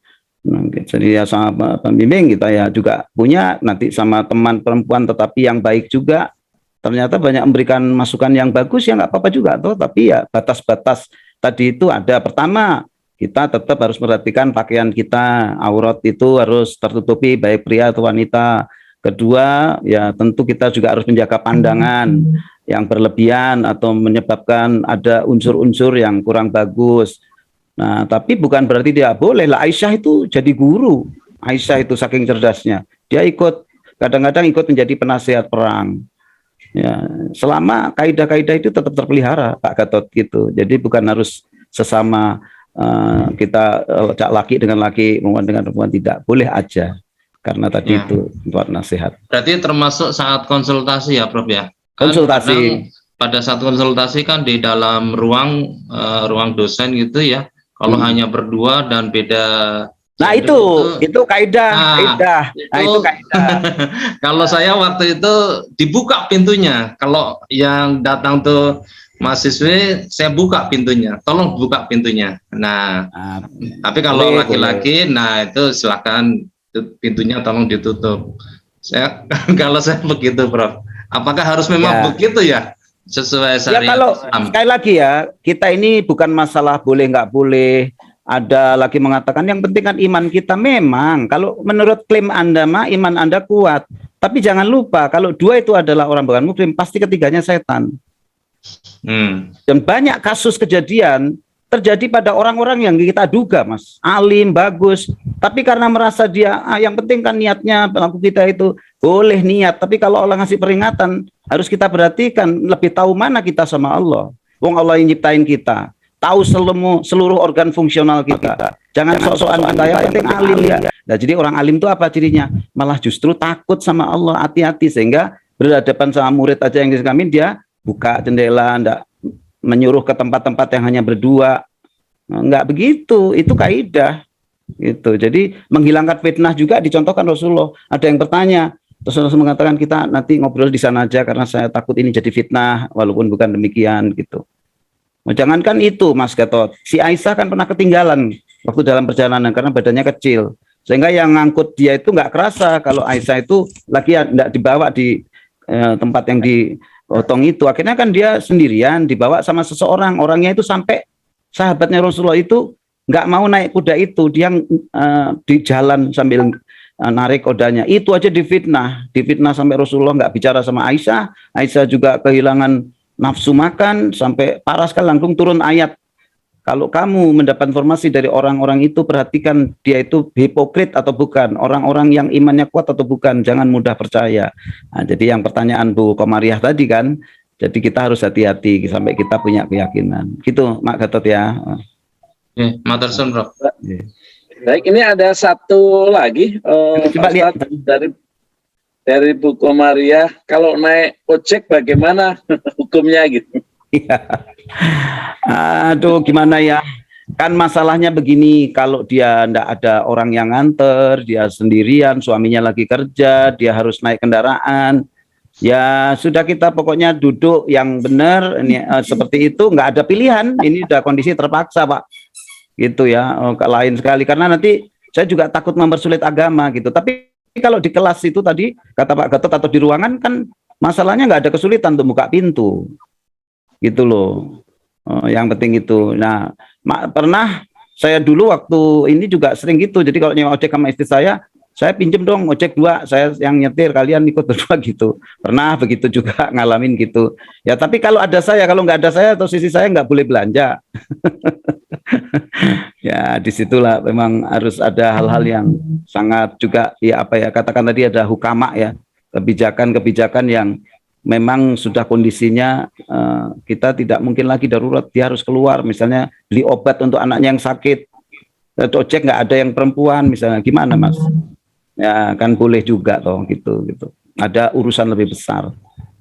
Jadi ya sama pembimbing kita ya juga punya nanti sama teman perempuan tetapi yang baik juga. Ternyata banyak memberikan masukan yang bagus, ya nggak apa-apa juga tuh, tapi ya batas-batas tadi itu ada. Pertama, kita tetap harus memperhatikan pakaian kita, aurat itu harus tertutupi baik pria atau wanita. Kedua, ya tentu kita juga harus menjaga pandangan yang berlebihan atau menyebabkan ada unsur-unsur yang kurang bagus. Nah, tapi bukan berarti dia boleh lah. Aisyah itu jadi guru. Aisyah itu saking cerdasnya, dia kadang-kadang ikut menjadi penasihat perang. Ya, selama kaidah-kaidah itu tetap terpelihara, Pak Gatot gitu. Jadi bukan harus sesama kita laki dengan laki, perempuan dengan perempuan, tidak boleh aja. Karena tadi itu buat nasihat. Berarti termasuk saat konsultasi ya, Prof ya? Kan konsultasi. Pada saat konsultasi kan di dalam ruang dosen gitu ya. Kalau hanya berdua dan beda. Nah itu kaidah. Itu kaidah. Kalau saya waktu itu dibuka pintunya. Kalau yang datang tuh mahasiswa, saya buka pintunya. Tolong buka pintunya. Nah, tapi kalau laki-laki, nah itu silakan pintunya tolong ditutup. Kalau saya begitu, Prof. Apakah harus memang begitu ya? Sesuai syariat. Ya kalau sekali lagi ya, kita ini bukan masalah boleh nggak boleh. Ada lagi mengatakan yang penting kan iman kita. Memang kalau menurut klaim Anda mah iman Anda kuat, tapi jangan lupa kalau dua itu adalah orang bukan muslim, pasti ketiganya setan. Dan banyak kasus kejadian terjadi pada orang-orang yang kita duga, Mas, alim, bagus, tapi karena merasa dia yang penting kan niatnya pelaku kita itu boleh niat, tapi kalau Allah ngasih peringatan harus kita perhatikan, lebih tahu mana kita sama Allah. Wong Allah yang nyiptain kita, tahu seluruh organ fungsional kita. Jangan sok-sokan kita yang penting alim ya. Nah, jadi orang alim itu apa cirinya? Malah justru takut sama Allah, hati-hati, sehingga berhadapan sama murid aja yang dikamin dia buka jendela, enggak menyuruh ke tempat-tempat yang hanya berdua. Enggak begitu, itu kaidah. Gitu. Jadi menghilangkan fitnah juga dicontohkan Rasulullah. Ada yang bertanya, terus Rasul mengatakan kita nanti ngobrol di sana aja karena saya takut ini jadi fitnah, walaupun bukan demikian gitu. Jangankan itu, Mas Gatot, si Aisyah kan pernah ketinggalan waktu dalam perjalanan karena badannya kecil, sehingga yang ngangkut dia itu nggak kerasa kalau Aisyah itu lagi tidak dibawa di tempat yang dipotong itu. Akhirnya kan dia sendirian dibawa sama seseorang, orangnya itu sampai sahabatnya Rasulullah itu nggak mau naik kuda itu, dia di jalan sambil narik kodanya. Itu aja difitnah sampai Rasulullah nggak bicara sama Aisyah. Aisyah juga kehilangan nafsu makan sampai parah sekali, langsung turun ayat. Kalau kamu mendapat informasi dari orang-orang itu, perhatikan dia itu hipokrit atau bukan, orang-orang yang imannya kuat atau bukan, jangan mudah percaya. Nah, jadi yang pertanyaan Bu Komariah tadi kan, jadi kita harus hati-hati sampai kita punya keyakinan. Gitu, Mak Gatot ya. Matur suwun, Prof. Baik, ini ada satu lagi coba lihat dari Bu Komariah, kalau naik ojek bagaimana hukumnya gitu? Aduh, gimana ya? Kan masalahnya begini, kalau dia ndak ada orang yang nganter, dia sendirian, suaminya lagi kerja, dia harus naik kendaraan. Ya sudah, kita pokoknya duduk yang benar, ini seperti itu, nggak ada pilihan. Ini udah kondisi terpaksa, Pak. Gitu ya, lain sekali. Karena nanti saya juga takut mempersulit agama gitu. Tapi kalau di kelas itu tadi kata Pak Gatot atau di ruangan kan masalahnya nggak ada kesulitan untuk buka pintu gitu loh. Yang penting itu. Nah, pernah saya dulu waktu ini juga sering gitu. Jadi kalau nyewa ojek sama istri saya, saya pinjem dong ojek 2, saya yang nyetir, kalian ikut berdua gitu. Pernah begitu juga ngalamin gitu. Ya tapi kalau ada saya, kalau nggak ada saya atau sisi saya nggak boleh belanja. Ya disitulah memang harus ada hal-hal yang sangat juga ya apa ya, katakan tadi ada hukama ya, kebijakan-kebijakan yang memang sudah kondisinya kita tidak mungkin lagi darurat, dia harus keluar misalnya beli obat untuk anaknya yang sakit, ojek nggak ada yang perempuan misalnya, gimana Mas? Ya kan boleh juga toh gitu. Ada urusan lebih besar.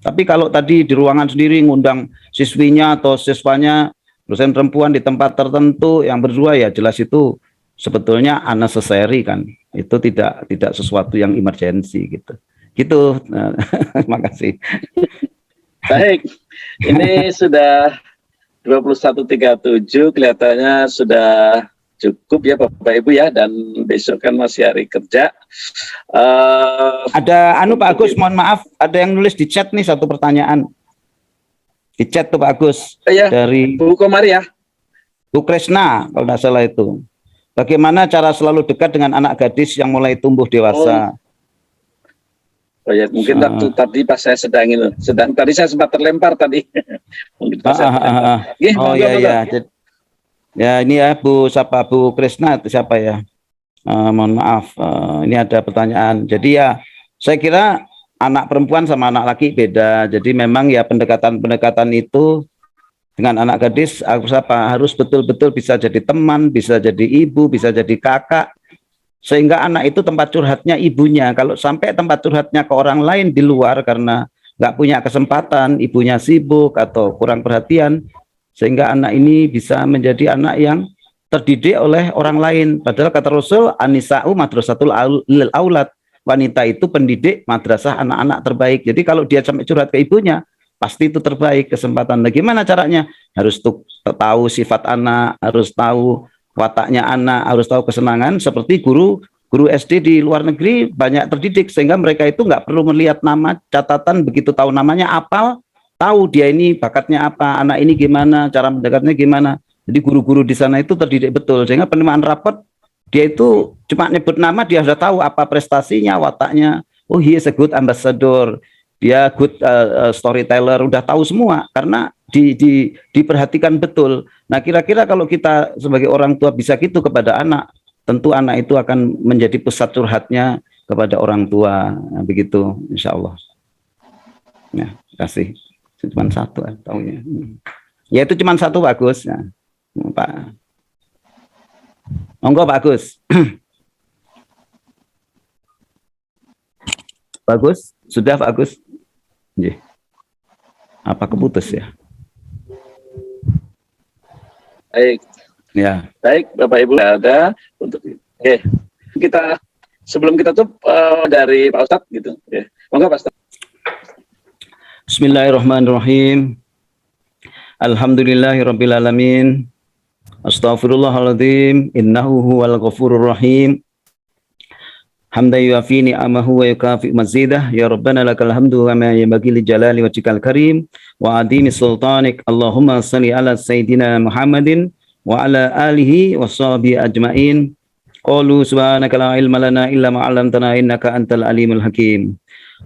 Tapi kalau tadi di ruangan sendiri ngundang siswinya atau siswanya dosen perempuan di tempat tertentu yang berdua, ya jelas itu sebetulnya unnecessary kan. Itu tidak sesuatu yang emergensi gitu. Gitu. Terima kasih. Baik. Ini sudah 21.37, kelihatannya sudah cukup ya Bapak Ibu ya, dan besok kan masih hari kerja. Ada Pak Agus, mohon maaf, ada yang nulis di chat nih satu pertanyaan. Di chat tuh Pak Agus, dari Bu Komari ya. Bu Kresna kalau tidak salah itu. Bagaimana cara selalu dekat dengan anak gadis yang mulai tumbuh dewasa? Oh ya, mungkin tadi pas saya tadi saya sempat terlempar tadi. Mungkin pas saya terlempar. Oh iya. Ya ini ya Bu Kresna siapa ya? Mohon maaf, ini ada pertanyaan. Jadi ya saya kira anak perempuan sama anak laki beda. Jadi memang ya pendekatan itu dengan anak gadis harus betul-betul bisa jadi teman, bisa jadi ibu, bisa jadi kakak. Sehingga anak itu tempat curhatnya ibunya. Kalau sampai tempat curhatnya ke orang lain di luar karena nggak punya kesempatan, ibunya sibuk atau kurang perhatian, sehingga anak ini bisa menjadi anak yang terdidik oleh orang lain. Padahal kata Rasul, Anisa'u madrasatul lil aulad. Wanita itu pendidik madrasah anak-anak terbaik. Jadi kalau dia sampai curhat ke ibunya, pasti itu terbaik kesempatan. Bagaimana caranya? Harus tahu sifat anak, harus tahu wataknya anak, harus tahu kesenangan. Seperti guru SD di luar negeri banyak terdidik, sehingga mereka itu nggak perlu melihat nama, catatan, begitu tahu namanya apal, tahu dia ini bakatnya apa, anak ini gimana, cara mendekatnya gimana. Jadi guru-guru di sana itu terdidik betul, sehingga penerimaan rapot dia itu cuma nyebut nama, dia sudah tahu apa prestasinya, wataknya. Oh, he is a good ambassador, dia good storyteller, udah tahu semua karena diperhatikan betul. Nah, kira-kira kalau kita sebagai orang tua bisa gitu kepada anak, tentu anak itu akan menjadi pusat curhatnya kepada orang tua. Nah, begitu, insya Allah. Ya, kasih. Cuma satu tahunya. Ya itu cuma satu Pak Agus. Ya. Pak. Monggo Pak Agus. Pak Agus, sudah Pak Agus? Ya. Apa keputus ya? Baik. Ya. Baik, Bapak Ibu ada untuk kita sebelum kita tutup dari Pak Ustadz gitu. Ya. Monggo Pak Ustadz. Bismillahirrahmanirrahim. Alhamdulillahirabbil alamin. Astaghfirullahaladzim. Innahu huwal ghafurur rahim. Hamdan yuafi ni'amahu wa yukafi mazidah. Ya Rabbana lakal hamdu wa ma yanbaghi li jalali wajhikal karim wa adimi sultanik. Allahumma salli ala sayyidina Muhammadin wa ala alihi wa sahbihi ajmain. Qalu subhanaka la ilma lana illa ma 'allamtana innaka antal alimul hakim.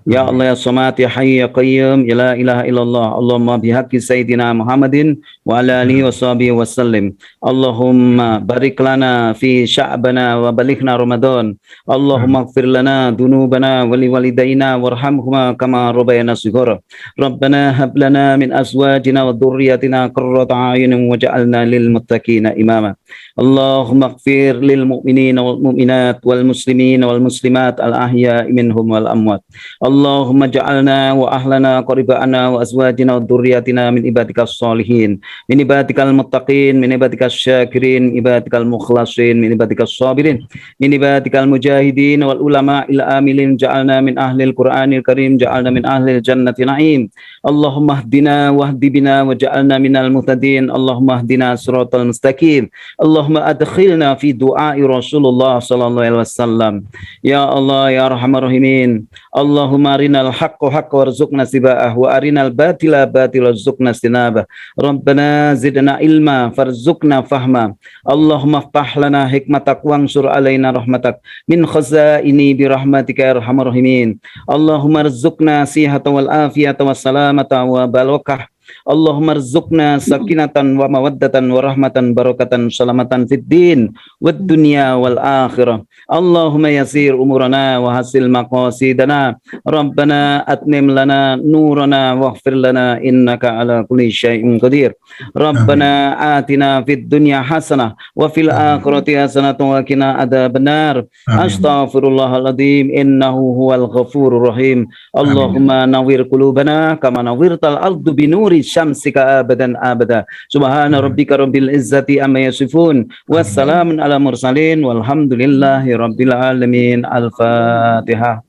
Ya Allah ya Samad ya Hayy ya Qayyum ya la ilaha illallah. Allahumma bihaqqi sayyidina Muhammadin wa ala alihi wa sahbihi wa sallim. Allahumma barik lana fi sya'bana wa balighna Ramadan. Allahumma ighfir lana dunubana wa li walidayna warhamhuma kama rabbayana shighara. Rabbana hab lana min azwajina wa dhurriyyatina qurrata a'yunin waj'alna lil muttaqina imama. Allahumma ighfir lil mu'minina wal mu'minat wal muslimina wal muslimat al ahya'i minhum wal amwat. Allahumma ja'alna wa ahlana qaribana wa azwajina wa dhurriyyatina min ibadikas salihin, min ibadikal muttaqin, min ibadikas syakirin, ibadikal mukhlasin, min ibadikas sabirin, min ibadikal mujahidin wal ulama il amilin, ja'alna min ahlil Qur'anil karim, ja'alna min ahlil jannati na'im. Allahumma hdina wahdi bina wa ja'alna minal muhtadin. Allahumma hdina siratal mustaqim. Allahumma adkhilna fi du'ai Rasulullah sallallahu alaihi wasallam. Ya Allah ya arhamar rahimin. Allahumma Allahumma arinal haqqa haqqa warzuqna tiba'ah wa arinal batila batila warzuqna istinabah. Rabbana zidna ilma farzuqna fahma. Allahumma ftah lana hikmatak wansur alaina rahmatak min khazaini bi rahmatika ya arhamar rahimin. Allahumma rzuqna sihata wal afiyata was salamata wa barakah. Allahumma rzuqna sakinatan wa mawaddatan wa rahmatan barakatan salamatan fid din wad dunya wal akhirah. Allahumma yasir umurana wa hasil maqasidana. Rabbana atmim lana nurana waghfir lana innaka ala kulli syai'in qadir. Rabbana atina fid dunya hasanah wa fil akhirati hasanah wa qina adzabannar. Astaghfirullahaladzim innahu huwal ghafurur rahim. Allahumma nawwir qulubana kama nawwirtal ardu binuri syamsika abadan abada. Subhana rabbika rabbil izzati amma yasifun. Wassalamun ala mursalin walhamdulillahi rabbil alamin. Al-Fatihah.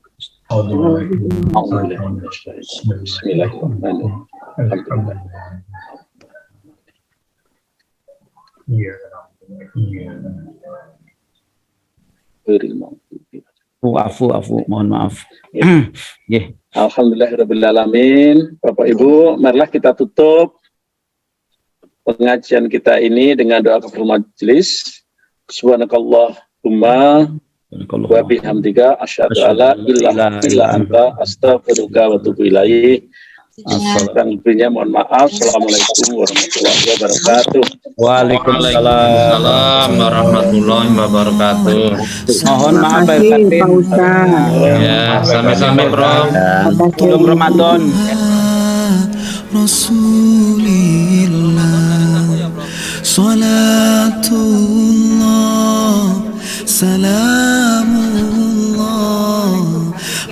Afu, mohon maaf. Yeah. Alhamdulillahirrabbilalamin. Bapak Ibu, marilah kita tutup pengajian kita ini dengan doa kafaratul majelis. Subhanakallahumma wa bihamdika asyhadu alla ilaha illa anta astaghfiruka wa atubu ilaik. Kurang lebihnya mohon maaf. Assalamualaikum warahmatullahi wabarakatuh. Waalaikumsalam warahmatullahi wabarakatuh. Mohon maaf Pak Ustaz. Ya, sampai-sampai Bro. Sebelum Ramadan. Rasulillah salatullah salamullah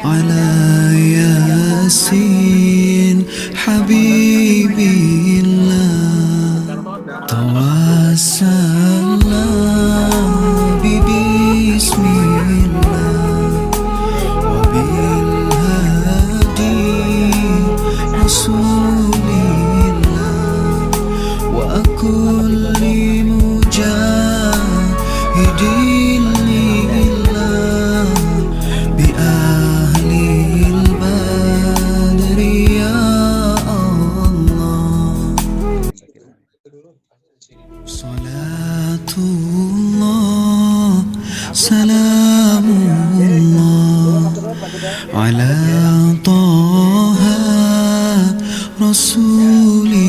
ala yasin habibillah tawassalna bismillah wa bil hadi rasulillah wa kulli mujahidin lillah bi ahlil badri ya Allah. Salatullah salamullah ala taha rasulillah